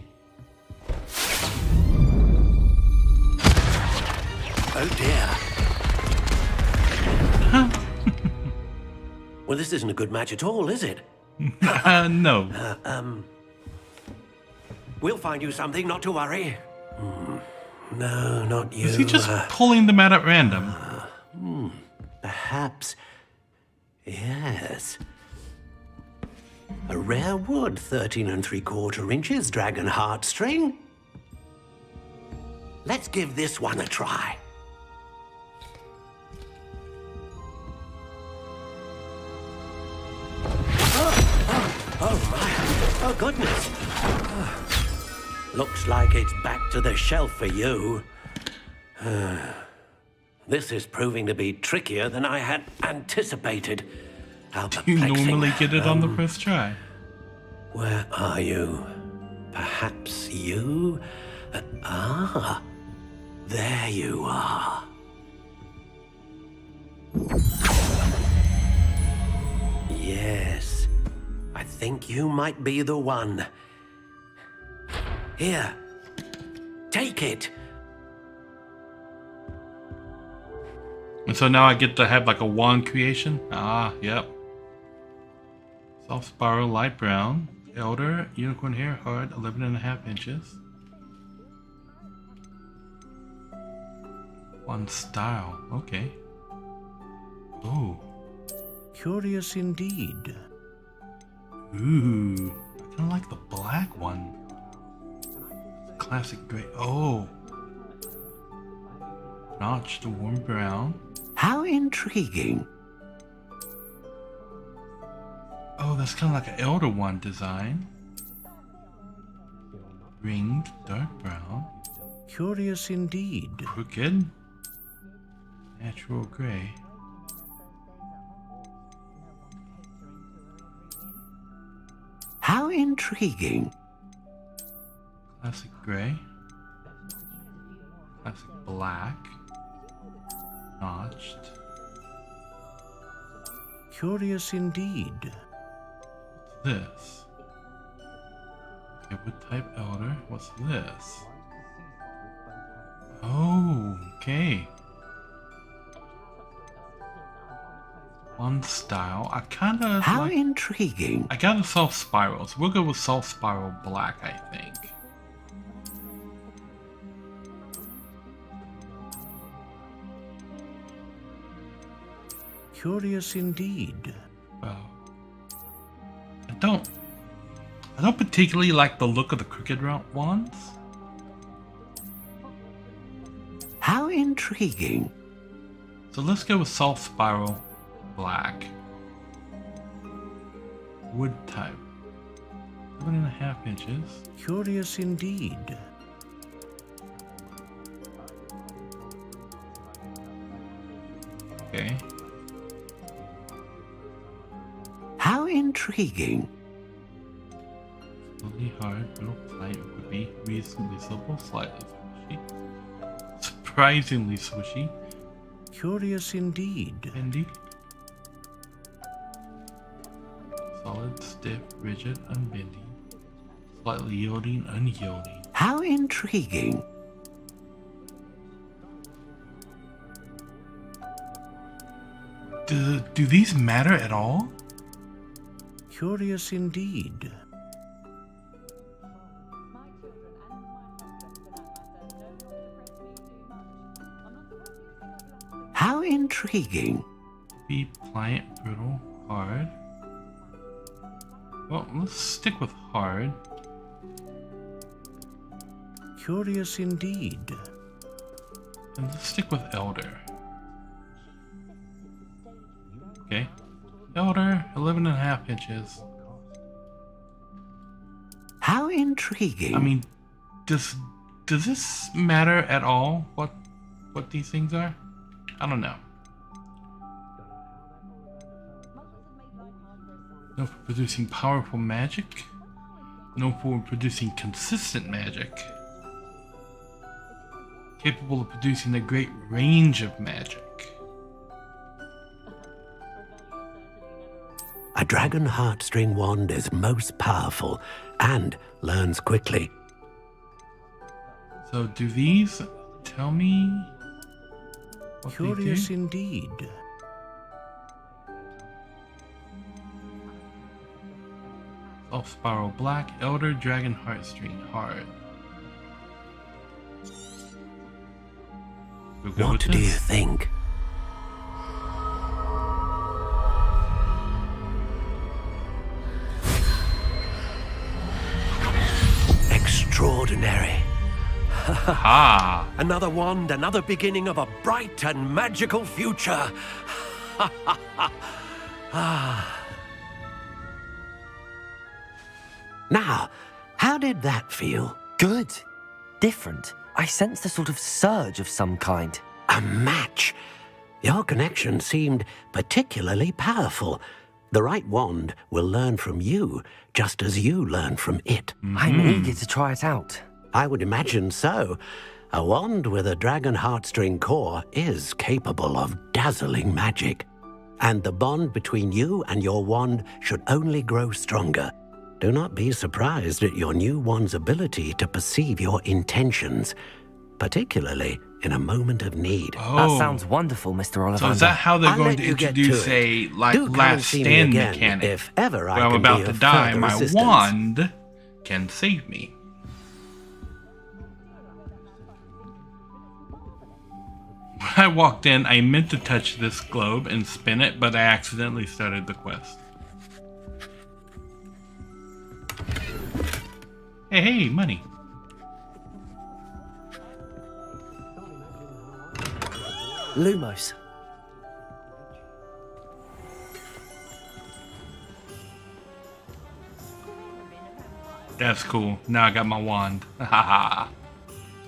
Oh dear. Well, this isn't a good match at all, is it? No. We'll find you something, not to worry. No, not you. Is he just pulling them out at random? Perhaps. Yes. A rare wood, 13 3/4 inches, dragon heartstring. Let's give this one a try. Oh my. Oh, goodness. Looks like it's back to the shelf for you. This is proving to be trickier than I had anticipated. How You perplexing. normally get it on the first try. Where are you? Perhaps you? There you are. Yes, I think you might be the one. Here, take it. And so now I get to have like a wand creation? Ah, yep. Soft spiral, light brown. Elder, unicorn hair, hard, 11.5 inches. One style, okay. Ooh. Curious indeed. Ooh, I kind of like the black one. Classic gray. Oh. Notched warm brown. How intriguing. Oh, that's kind of like an Elder Wand design. Ringed, dark brown. Curious indeed. Crooked. Natural gray. How intriguing. Classic gray. Classic black. Notched. Curious indeed. What's this? Okay, wood type elder. What's this? Oh, okay. One style. I kind of How intriguing. I got a soft spiral, so we'll go with soft spiral black, I think. Curious indeed. Well, I don't particularly like the look of the crooked ones. How intriguing. So let's go with soft spiral black. Wood type. 7.5 inches. Curious indeed. Okay. How intriguing. Slightly hard, middle flight would be reasonably supple, slightly swishy. Surprisingly swishy. Curious indeed. Bendy. Solid, stiff, rigid, unbending. Slightly yielding, unyielding. How intriguing. Do these matter at all? Curious indeed. How intriguing. Be pliant, brittle, hard. Well, let's stick with hard. Curious indeed. And let's stick with elder. Okay. Elder, 11.5 inches. How intriguing. I mean, does this matter at all? What these things are? I don't know. Known for producing powerful magic. Known for producing consistent magic. Capable of producing a great range of magic. A dragon heartstring wand is most powerful and learns quickly. So do these tell me what Curious they do? Indeed. Soft spiral black, elder, dragon heartstring, hard. We'll go What with do you this. think? Extraordinary. Ah. Another wand, another beginning of a bright and magical future. Now, how did that feel? Good. Different. I sensed a sort of surge of some kind. A match. Your connection seemed particularly powerful. The right wand will learn from you, just as you learn from it. I'm eager to try it out. I would imagine so. A wand with a dragon heartstring core is capable of dazzling magic. And the bond between you and your wand should only grow stronger. Do not be surprised at your new wand's ability to perceive your intentions, particularly in a moment of need. Oh. That sounds wonderful, Mr. Ollivander. So is that how they're I'll going let to you get introduce to a it. like Do come and last see me stand again mechanic? if ever I where I'm can about be to of die, further my assistance. wand can save me. When I walked in, I meant to touch this globe and spin it, but I accidentally started the quest. Hey, money. Lumos. That's cool. Now I got my wand. Ha ha.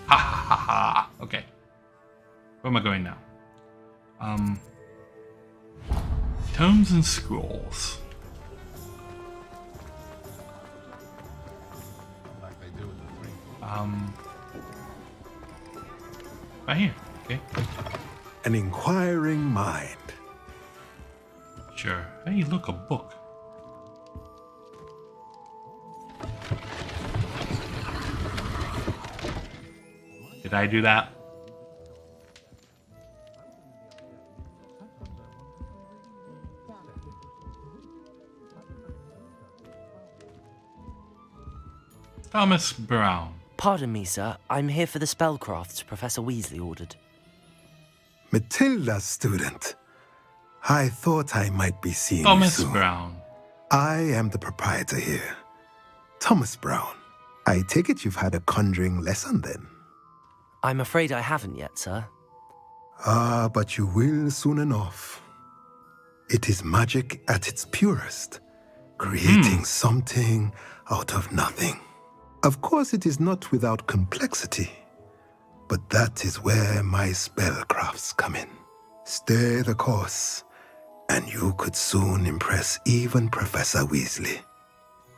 Ha ha ha. Okay. Where am I going now? Tomes and scrolls. Right here. Okay. An inquiring mind. Sure. Hey, look, a book. Did I do that? Thomas Brown. Pardon me, sir. I'm here for the spellcrafts Professor Weasley ordered. Matilda's student. I thought I might be seeing Thomas you soon. Brown. I am the proprietor here. Thomas Brown. I take it you've had a conjuring lesson then? I'm afraid I haven't yet, sir. Ah, but you will soon enough. It is magic at its purest, creating something out of nothing. Of course, it is not without complexity, but that is where my spellcrafts come in. Stay the course, and you could soon impress even Professor Weasley.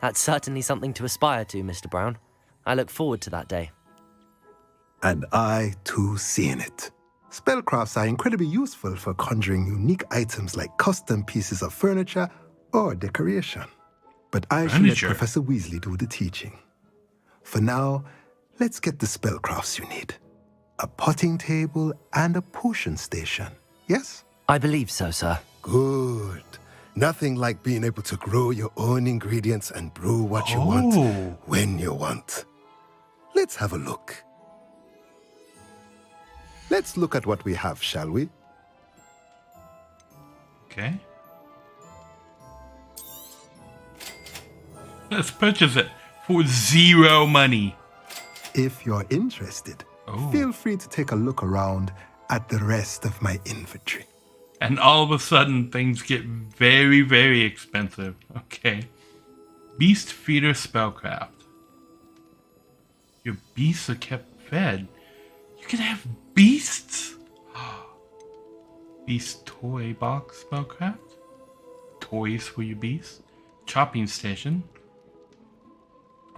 That's certainly something to aspire to, Mr. Brown. I look forward to that day. And I, too, see in it. Spellcrafts are incredibly useful for conjuring unique items like custom pieces of furniture or decoration. But I shall let Professor Weasley do the teaching. For now, let's get the spellcrafts you need. A potting table and a potion station, yes? I believe so, sir. Good. Nothing like being able to grow your own ingredients and brew what you want when you want. Let's have a look. Let's look at what we have, shall we? Okay. Let's purchase it for 0 money. If you're interested, feel free to take a look around at the rest of my inventory. And all of a sudden, things get very, very expensive. Okay. Beast Feeder Spellcraft. Your beasts are kept fed. You can have beasts? Beast Toy Box Spellcraft. Toys for your beasts. Chopping Station.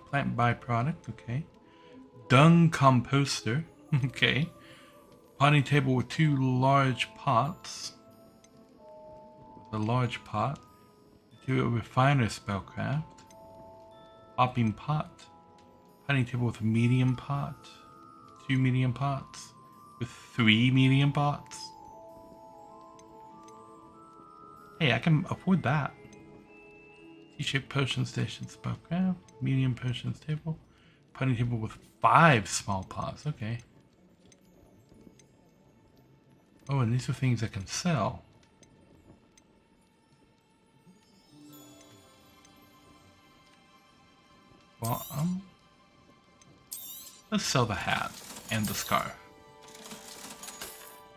Plant byproduct, okay. Dung composter, okay. Potting table with 2 large pots. A large pot. Material refiner spellcraft. Hopping pot. Potting table with a medium pot. 2 medium pots. With 3 medium pots. Hey, I can afford that. T-shaped potion station spellcraft. Medium potions table. Potting table with 5 small pots. Okay. Oh, and these are things I can sell. Well, let's sell the hat and the scarf.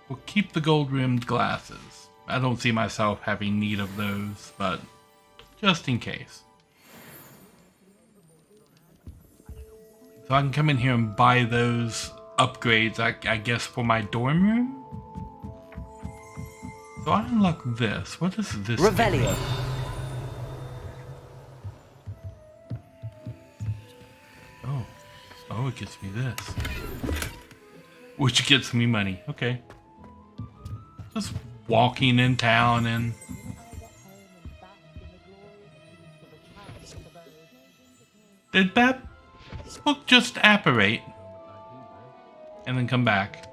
We'll keep the gold-rimmed glasses. I don't see myself having need of those, but just in case. So I can come in here and buy those upgrades, I guess, for my dorm room? So I unlock this. What is this? Revelio. Oh, it gets me this. Which gets me money. Okay. Just walking in town and... Did that book just apparate? And then come back?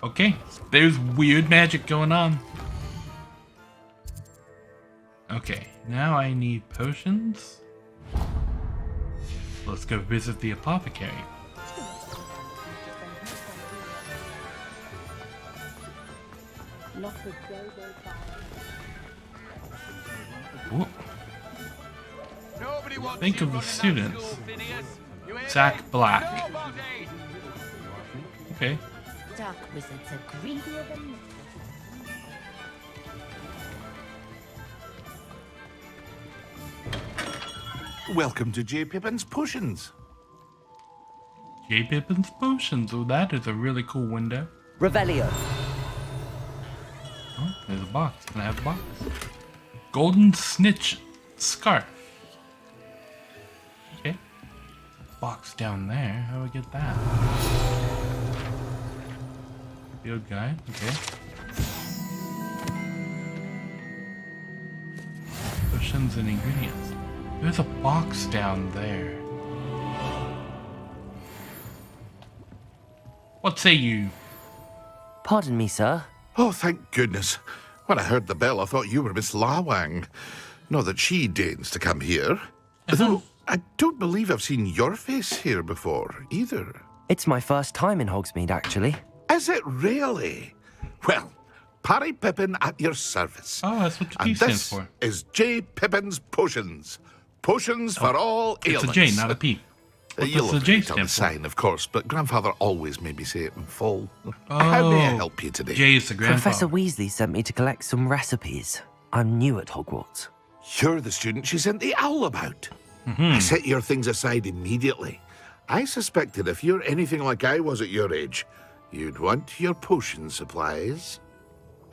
Okay, there's weird magic going on. Okay, now I need potions. Let's go visit the apothecary. Whoop. Think of the students. Zach Black. Okay. Dark wizards are greedier than... Welcome to J. Pippin's Potions. J. Pippin's Potions. Oh, that is a really cool window. Revelio. Oh, there's a box. Can I have a box? Golden Snitch Scarf. Okay. Box down there. How do I get that? Field guide. Okay. Potions and ingredients. There's a box down there. What say you? Pardon me, sir. Oh, thank goodness. When I heard the bell, I thought you were Miss Lawang. Not that she deigns to come here. Though I don't believe I've seen your face here before, either. It's my first time in Hogsmeade, actually. Is it really? Well, Parry Pippin at your service. Oh, that's what the P and stands this for. is J. Pippin's Potions. Potions for all ailments. It's a J, not a P. What You'll does the J have to read on the stand for? sign, of course, but Grandfather always made me say it in full. How may I help you today? J is the grandfather. Professor Weasley sent me to collect some recipes. I'm new at Hogwarts. You're the student she sent the owl about. Mm-hmm. I set your things aside immediately. I suspected if you're anything like I was at your age, you'd want your potion supplies.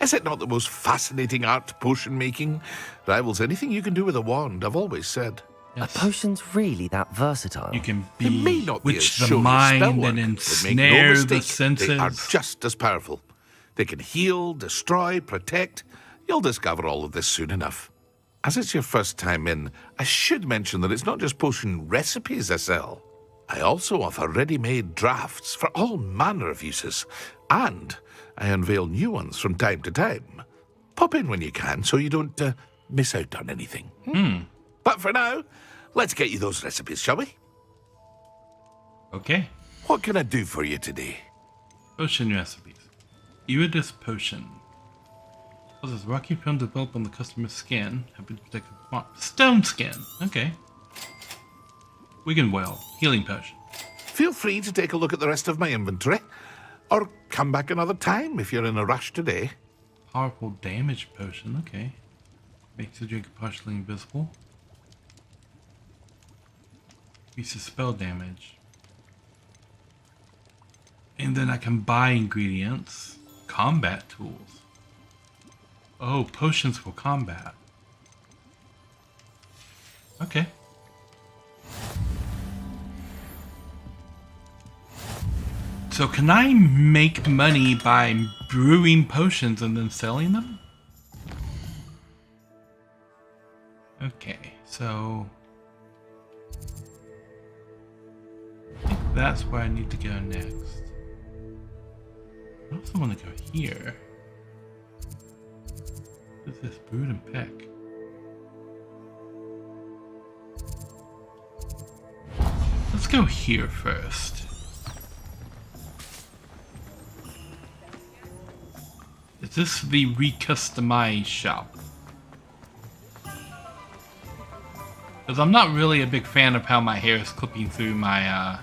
Is it not the most fascinating art, potion making? Rivals anything you can do with a wand, I've always said. Yes. Are potions really that versatile? You can They may not be as bewitch the showy mind spellwork, and but make ensnare no the mistake, senses. They are just as powerful. They can heal, destroy, protect. You'll discover all of this soon enough. As it's your first time in, I should mention that it's not just potion recipes I sell. I also offer ready-made drafts for all manner of uses, and I unveil new ones from time to time. Pop in when you can so you don't miss out on anything. But for now, let's get you those recipes, shall we? Okay. What can I do for you today? Potion recipes. Iridus potion. Causes rocky film to develop on the customer's skin. Have been protected from stone skin. Okay. Wigan Well. Healing potion. Feel free to take a look at the rest of my inventory, or come back another time if you're in a rush today. Powerful damage potion. Okay. Makes the drink partially invisible. Increases spell damage. And then I can buy ingredients. Combat tools. Oh, potions for combat. Okay. So can I make money by brewing potions and then selling them? Okay, so I think that's where I need to go next. I also want to go here. What is this? Brood and peck. Let's go here first. Is this the recustomized shop? Because I'm not really a big fan of how my hair is clipping through my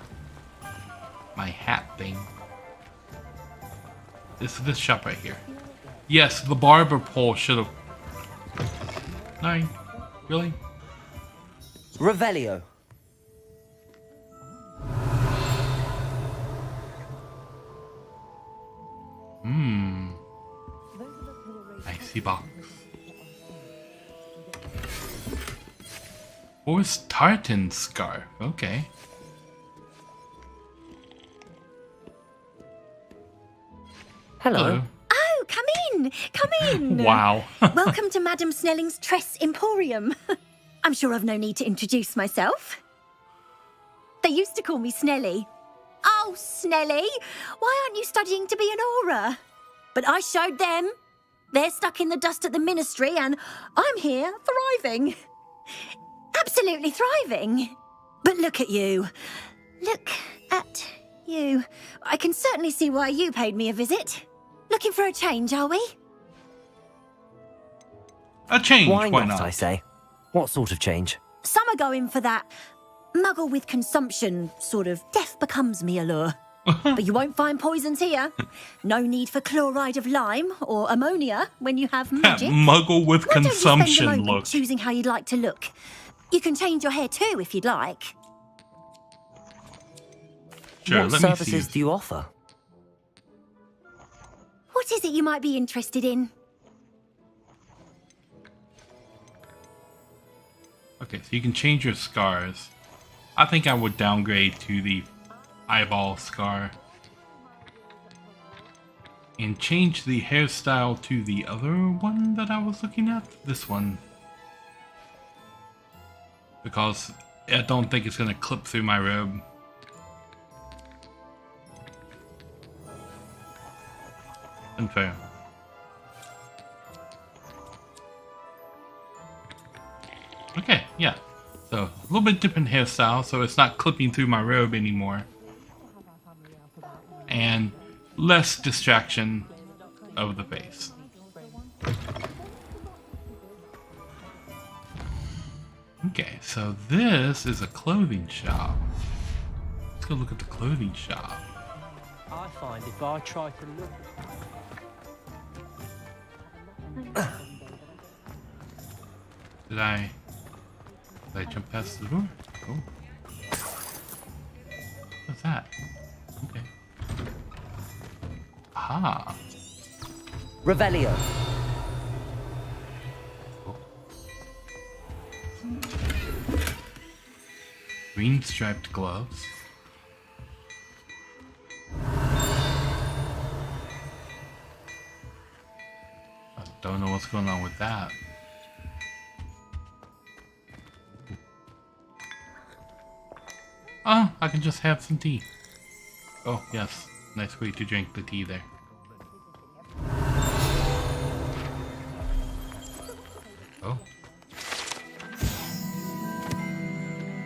my hat thing. This shop right here. Yes, the barber pole should have. No, really? Revelio. Icy box. Horse tartan scarf. Okay. Hello. Oh, come in! Come in! Wow. Welcome to Madame Snelling's Tress Emporium. I'm sure I've no need to introduce myself. They used to call me Snelly. Oh, Snelly, why aren't you studying to be an aura? But I showed them. They're stuck in the dust at the ministry, and I'm here thriving. Absolutely thriving. But look at you. Look at you. I can certainly see why you paid me a visit. Looking for a change, are we? A change, Why why not, not? I say? What sort of change? Some are going for that muggle with consumption, sort of death becomes me allure. But you won't find poisons here. No need for chloride of lime or ammonia when you have magic. Muggle with Why consumption don't you spend a moment look. choosing how you'd like to look? You can change your hair too if you'd like. Sure, what let me see. services do you offer? What is it you might be interested in? Okay, so you can change your scars. I think I would downgrade to the eyeball scar. And change the hairstyle to the other one that I was looking at. This one. Because I don't think it's going to clip through my robe. Unfair. Okay, yeah. So, a little bit different hairstyle, so it's not clipping through my robe anymore. And less distraction of the face. Okay, so this is a clothing shop. Let's go look at the clothing shop. I find if I try to look Did I jump past the door? Cool. What's that? Okay. Aha. Revelio. Green striped gloves. I don't know what's going on with that. Oh, I can just have some tea. Oh, yes. Nice way to drink the tea there. Oh.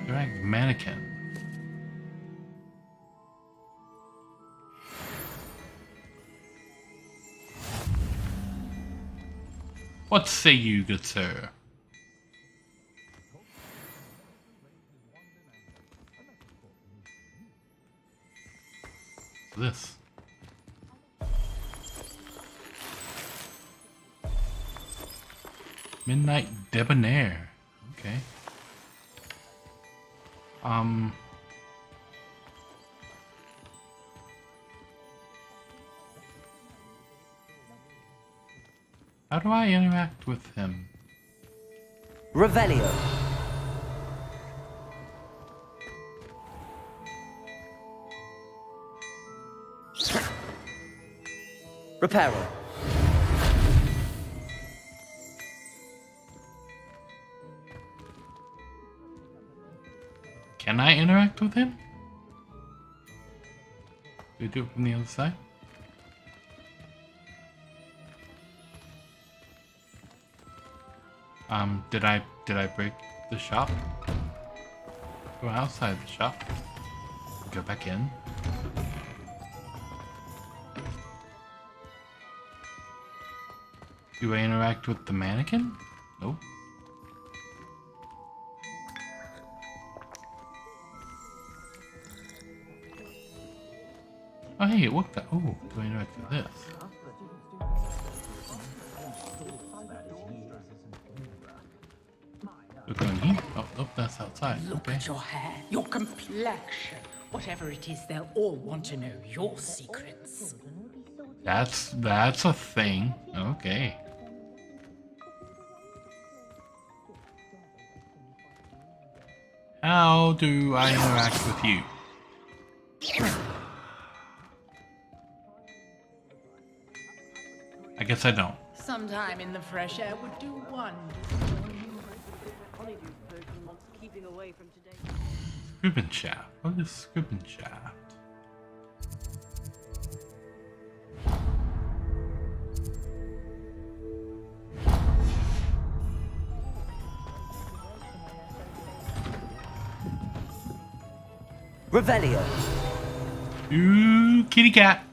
Drag mannequin. What say you, good sir? This. Midnight Debonair. Okay. How do I interact with him? Revelio. Reparo. Can I interact with him? Do we do it from the other side? Did I break the shop? Go outside the shop. Go back in. Do I interact with the mannequin? Nope. Oh hey, what the? Oh, do I interact with this? Look on here. Oh, nope, that's outside. Look at your hair, your complexion. Whatever it is, they'll all want to know your secrets. That's a thing. Okay. How do I interact with you? I guess I don't. Sometime in the fresh air would do wonders. Scribbin shaft. What is Scribbin shaft? Revelio. Ooh, kitty cat.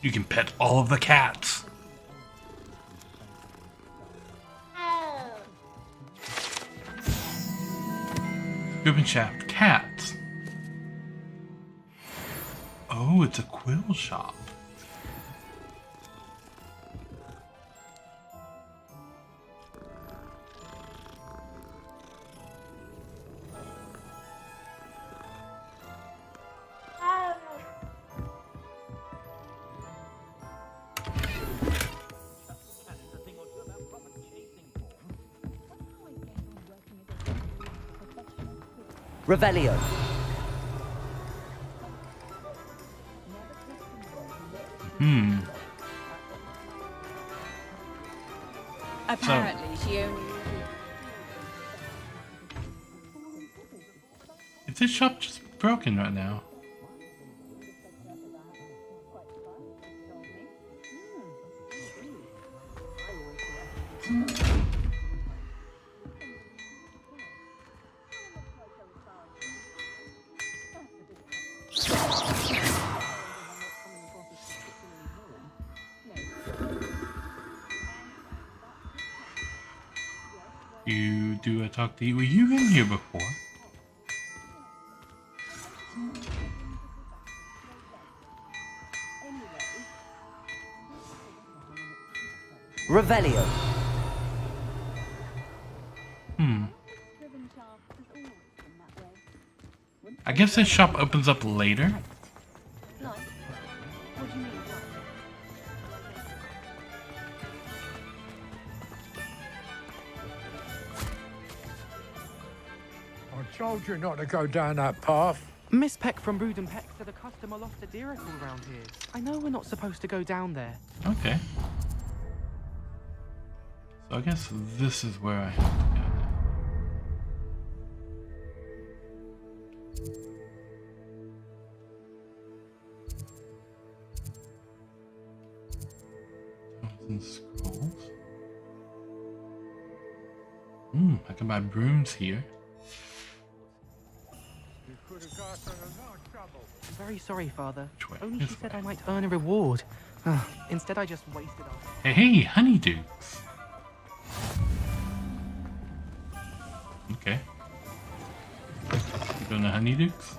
You can pet all of the cats. Driven shaft cats. Oh, it's a quill shop. Revelio. Apparently, she only. Is this shop just broken right now? Do I talk to you? Were you in here before? Revelio. I guess this shop opens up later. I told you not to go down that path. Miss Peck from Brood and Peck said the customer lost a deer all around here. I know we're not supposed to go down there. Okay. So I guess this is where I have to go. And scrolls. I can buy brooms here. I'm very sorry, Father. Only she said I might earn a reward. Instead, I just wasted our... Hey, honeydukes. Okay. You doing the honeydukes?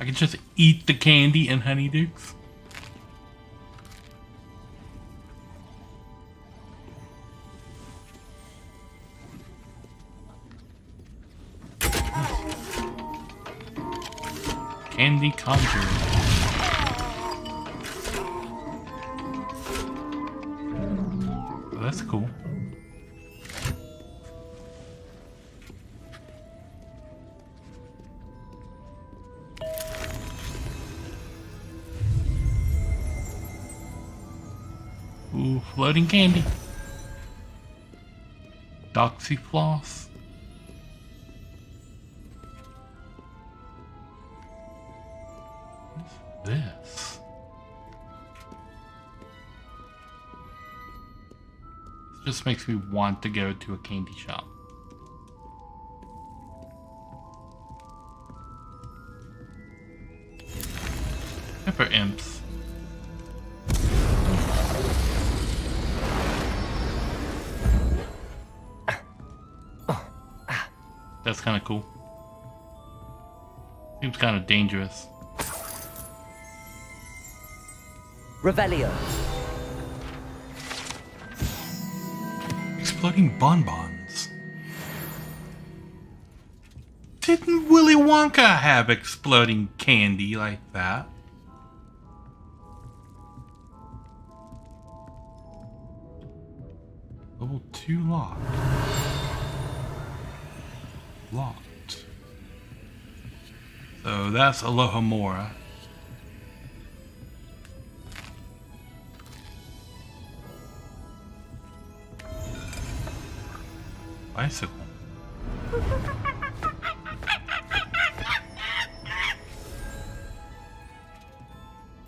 I can just eat the candy and honeydukes. Candy conjured. Oh, that's cool. Ooh, floating candy. Doxyfloss. This just makes me want to go to a candy shop. Pepper imps. That's kind of cool. Seems kind of dangerous. Revelio. Exploding bonbons. Didn't Willy Wonka have exploding candy like that? Level 2 locked. Locked. So that's Alohomora. Bicycle.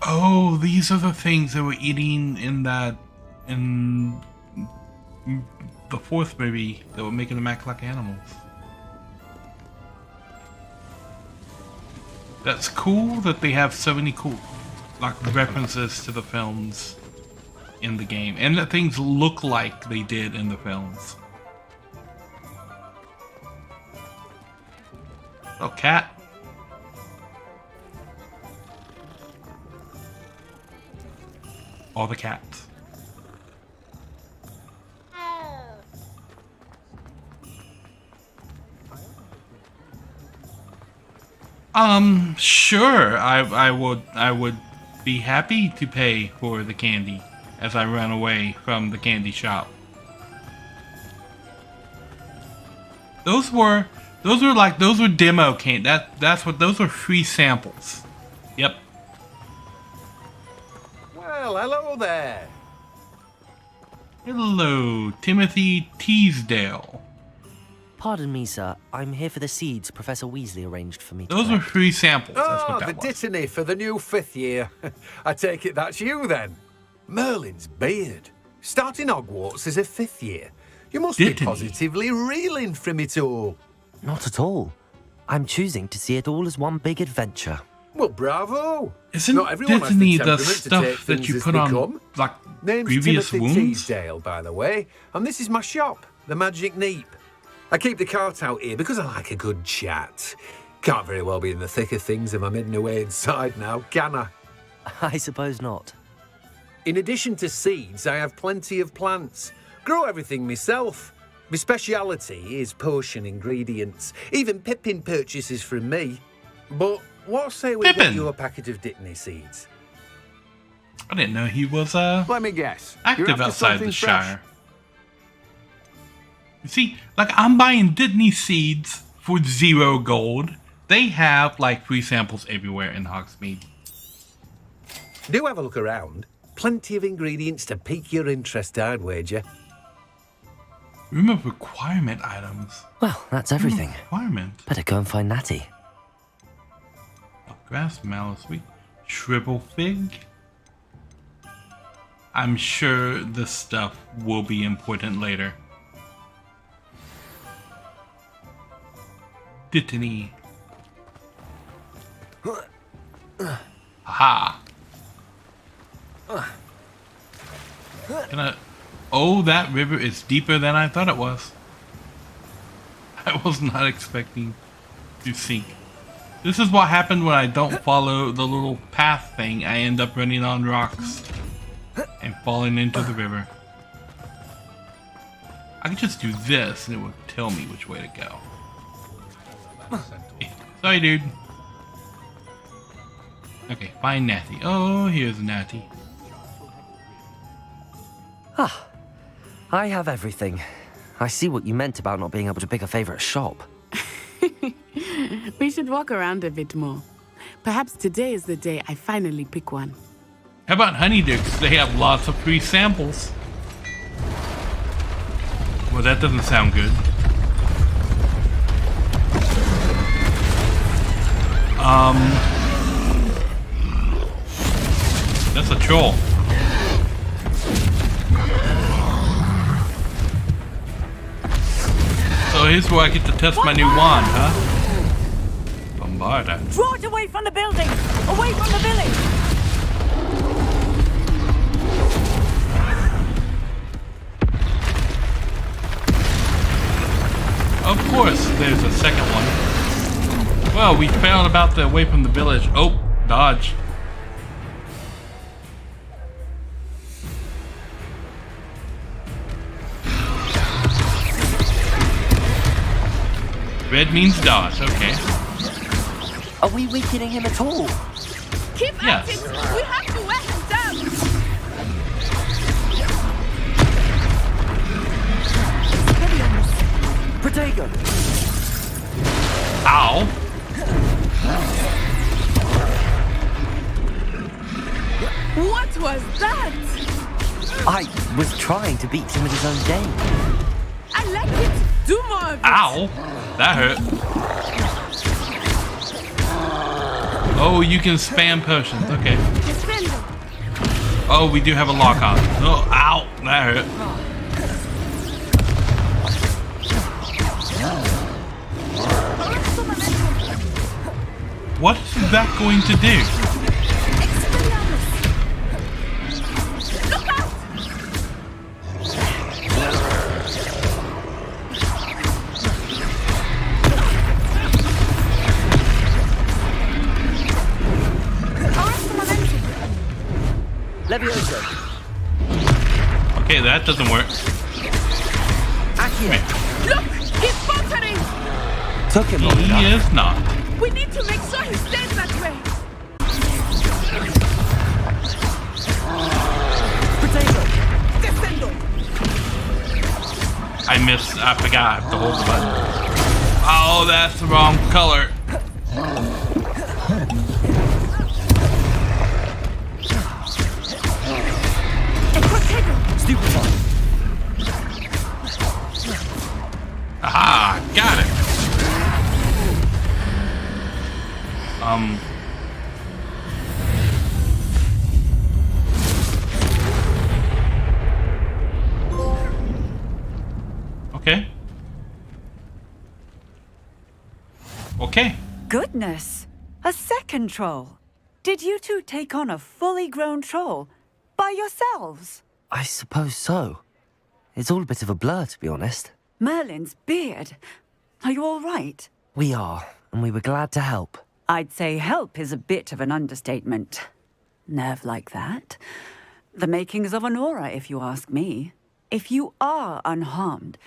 Oh, these are the things that we're eating in the fourth movie that were making them act like animals. That's cool that they have so many cool, like, references to the films in the game, and that things look like they did in the films. Oh, cat. All the cats. Sure. I would be happy to pay for the candy as I run away from the candy shop. Those were demo candy. Those were free samples. Yep. Well, hello there. Hello, Timothy Teasdale. Pardon me, sir. I'm here for the seeds Professor Weasley arranged for me to Those were collect. free samples. That's Oh, what the that was. dittany for the new 5th year. I take it that's you then. Merlin's beard. Starting Hogwarts as a 5th year. You must be positively reeling from it all. Not at all. I'm choosing to see it all as one big adventure. Well, bravo. Isn't Not everyone has Dittany the the temperament to stuff take that things you as put they on, come. like, Name's previous Timothy wounds? Teasdale, by the way, and this is my shop, the Magic Neep. I keep the cart out here because I like a good chat. Can't very well be in the thick of things if I'm hidden away inside now, can I? I suppose not. In addition to seeds, I have plenty of plants. Grow everything myself. My speciality is potion ingredients. Even Pippin purchases from me. But what say we get you a packet of Dittany seeds? I didn't know he was Let me guess. active You're after outside something the fresh? Shire. You see, like, I'm buying Dittany seeds for 0 gold. They have, like, free samples everywhere in Hogsmeade. Do have a look around. Plenty of ingredients to pique your interest, I'd wager. Room of requirement items. Well, that's everything. Requirement. Better go and find Natty. Grass, mallow sweet, shrivel fig. I'm sure this stuff will be important later. Dittany. Aha. Can I... Oh, that river is deeper than I thought it was. I was not expecting to sink. This is what happened when I don't follow the little path thing. I end up running on rocks and falling into the river. I could just do this and it would tell me which way to go. Sorry, dude. Okay, find Natty. Oh, here's Natty. Ah, I have everything. I see what you meant about not being able to pick a favorite shop. We should walk around a bit more. Perhaps today is the day I finally pick one. How about Honeydukes? They have lots of free samples. Well, that doesn't sound good. That's a troll. So here's where I get to test my new wand, huh? Bombarda. Draw it away from the building! Away from the village! Of course, there's a second one. Well, we found about the away from the village. Oh, dodge. Red means dodge, okay. Are we weakening him at all? Keep at it! We have to wear him down! Protego! Ow! What was that? I was trying to beat him at his own game. I like it! Do more of it! Ow! That hurt. Oh, you can spam potions. Okay. Defend him. Oh, we do have a lock on. Oh, ow! That hurt. What is that going to do? Levioso. Okay, that doesn't work. Accio. Look! He's faltering! Took him long He enough. is not. We need to make sure he stays that way. Potato. Descendo. I missed. I forgot I have to hold the button. Oh, that's the wrong color. Stupefy. Aha, got it. Okay. Okay. Goodness! A second troll. Did you two take on a fully grown troll by yourselves? I suppose so. It's all a bit of a blur, to be honest. Merlin's beard. Are you all right? We are, and we were glad to help. I'd say help is a bit of an understatement. Nerve like that. The makings of an aura, if you ask me. If you are unharmed,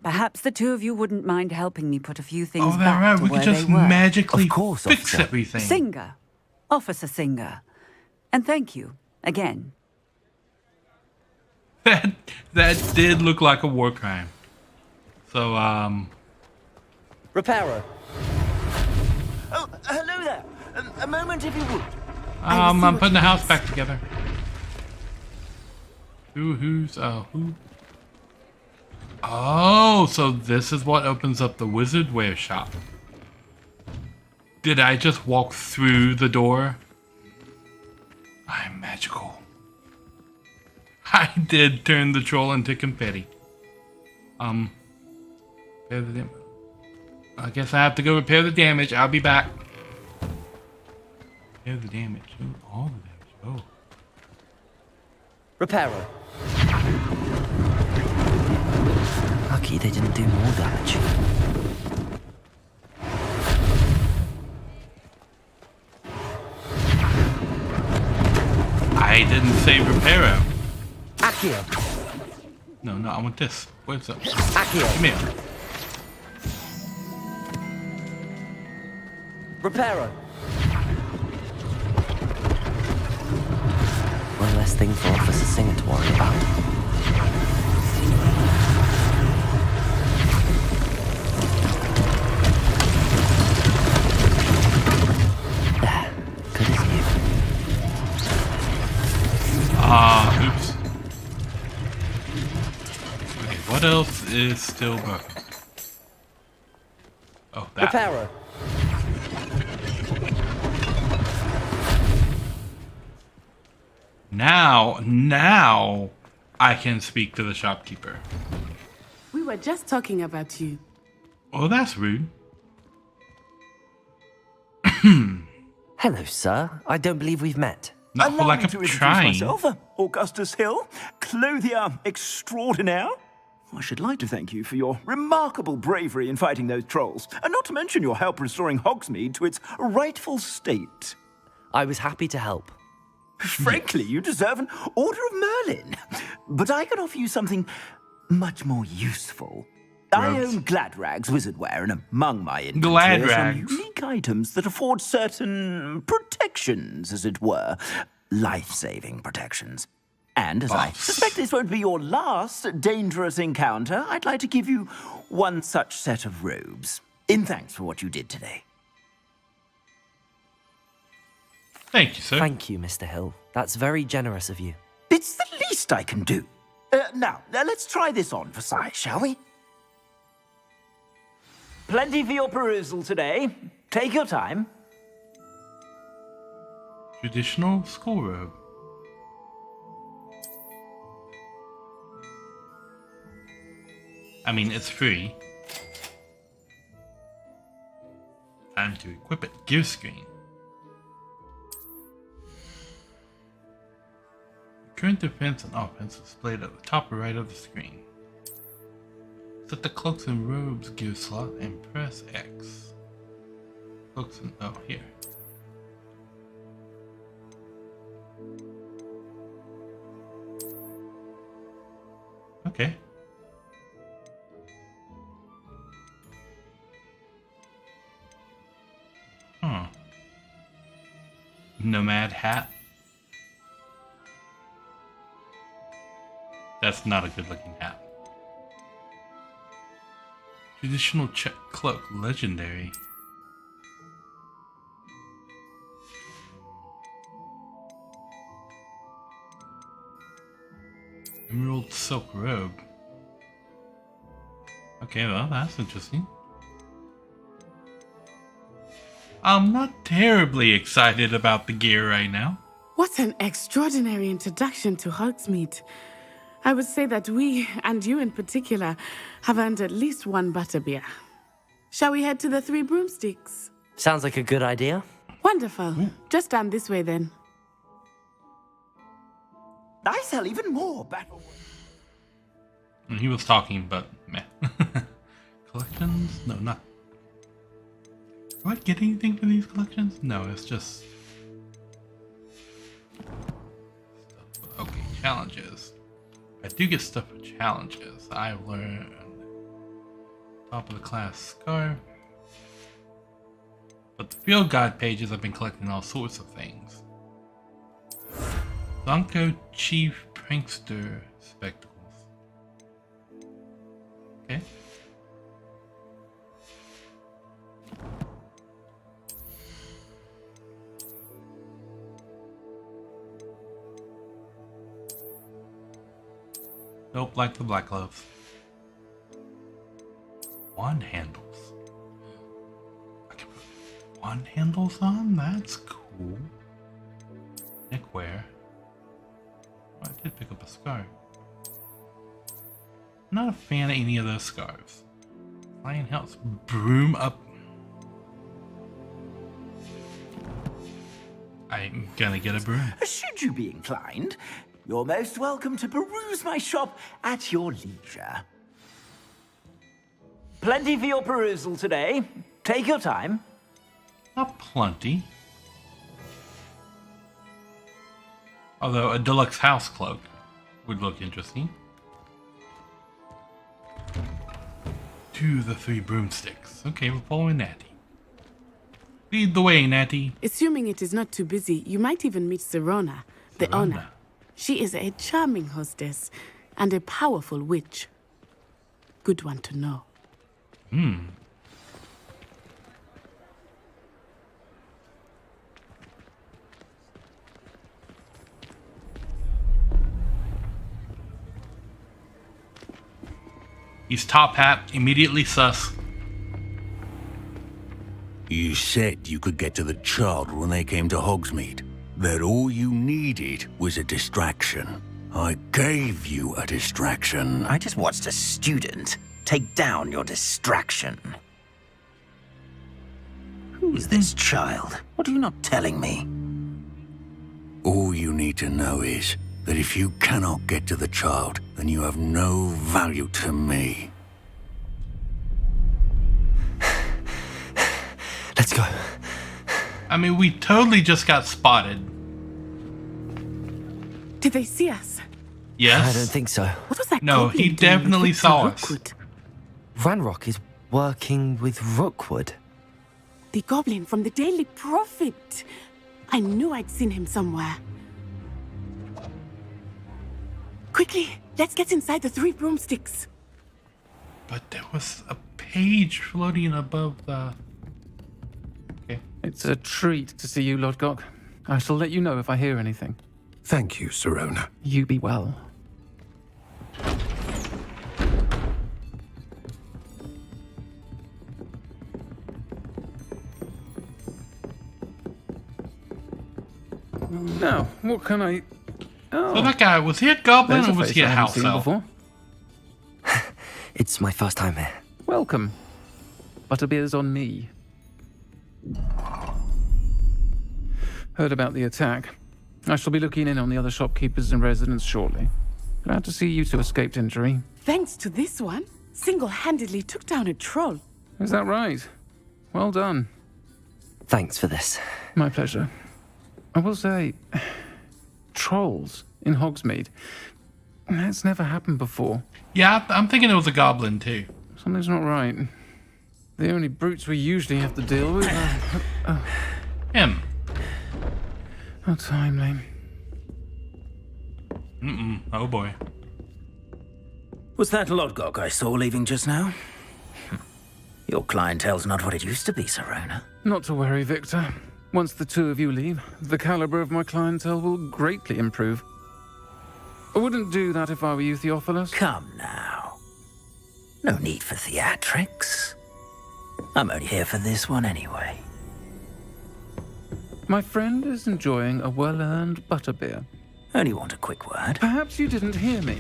perhaps the two of you wouldn't mind helping me put a few things Oh, back right. to We where could just they were. magically Of course, fix officer. everything. Singer. Officer Singer. And thank you, again. That did look like a war crime. So, Reparo. Oh, hello there. A moment, if you would. I'm putting the house back together. Who? Oh, so this is what opens up the wizardware shop. Did I just walk through the door? I'm magical. I did turn the troll into confetti. Repair the damage. I guess I have to go repair the damage. I'll be back. Repair the damage. Ooh, all the damage. Oh. Reparo. Lucky they didn't do more damage. I didn't say reparo. Accio. No, I want this. Where's up? Accio. Come here. Reparo. One less thing for Officer Singer to worry about. There. Good as new. Oops. Okay, what else is still broken? Oh, that. Reparo. Now I can speak to the shopkeeper. We were just talking about you. Oh, that's rude. Hello, sir. I don't believe we've met. Not for lack of to introduce trying. myself, Augustus Hill, clothier extraordinaire. I should like to thank you for your remarkable bravery in fighting those trolls, and not to mention your help restoring Hogsmeade to its rightful state. I was happy to help. Frankly, you deserve an Order of Merlin. But I can offer you something much more useful. I own Gladrag's wizardware, and among my inventory are some unique items that afford certain protections, as it were. Life-saving protections. And as I suspect this won't be your last dangerous encounter, I'd like to give you one such set of robes, in thanks for what you did today. Thank you, sir. Thank you, Mr. Hill. That's very generous of you. It's the least I can do. Now, let's try this on for size, shall we? Plenty for your perusal today. Take your time. Traditional school robe. I mean, it's free. Time to equip it. Gear screen. Current defense and offense displayed at the top right of the screen. Set the cloaks and robes gear slot and press X. Cloaks and here. Okay. Huh. Nomad hat. That's not a good looking hat. Traditional check cloak, legendary. Emerald silk robe. Okay, well, that's interesting. I'm not terribly excited about the gear right now. What an extraordinary introduction to Hogsmeade. I would say that we, and you in particular, have earned at least one butterbeer. Shall we head to the Three Broomsticks? Sounds like a good idea. Wonderful. Just stand this way then. I sell even more battle. He was talking, but meh. Collections? No, not. Do I get anything for these collections? No, it's just. Okay, challenges. I do get stuff for challenges. I've learned top of the class scarf. But the field guide pages, I've been collecting all sorts of things. Zonko Chief Prankster spectacles. Okay. Nope, like the black gloves. Wand handles. I can put wand handles on? That's cool. Neckwear. Oh, I did pick up a scarf. I'm not a fan of any of those scarves. Flying helps broom up. I'm gonna get a broom. Should you be inclined, you're most welcome to peruse my shop at your leisure. Plenty for your perusal today. Take your time. Not plenty. Although a deluxe house cloak would look interesting. To the Three Broomsticks. Okay, we're following Natty. Lead the way, Natty. Assuming it is not too busy, you might even meet Serona, the owner. She is a charming hostess and a powerful witch. Good one to know. He's top hat, immediately sus. You said you could get to the child when they came to Hogsmeade. That all you needed was a distraction. I gave you a distraction. I just watched a student take down your distraction. Who is this child? What are you not telling me? All you need to know is that if you cannot get to the child, then you have no value to me. Let's go. I mean, we totally just got spotted. Did they see us? Yes. I don't think so. What was that? No, he definitely saw us. Ranrock is working with Rookwood. The goblin from the Daily Prophet. I knew I'd seen him somewhere. Quickly, let's get inside the Three Broomsticks. But there was a page floating above the... Okay. It's a treat to see you, Lodgok. I shall let you know if I hear anything. Thank you, Serona. You be well. Now, what can I... Oh. So that guy, was he a goblin or was he a I haven't house seen elf? before. It's my first time here. Welcome. Butterbeer's on me. Heard about the attack. I shall be looking in on the other shopkeepers and residents shortly. Glad to see you two escaped injury. Thanks to this one, single-handedly took down a troll. Is that right? Well done. Thanks for this. My pleasure. I will say, trolls in Hogsmeade. That's never happened before. Yeah, I'm thinking it was a goblin too. Something's not right. The only brutes we usually have to deal with are... Him. How timely. Oh boy. Was that Lodgok I saw leaving just now? Your clientele's not what it used to be, Sirona. Not to worry, Victor. Once the two of you leave, the caliber of my clientele will greatly improve. I wouldn't do that if I were you, Theophilus. Come now. No need for theatrics. I'm only here for this one anyway. My friend is enjoying a well-earned butterbeer. Only want a quick word. Perhaps you didn't hear me.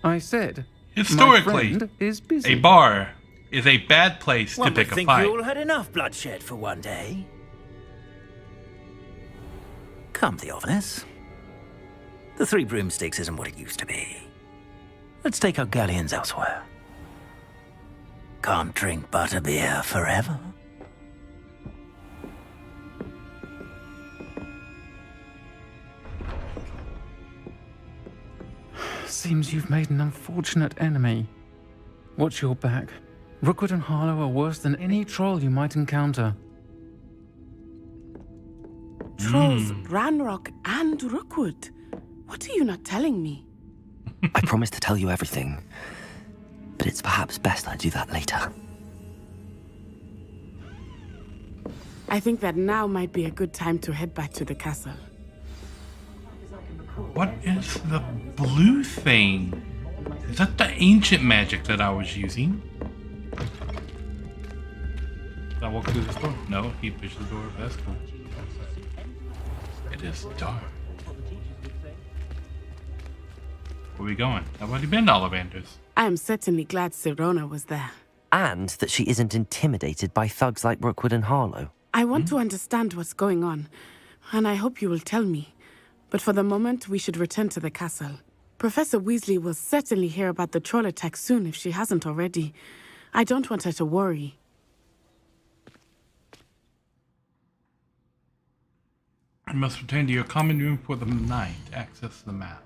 I said, historically, my friend is busy. A bar is a bad place to pick a think fight. you all had enough bloodshed for one day. Come, Theophilus. The Three Broomsticks isn't what it used to be. Let's take our galleons elsewhere. Can't drink butterbeer forever. Seems you've made an unfortunate enemy. Watch your back. Rookwood and Harlow are worse than any troll you might encounter. Trolls, Ranrock, and Rookwood. What are you not telling me? I promise to tell you everything, but it's perhaps best I do that later. I think that now might be a good time to head back to the castle. What is the blue thing? Is that the ancient magic that I was using? Did I walk through this door? No, he pushed the door. That's cool. It is dark. Where are we going? I've already been to Ollivanders. I am certainly glad Sirona was there. And that she isn't intimidated by thugs like Rookwood and Harlow. I want to understand what's going on, and I hope you will tell me. But for the moment, we should return to the castle. Professor Weasley will certainly hear about the troll attack soon if she hasn't already. I don't want her to worry. You must return to your common room for the night to access the map.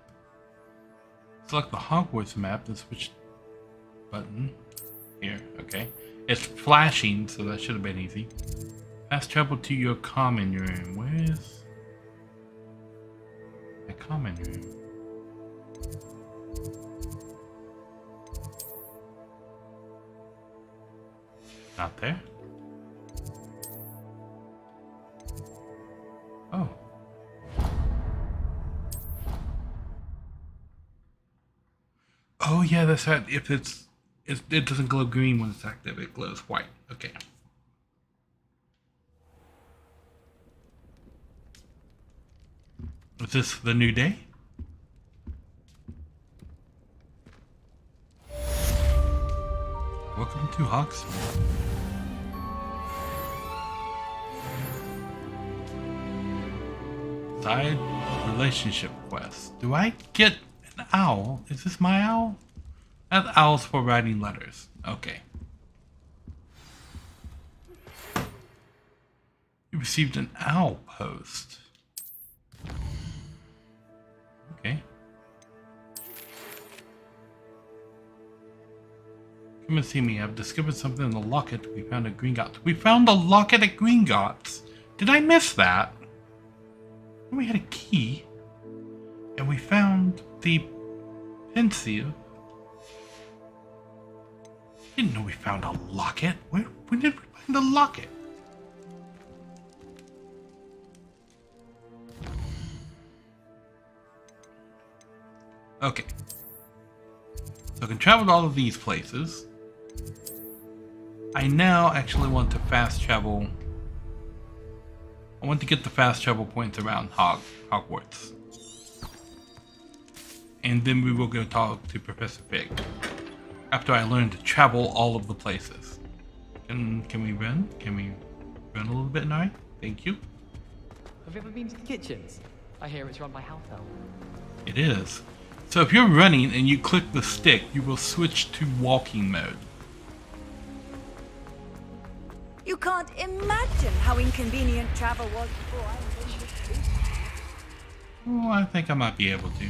Select the Hogwarts map and switch button. Here, okay. It's flashing, so that should have been easy. Fast travel to your common room. Where is my common room? Not there. Oh. Oh yeah, that's right. If it doesn't glow green when it's active, it glows white. Okay. Is this the new day? Welcome to Hogsmeade. Side relationship quest. Do I get an owl? Is this my owl? That's owls for writing letters. Okay. You received an owl post. Okay. Come and see me. I've discovered something in the locket. We found a Gringotts. We found a locket at Gringotts. Did I miss that? We had a key. And we found the pensieve. Didn't know we found a locket. When did we find the locket? Okay. So I can travel to all of these places. I now actually want to fast travel. I want to get the fast travel points around Hogwarts. And then we will go talk to Professor Fig. After I learn to travel all of the places. Can we run? Can we run a little bit, Nari? Thank you. Have you ever been to the kitchens? I hear it's run by house elves. It is. So if you're running and you click the stick, you will switch to walking mode. You can't imagine how inconvenient travel was before I invented it. Oh, I think I might be able to.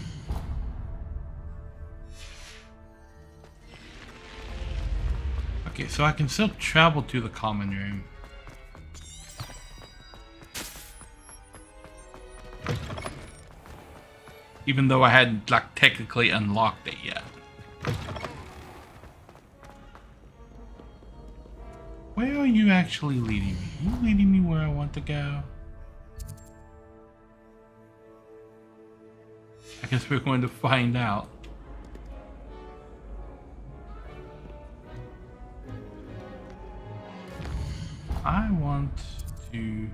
Okay, so I can still travel to the common room. Even though I hadn't, like, technically unlocked it yet. Where are you actually leading me? Are you leading me where I want to go? I guess we're going to find out. I want to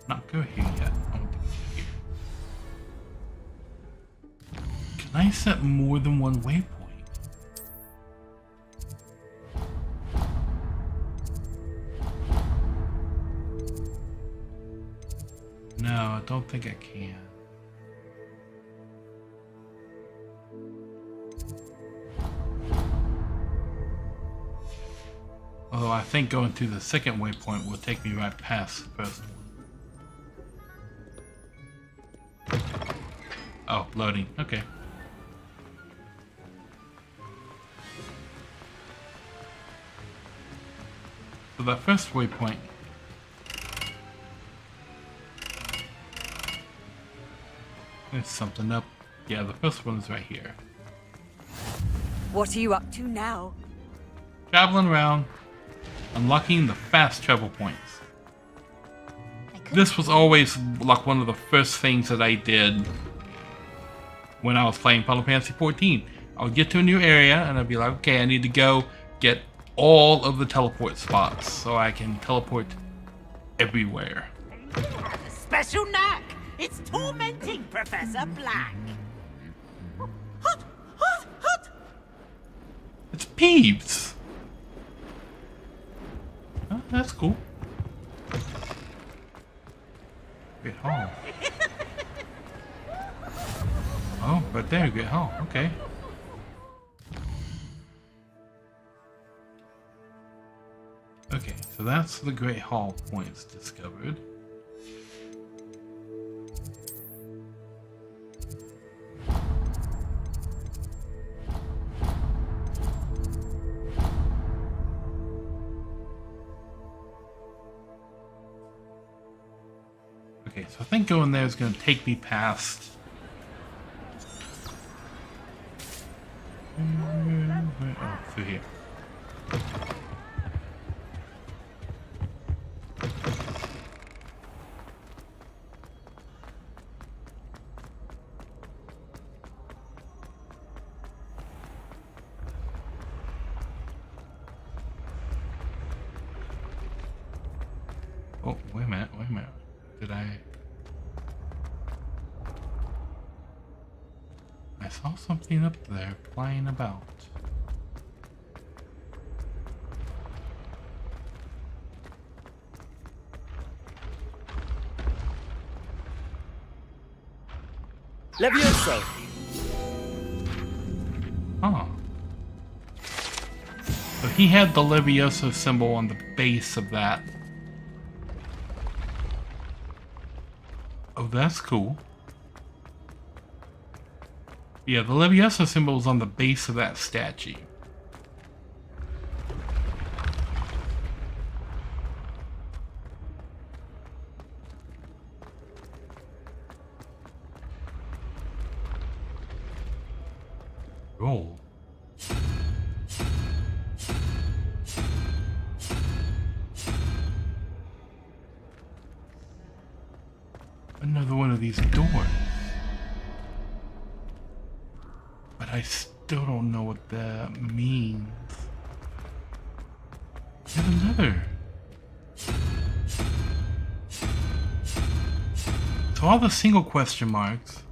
not go here yet. I want to go here. Can I set more than one waypoint? No, I don't think I can. Although I think going to the second waypoint will take me right past the first one. Oh, loading. Okay. So that first waypoint. There's something up. Yeah, the first one is right here. What are you up to now? Traveling around, unlocking the fast travel points. This was always like one of the first things that I did when I was playing Final Fantasy XIV. I would get to a new area and I'd be like, okay, I need to go get all of the teleport spots so I can teleport everywhere. A special knack. It's tormenting Professor Black. Hot, hot, hot. It's Peeves. Oh, that's cool. Great Hall. Oh, right there, Great Hall. Okay. Okay, so that's the Great Hall points discovered. Okay, so I think going there is going to take me past... Oh, through here. Oh, wait a minute, wait a minute. Did I saw something up there flying about. Levioso! Oh. So he had the Levioso symbol on the base of that. Oh, that's cool. Yeah, the Levioso symbol is on the base of that statue. Roll. Another one of these doors. But I still don't know what that means. Yet another. So all the single question marks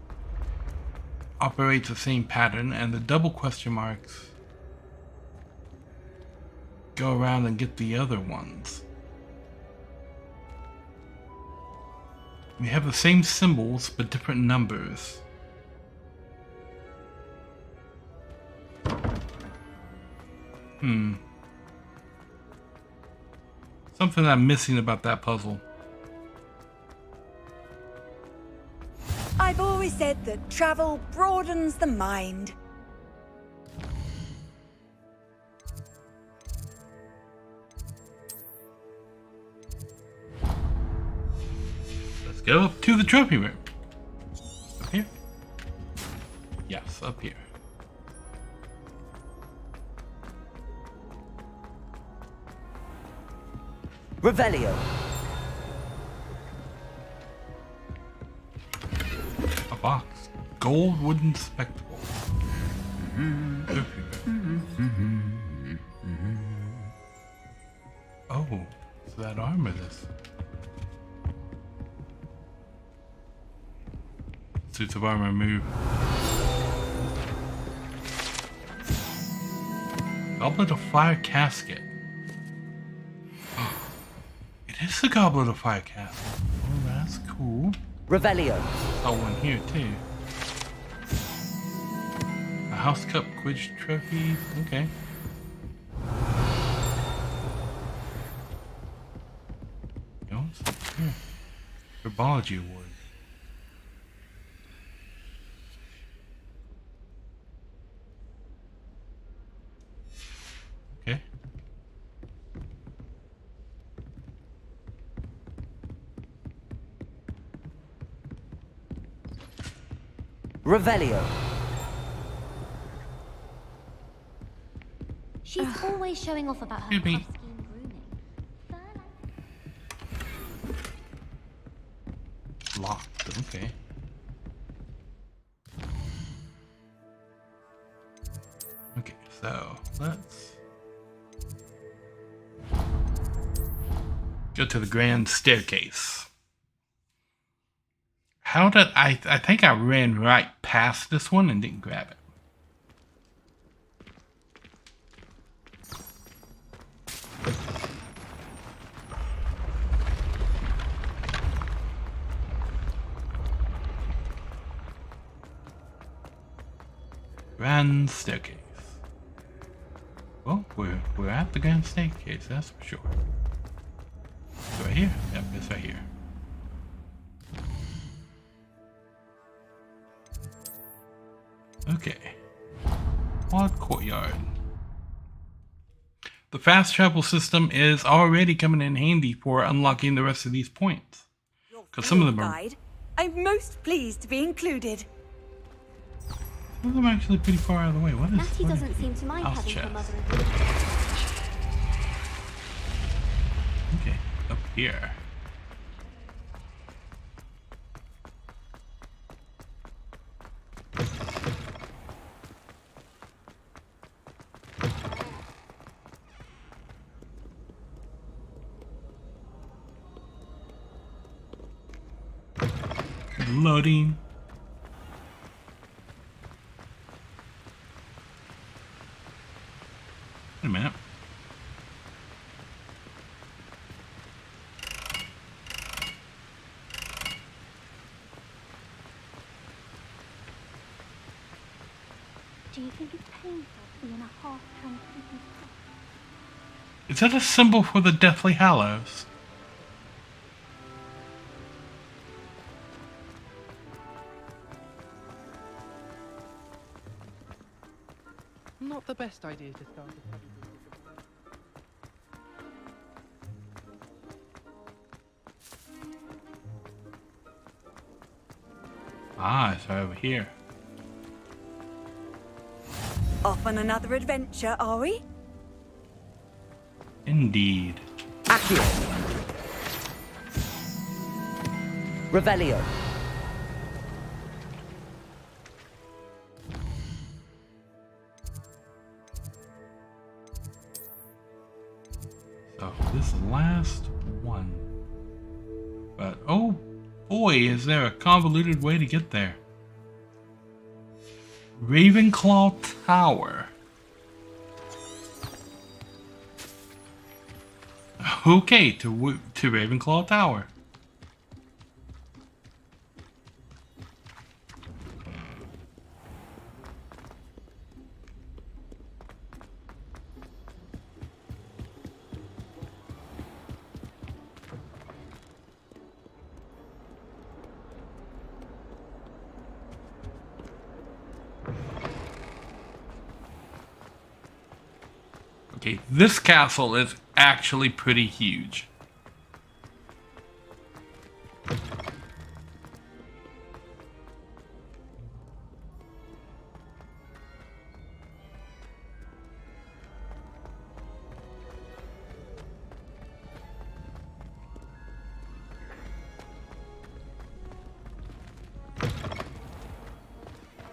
operate the same pattern, and the double question marks go around and get the other ones. We have the same symbols, but different numbers. Something I'm missing about that puzzle. I've always said that travel broadens the mind. Let's go up to the trophy room. Up here? Yes, up here. Revelio. A box. Gold wooden spectacle. Oh, so that armor this. Suits of armor move. Goblet of Fire casket. It is the Goblet of Fire casket. Oh, that's cool. Revelio. Saw one here too. A House Cup Quidditch trophy. Okay. You know, here. Herbology award. Okay. Revelio. She's always showing off about her Excuse me. grooming. Locked. Okay. Okay, so let's go to the grand staircase. How did I think I ran right past this one and didn't grab it. Grand staircase. Well, we're at the grand staircase, that's for sure. It's right here. Yep, it's right here. Okay. Odd courtyard. The fast travel system is already coming in handy for unlocking the rest of these points. Because some of them are I'm most pleased to be included. some of them are actually pretty far out of the way. What is Natty doesn't seem to mind house having her chest? mother and father. Okay, up here. Loading. Wait a minute. Do you think it's painful to be in a half-translucent cup? Is that a symbol for the Deathly Hallows? Not the best idea to start a Ah, it's right over here. Off on another adventure, are we? Indeed. Accio. Revelio. So this last one. But oh boy, is there a convoluted way to get there. Ravenclaw Tower. Okay, to Ravenclaw Tower. Okay, this castle is actually pretty huge.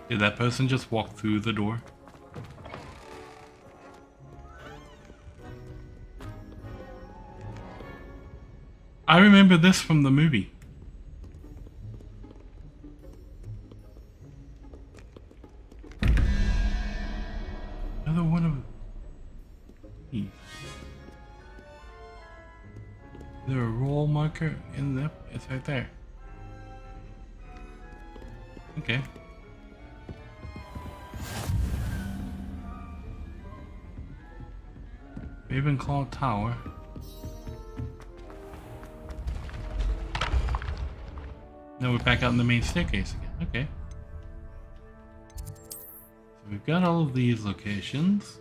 Did that person just walk through the door? I remember this from the movie. Another one of these. Is there a roll marker in the? It's right there. Okay. Ravenclaw Tower. Now we're back out in the main staircase again. Okay. So we've got all of these locations.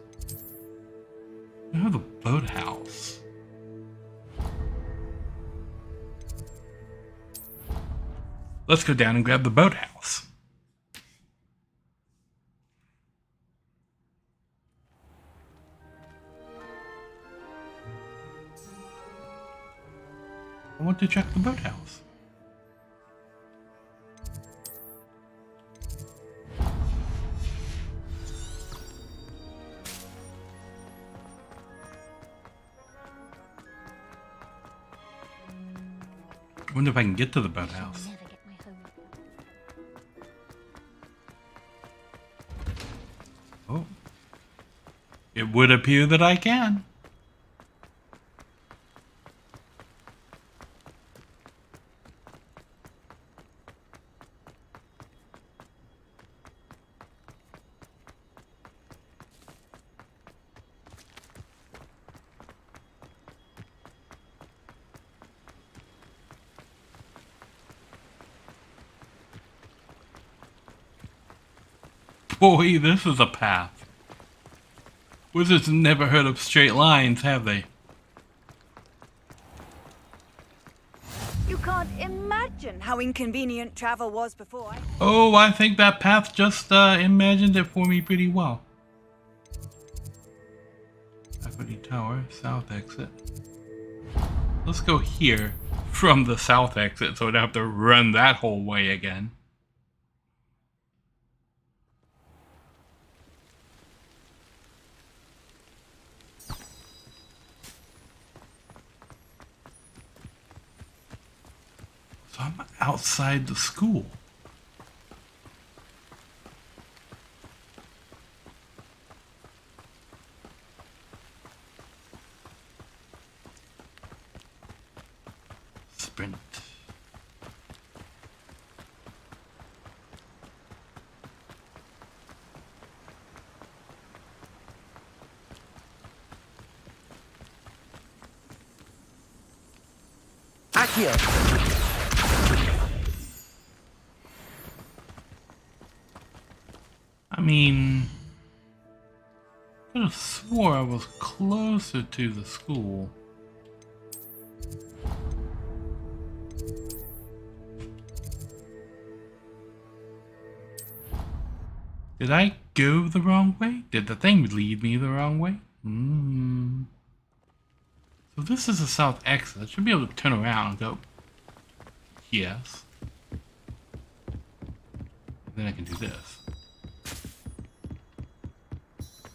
We have the boathouse. Let's go down and grab the boathouse. I want to check the boathouse. I wonder if I can get to the boathouse. Oh. It would appear that I can. Boy, this is a path. Wizards never heard of straight lines, have they? You can't imagine how inconvenient travel was before. Oh, I think that path just imagined it for me pretty well. Equity Tower, south exit. Let's go here from the south exit so I don't have to run that whole way again. So I'm outside the school. Sprint. Accio. I mean, I could have swore I was closer to the school. Did I go the wrong way? Did the thing lead me the wrong way? So this is the south exit. I should be able to turn around and go, yes. Then I can do this.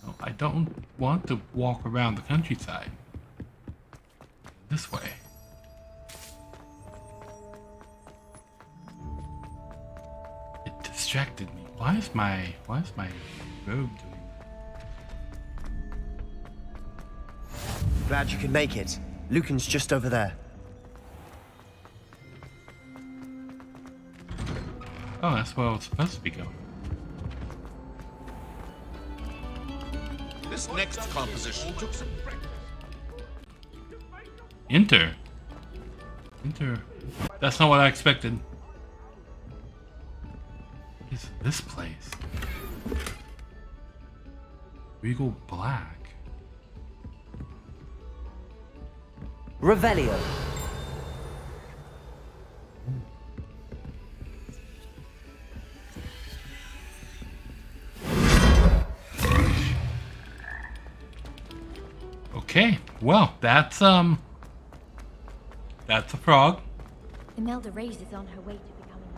No, I don't want to walk around the countryside. This way. It distracted me. Why is my robe doing Glad you could make it. Lucan's just over there. Oh, that's where I was supposed to be going. This next composition took some practice. Enter. That's not what I expected. What is this place? Regal Black. Revelio. Okay, well, that's a frog. Imelda Reyes is on her way to becoming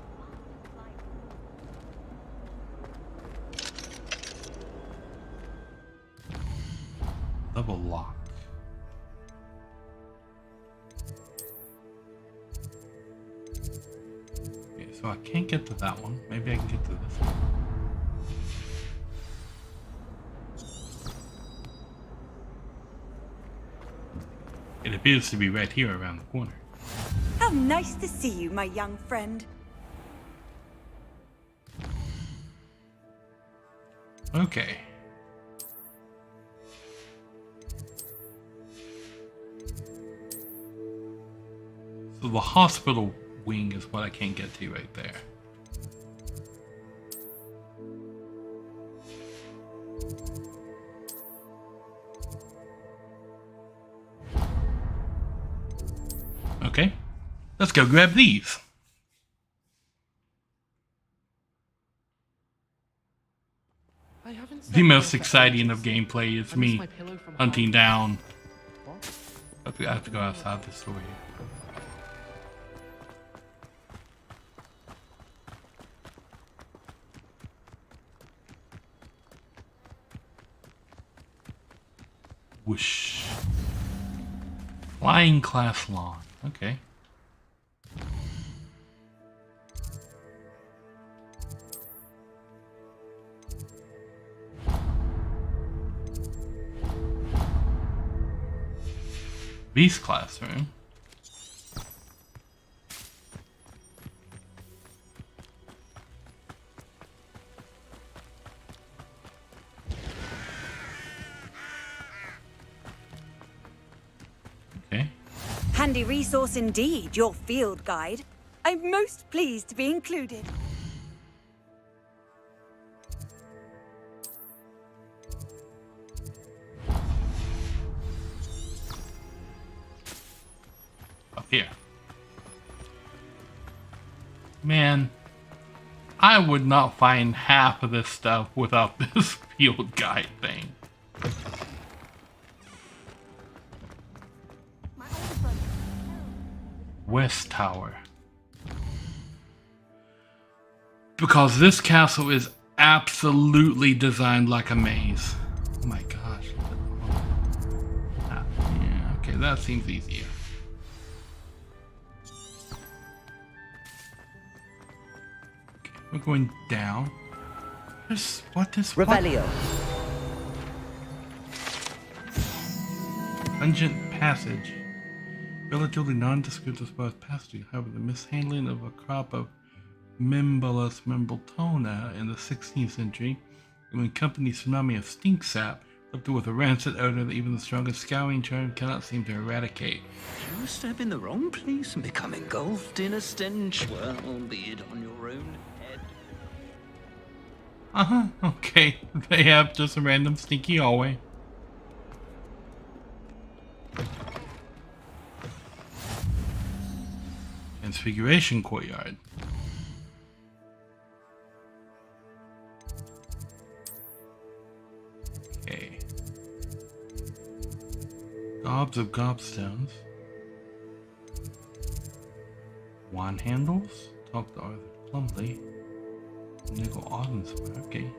Double lock. Okay, so I can't get to that one. Maybe I can get to this one. It appears to be right here around the corner. How nice to see you, my young friend. Okay. So the hospital wing is what I can't get to right there. Okay, let's go grab these. The most exciting of gameplay is me hunting down. I have to go outside the store here. Whoosh. Flying class lawn. Okay. Beast classroom. Okay. Handy resource indeed, your field guide. I'm most pleased to be included. Up here. Man, I would not find half of this stuff without this field guide thing. West Tower. Because this castle is absolutely designed like a maze. Oh my gosh. Yeah, okay, that seems easier. Okay, we're going down. What is Revelio. Pungent passage. Relatively nondescript as far as passage. However, the mishandling of a crop of Membulus membletona in the 16th century, when company tsunami of stink sap, left with a rancid odor that even the strongest scouring charm cannot seem to eradicate. You step in the wrong place and become engulfed in a stench. Well, be it on your own head. Okay. They have just a random stinky hallway. Transfiguration courtyard. Okay. Gobs of gobstones. Wand handles. Talk to Arthur Plumley. Nickel Augenswear. Okay.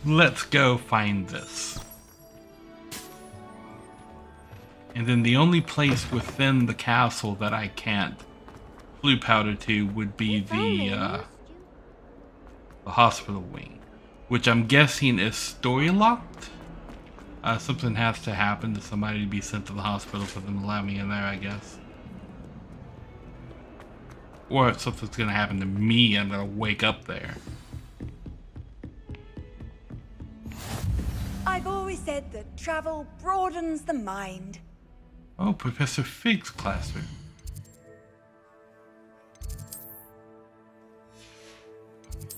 Let's go find this. And then the only place within the castle that I can't blue powder to would be the hospital wing, which I'm guessing is story locked. Something has to happen to somebody to be sent to the hospital for them to allow me in there, I guess. Or if something's gonna happen to me, I'm gonna wake up there. I've always said that travel broadens the mind. Oh, Professor Fig's classroom.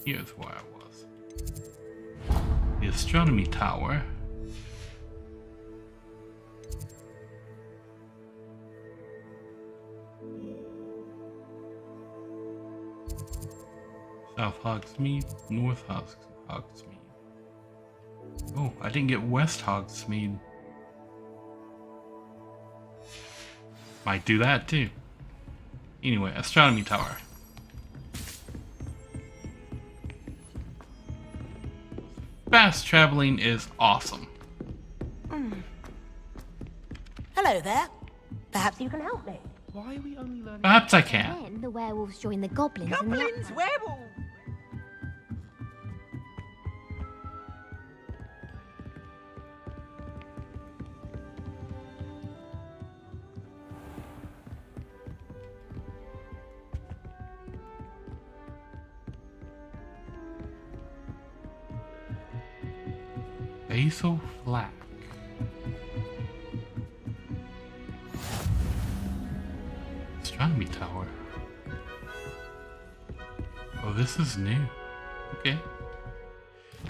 Here's where I was. The astronomy tower. South Hogsmeade, North Hogsmeade. Oh, I didn't get West Hogsmeade. Might do that too. Anyway, astronomy tower. Fast traveling is awesome. Hello there. Perhaps you can help me. Why are we only learning? Perhaps I can. Then the werewolves join the goblins. And the Goblins, werewolves. Basil Flack. Astronomy tower. Oh, this is new. Okay.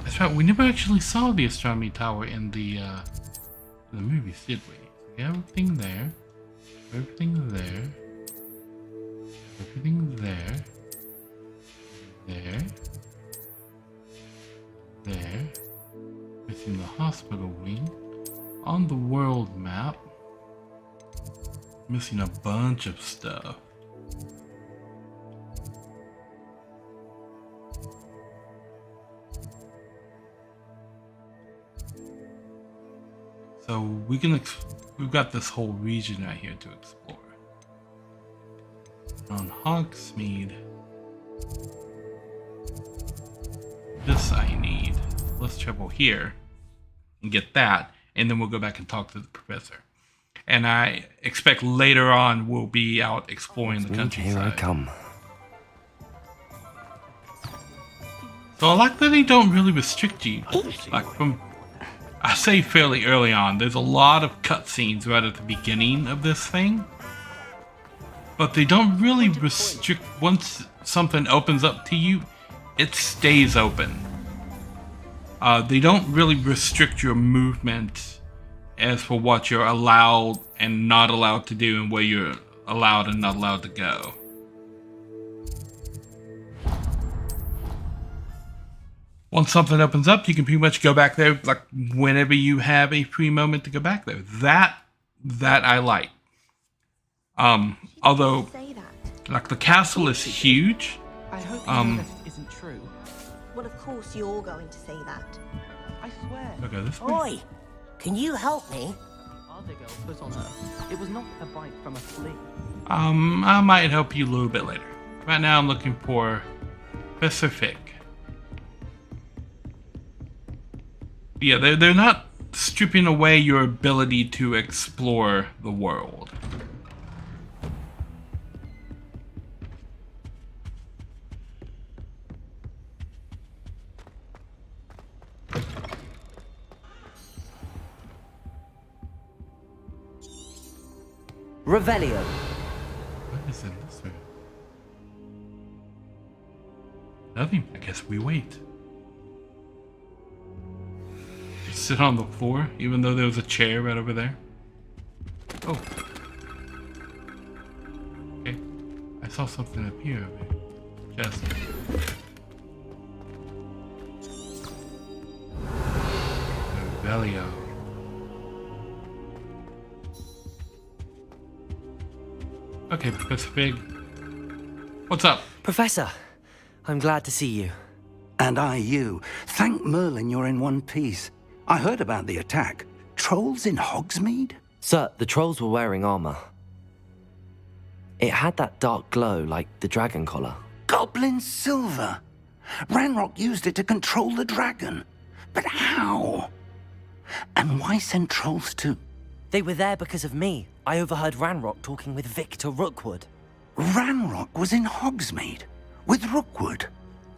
That's right, we never actually saw the astronomy tower in the movies, did we? We got everything there. Everything there. Everything there. There. There. Missing the hospital wing. On the world map. Missing a bunch of stuff. So we've got this whole region right here to explore. On Hogsmeade. This I need. Let's travel here and get that, and then we'll go back and talk to the professor. And I expect later on we'll be out exploring the countryside. Here I come. So I like that they don't really restrict you. Like I say fairly early on, there's a lot of cutscenes right at the beginning of this thing. But they don't really restrict, once something opens up to you, it stays open. They don't really restrict your movement as for what you're allowed and not allowed to do and where you're allowed and not allowed to go. Once something opens up, you can pretty much go back there like whenever you have a free moment to go back there. That I like. Although, like the castle is huge. I hope you know that it isn't true. Well, of course you're going to say that. I swear. Okay, this way. Oi, can you help me? Other girl put on Earth. It was not a bite from a flea. I might help you a little bit later. Right now, I'm looking for Professor Fig. Yeah, they're not stripping away your ability to explore the world. Revelio. What is in this room? Nothing. I guess we wait. Just sit on the floor, even though there was a chair right over there. Oh. Okay. I saw something up here. Just. Revelio. Okay, Professor Fig. What's up? Professor, I'm glad to see you. And I you. Thank Merlin you're in one piece. I heard about the attack. Trolls in Hogsmeade? Sir, the trolls were wearing armor. It had that dark glow like the dragon collar. Goblin silver. Ranrock used it to control the dragon. But how? And why send trolls too? They were there because of me. I overheard Ranrock talking with Victor Rookwood. Ranrock was in Hogsmeade? With Rookwood?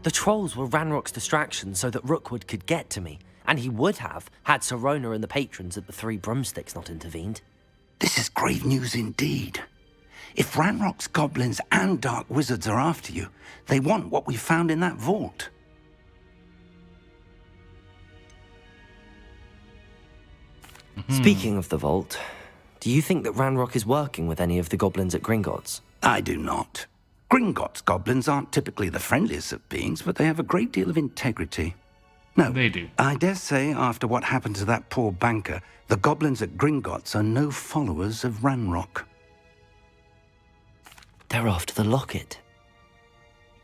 The trolls were Ranrock's distraction so that Rookwood could get to me. And he would have, had Sirona and the patrons at the Three Broomsticks not intervened. This is grave news indeed. If Ranrock's goblins and dark wizards are after you, they want what we found in that vault. Speaking of the vault, do you think that Ranrock is working with any of the goblins at Gringotts? I do not. Gringotts goblins aren't typically the friendliest of beings, but they have a great deal of integrity. No, they do. I dare say, after what happened to that poor banker, the goblins at Gringotts are no followers of Ranrock. They're after the locket.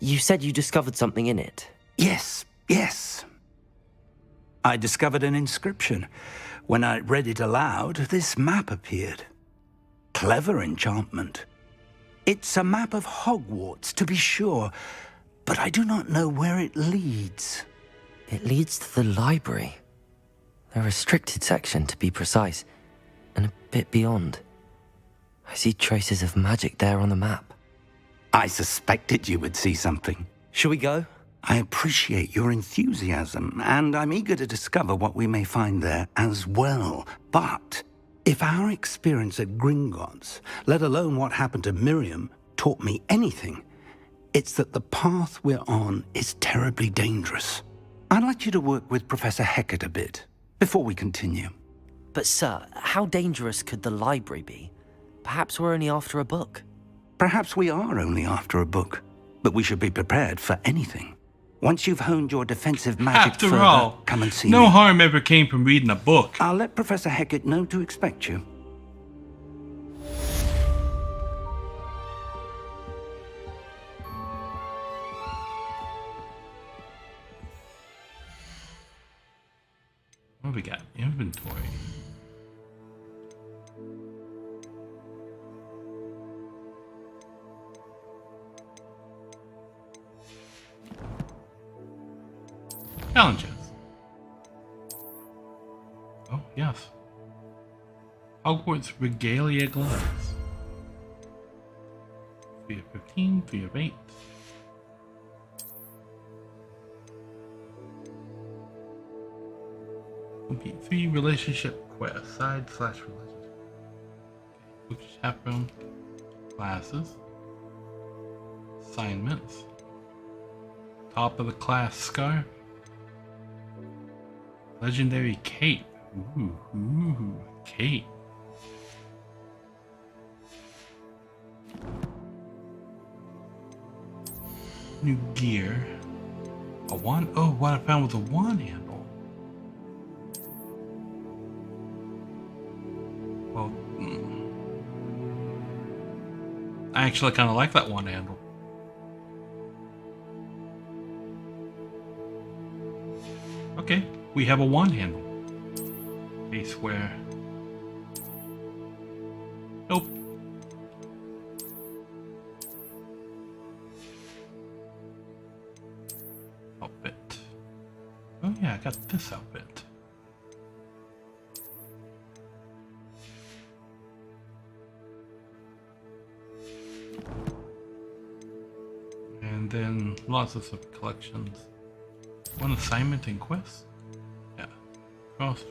You said you discovered something in it. Yes. I discovered an inscription. When I read it aloud, this map appeared. Clever enchantment. It's a map of Hogwarts, to be sure, but I do not know where it leads. It leads to the library. A restricted section, to be precise, and a bit beyond. I see traces of magic there on the map. I suspected you would see something. Shall we go? I appreciate your enthusiasm, and I'm eager to discover what we may find there as well. But if our experience at Gringotts, let alone what happened to Miriam, taught me anything, it's that the path we're on is terribly dangerous. I'd like you to work with Professor Hecat a bit before we continue. But sir, how dangerous could the library be? Perhaps we're only after a book. Perhaps we are only after a book, but we should be prepared for anything. Once you've honed your defensive magic After further, all, come and see me. no harm ever came from reading a book. I'll let Professor Hecat know to expect you. What do we got? Inventory. Challenges. Oh, yes. Hogwarts Regalia Gloves. 3 of 15, 3 of 8. Complete 3 relationship quests. Side/relationship. Book chaperone. Classes. Assignments. Top of the class scarf. Legendary cape. Ooh, cape. New gear. A wand. Oh, what I found was a wand handle. Well, I actually kind of like that wand handle. Okay, we have a wand handle. Base wear. Nope. Outfit. Oh yeah, I got this outfit. And then lots of sub collections. One assignment and quest? Yeah. Cross.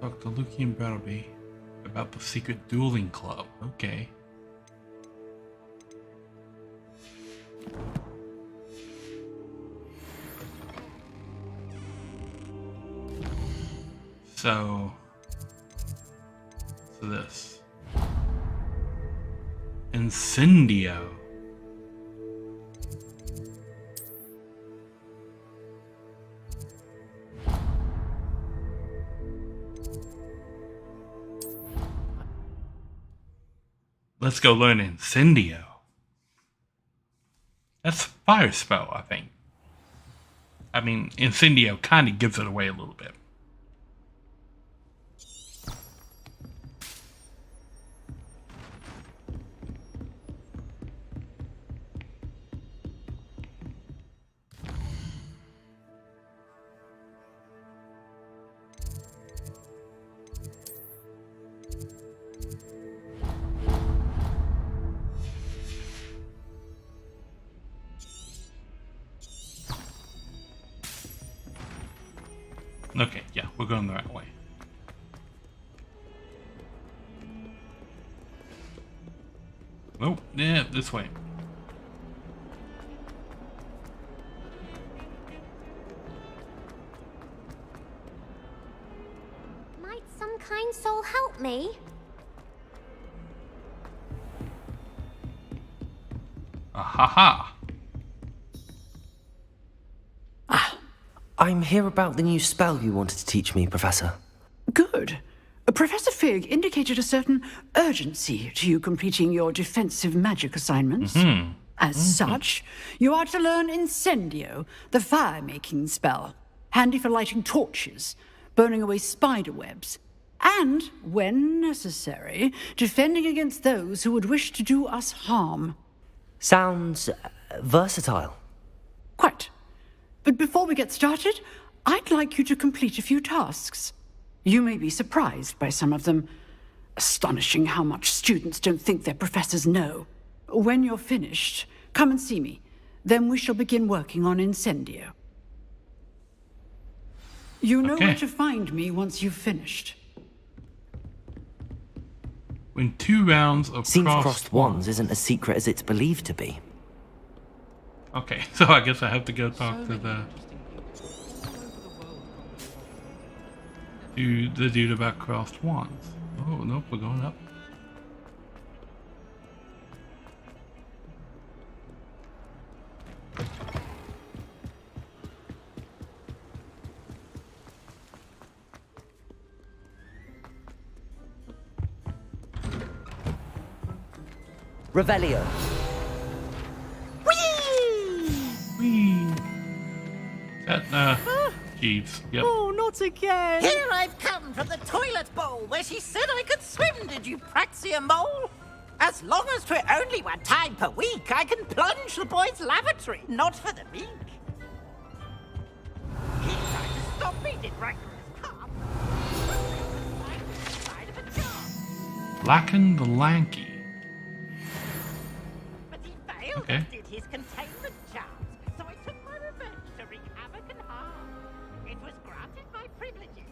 Talk to Lucian Barnaby about the secret dueling club. Okay. So this. Incendio. Let's go learn Incendio. That's a fire spell, I think. I mean, Incendio kind of gives it away a little bit. Okay, yeah, we're going the right way. Oh, yeah, this way. Might some kind soul help me? ha. I'm here about the new spell you wanted to teach me, Professor. Good. Professor Fig indicated a certain urgency to you completing your defensive magic assignments. As such, you are to learn Incendio, the fire-making spell, handy for lighting torches, burning away spider webs, and, when necessary, defending against those who would wish to do us harm. Sounds versatile. Quite. But before we get started, I'd like you to complete a few tasks. You may be surprised by some of them. Astonishing how much students don't think their professors know. When you're finished, come and see me. Then we shall begin working on Incendio. You know where to find me once you've finished. Win 2 rounds of Seems crossed wands isn't as secret as it's believed to be. Okay, so I guess I have to go talk to the dude about crossed wands. Oh, nope, we're going up. Revelio. Whee! That, Jeeves, yep. Oh, not again! Here I've come from the toilet bowl where she said I could swim, did you praxia mole? As long as 'twere only 1 time per week, I can plunge the boys' lavatory, not for the meek. He tried to stop me, did Rancorous come? Lacken the Lanky. But he failed Okay. and did his containment charms, so I took my revenge to wreak havoc and harm. It was granted my privileges.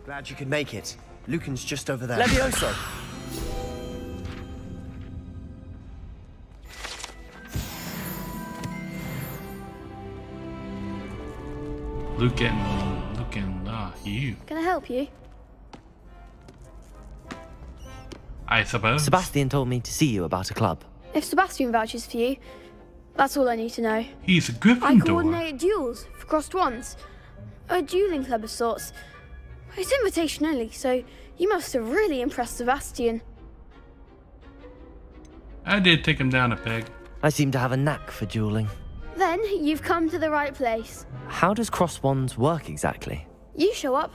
Glad you could make it. Lucan's just over there. Levioso! Lucan, you. Can I help you? I suppose. Sebastian told me to see you about a club. If Sebastian vouches for you, that's all I need to know. He's a I Gryffindor. coordinate duels for crossed wands. A dueling club of sorts. It's invitation only, so you must have really impressed Sebastian. I did take him down a peg. I seem to have a knack for dueling. Then you've come to the right place. How does cross wands work exactly? You show up,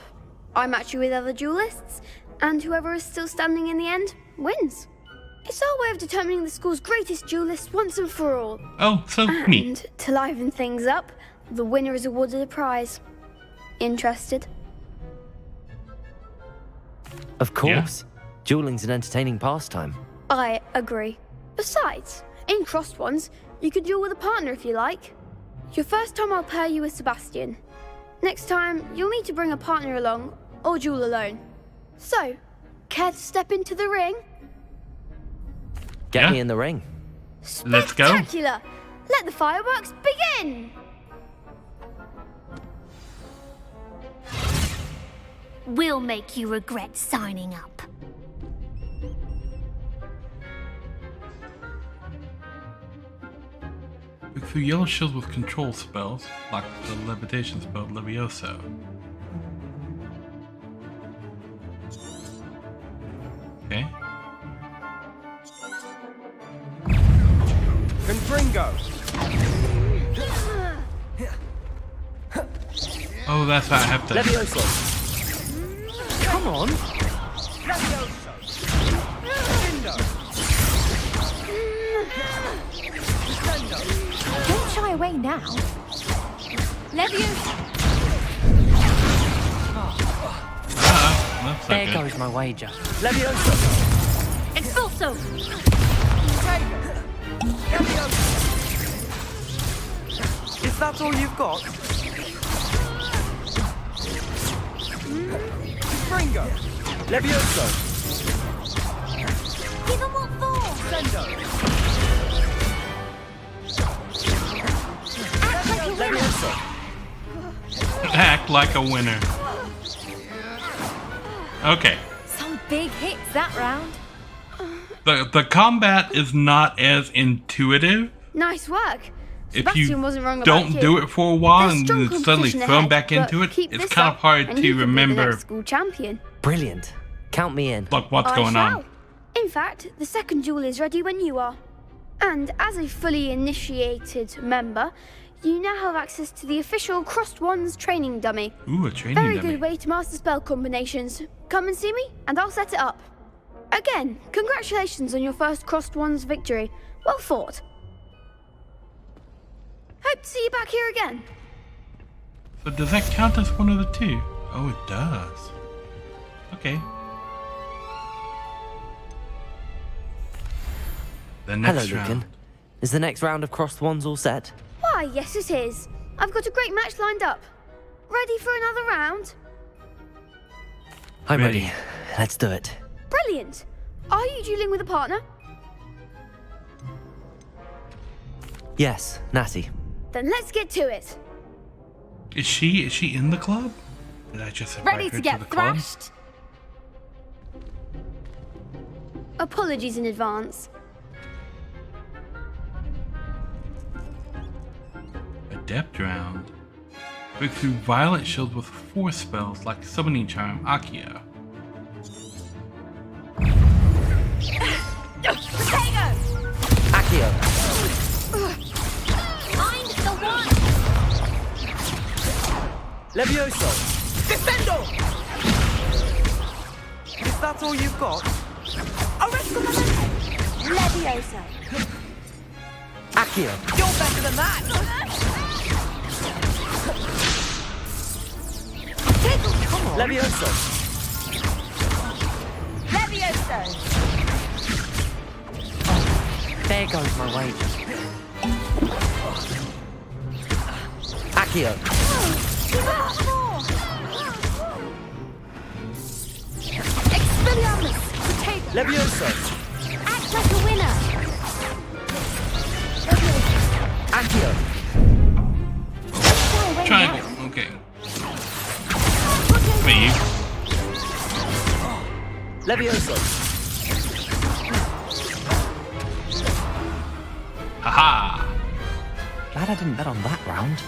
I match you with other duelists, and whoever is still standing in the end wins. It's our way of determining the school's greatest duelist once and for all. Oh, so neat. And to liven things up, the winner is awarded a prize. Interested? Of course. Dueling's an entertaining pastime. I agree. Besides, in crossed ones, you could duel with a partner if you like. Your first time I'll pair you with Sebastian. Next time, you'll need to bring a partner along, or duel alone. So, care to step into the ring? Get me in the ring. Let's go. Spectacular! Let the fireworks begin! We'll make you regret signing up. Break through yellow shields with control spells, like the levitation spell Levioso. Okay. Confringo! Oh, that's what I have to. Levioso! Come on! Don't shy away now. Levioso! That's There okay. goes my wager. Levioso! Expulso! Is that all you've got? Fringo! Levioso! Give him what for! Sendo! Act like a winner. Okay. Some big hits that round. The combat is not as intuitive. Nice work. If Sebastian you wasn't wrong don't about do you. it for a while There's and strong then suddenly competition thrown ahead, back into but it, keep it's this kind of up hard and to you could be the remember next school champion. Brilliant. Count me in. like what's I going shall. on. In fact, the second duel is ready when you are. And as a fully initiated member, you now have access to the official Crossed Wands training dummy. Ooh, a training Very dummy. good way to master spell combinations. Come and see me, and I'll set it up. Again, congratulations on your first Crossed Wands victory. Well fought. Hope to see you back here again. So does that count as one of the two? Oh, it does. Okay. The next Hello, round. Lucan. Is the next round of Crossed Wands all set? Why, yes it is. I've got a great match lined up. Ready for another round? I'm ready. Let's do it. Brilliant. Are you dueling with a partner? Yes, Natty. Then let's get to it. Is she in the club? Did I just invite Ready her to the get club? thrashed? Apologies in advance. Adept round. Break through violent shields with 4 spells like Summoning Charm, Accio. Potato! Accio. Find the one! Levioso! Defendo! Is that all you've got? Levioso. Accio. You're better than that! Come on. Levioso! Levioso. There goes my weight. Accio. Expelliarmus. Potato. Levioso! Act like a winner. Accio. Triangle. Okay. Wait, Levioso! haha. Glad I didn't bet on that round.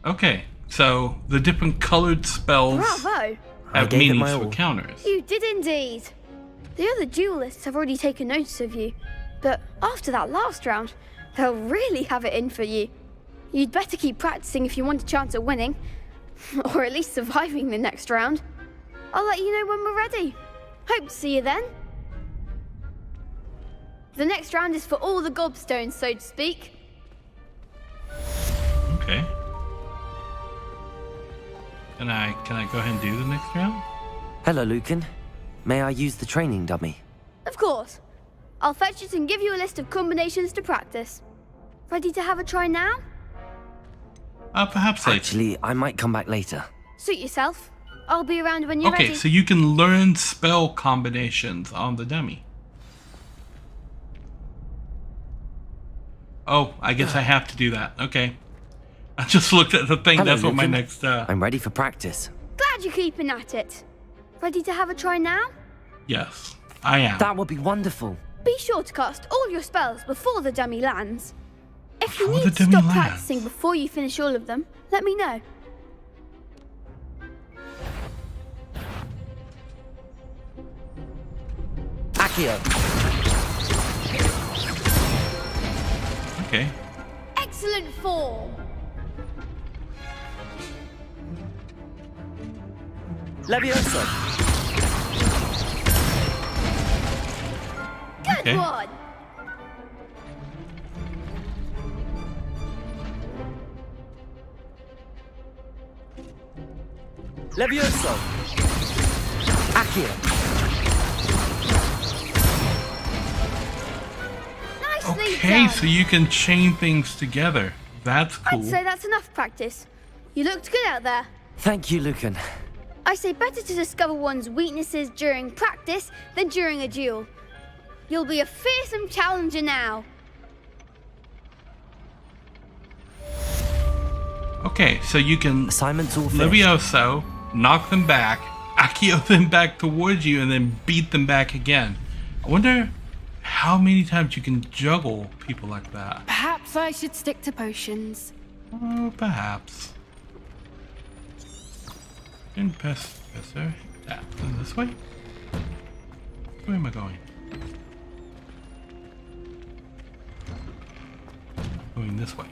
Okay, so the different colored spells Bravo. have gave it meanings my for all. counters. You did indeed. The other duelists have already taken notice of you, but after that last round, they'll really have it in for you. You'd better keep practicing if you want a chance at winning, or at least surviving the next round. I'll let you know when we're ready. Hope to see you then. The next round is for all the gobstones, so to speak. Okay. Can I go ahead and do the next round? Hello, Lucan. May I use the training dummy? Of course. I'll fetch it and give you a list of combinations to practice. Ready to have a try now? Perhaps later. Actually, I might come back later. Suit yourself. I'll be around when you're Okay, ready. so you can learn spell combinations on the dummy. Oh, I guess I have to do that. Okay. I just looked at the thing. Hello, That's what my Lucan. next... I'm ready for practice. Glad you're keeping at it. Ready to have a try now? Yes, I am. That would be wonderful. Be sure to cast all your spells before the dummy lands. If you Before the need to dummy stop lands? practicing before you finish all of them, let me know. Accio. Okay. Excellent form. Levioso! Good Okay. one. Levioso! Accio. Nicely Okay, done. so you can chain things together. That's cool. I'd say that's enough practice. You looked good out there. Thank you, Lucan. I say better to discover one's weaknesses during practice than during a duel. You'll be a fearsome challenger now. Okay, so you can Assignments all finished. Levioso, knock them back, Accio them back towards you and then beat them back again. I wonder how many times you can juggle people like that. Perhaps I should stick to potions. Oh, perhaps. And Professor. This way? Where am I going? Going this way.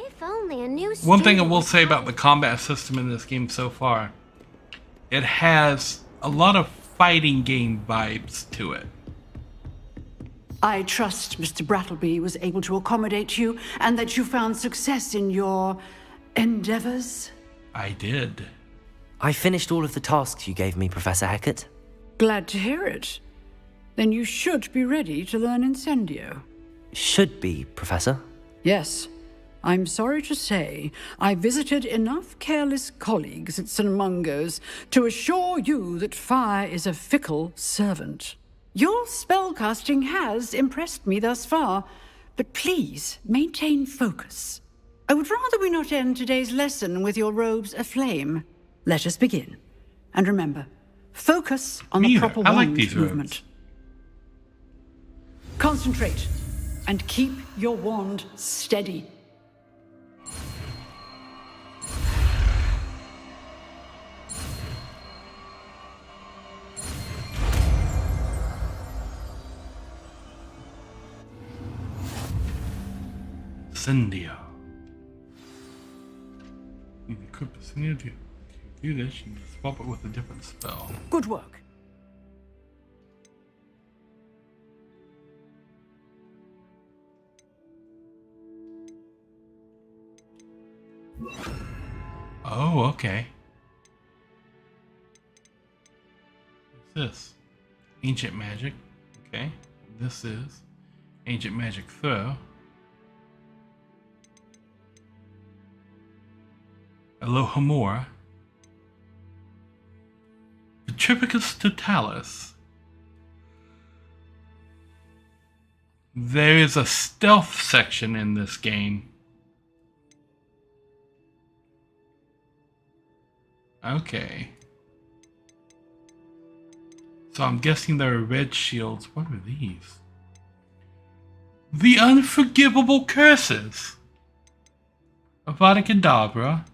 If only a new One thing I student will was say about the combat system in this game so far, it has a lot of fighting game vibes to it. I trust Mr. Brattleby was able to accommodate you and that you found success in your endeavors. I did. I finished all of the tasks you gave me, Professor Hecat. Glad to hear it. Then you should be ready to learn Incendio. Should be, Professor. Yes. I'm sorry to say, I visited enough careless colleagues at St. Mungo's to assure you that fire is a fickle servant. Your spellcasting has impressed me thus far, but please maintain focus. I would rather we not end today's lesson with your robes aflame. Let us begin. And remember, focus on the proper wand movement. Concentrate and keep your wand steady. Incendio. You can equip Incendio to do this. You can swap it with a different spell. Good work. Oh, okay. What's this? Ancient magic. Okay. This is ancient magic throw. Alohomora. Petripicus totalis. There is a stealth section in this game. Okay. So I'm guessing there are red shields. What are these? The Unforgivable Curses. Avada Kedavra.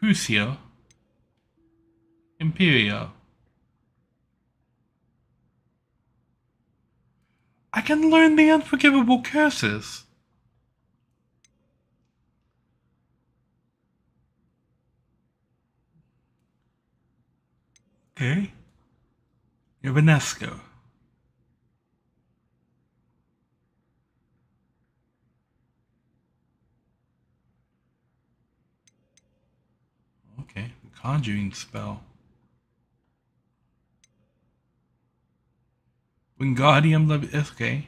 Crucio. Imperio. I can learn the Unforgivable Curses. Okay. Urbanesco. Okay, the conjuring spell. Wingardium Leviosa. Okay.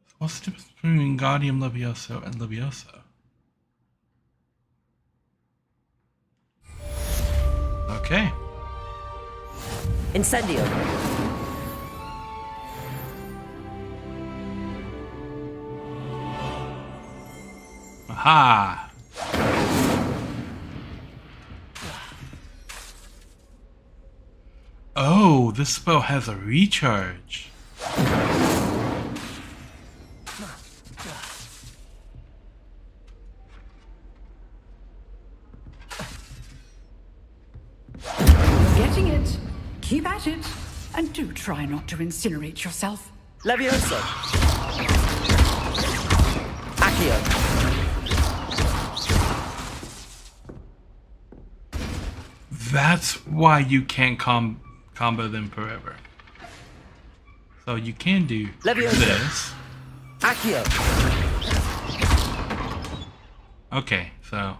So what's the difference between Wingardium Leviosa and Leviosa? Okay. Incendio. Aha! Oh, this spell has a recharge. Getting it. Keep at it. And do try not to incinerate yourself. Leviosa. Accio. That's why you can't combo them forever. So you can do Leviosa. this. Accio. Okay, so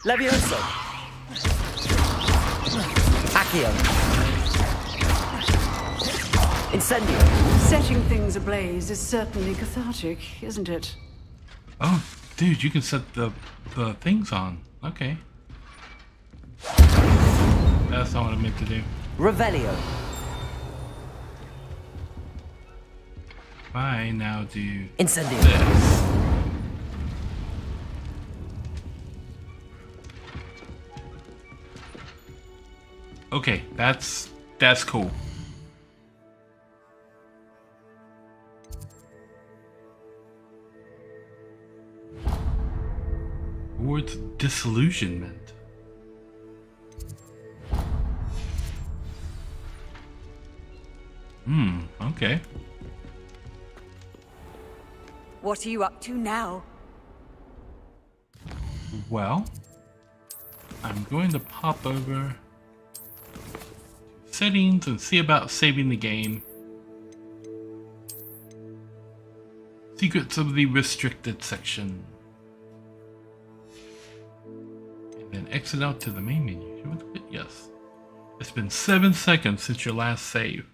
Levioso. Accio. Incendio. Setting things ablaze is certainly cathartic, isn't it? oh, dude, you can set the things on. Okay, that's not what I meant to do. Revelio. I now do Incendio. this. Okay, that's cool. Word's disillusionment. Okay. What are you up to now? Well, I'm going to pop over to settings and see about saving the game. Secrets of the restricted section. And then exit out to the main menu. Yes. It's been 7 seconds since your last save.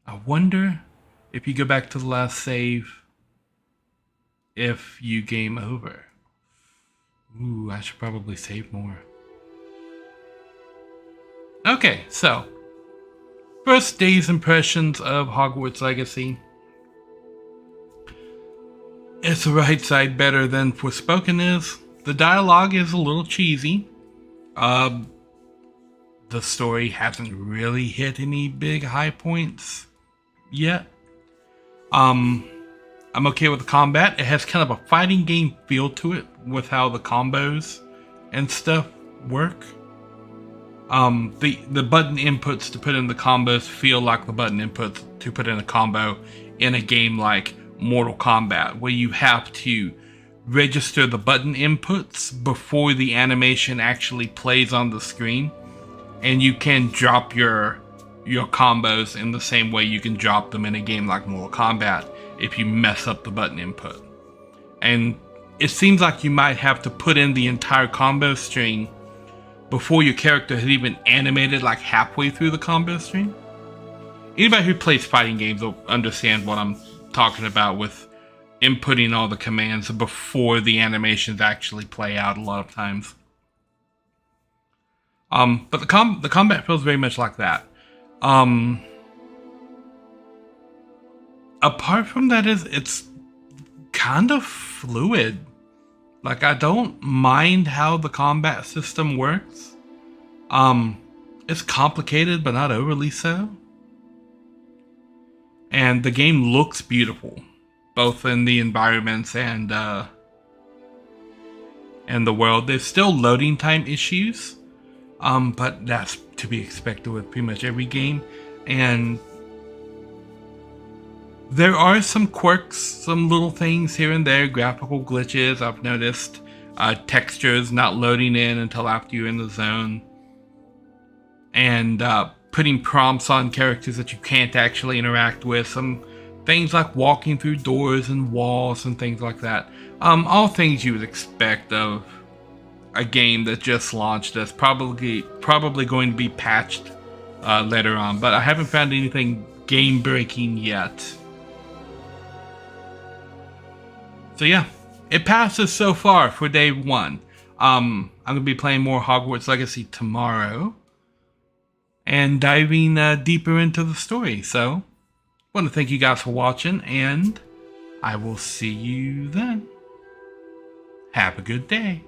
I wonder if you go back to the last save, if you game over. Ooh, I should probably save more. Okay, so first day's impressions of Hogwarts Legacy. It's the right side better than Forspoken is. The dialogue is a little cheesy. The story hasn't really hit any big high points yet. I'm okay with the combat. It has kind of a fighting game feel to it with how the combos and stuff work. The button inputs to put in the combos feel like the button inputs to put in a combo in a game like Mortal Kombat, where you have to register the button inputs before the animation actually plays on the screen, and you can drop your combos in the same way you can drop them in a game like Mortal Kombat if you mess up the button input. And it seems like you might have to put in the entire combo string before your character has even animated like halfway through the combo string. Anybody who plays fighting games will understand what I'm talking about with inputting all the commands before the animations actually play out a lot of times. But the combat feels very much like that. Apart from that, it's kind of fluid. Like, I don't mind how the combat system works. It's complicated, but not overly so. And the game looks beautiful, both in the environments and the world. There's still loading time issues, but that's to be expected with pretty much every game. And there are some quirks, some little things here and there, graphical glitches. I've noticed textures not loading in until after you're in the zone, and putting prompts on characters that you can't actually interact with. Some things like walking through doors and walls and things like that. All things you would expect of a game that just launched that's probably going to be patched later on. But I haven't found anything game-breaking yet. So yeah, it passes so far for day one. I'm going to be playing more Hogwarts Legacy tomorrow and diving deeper into the story. So, I want to thank you guys for watching, and I will see you then. Have a good day.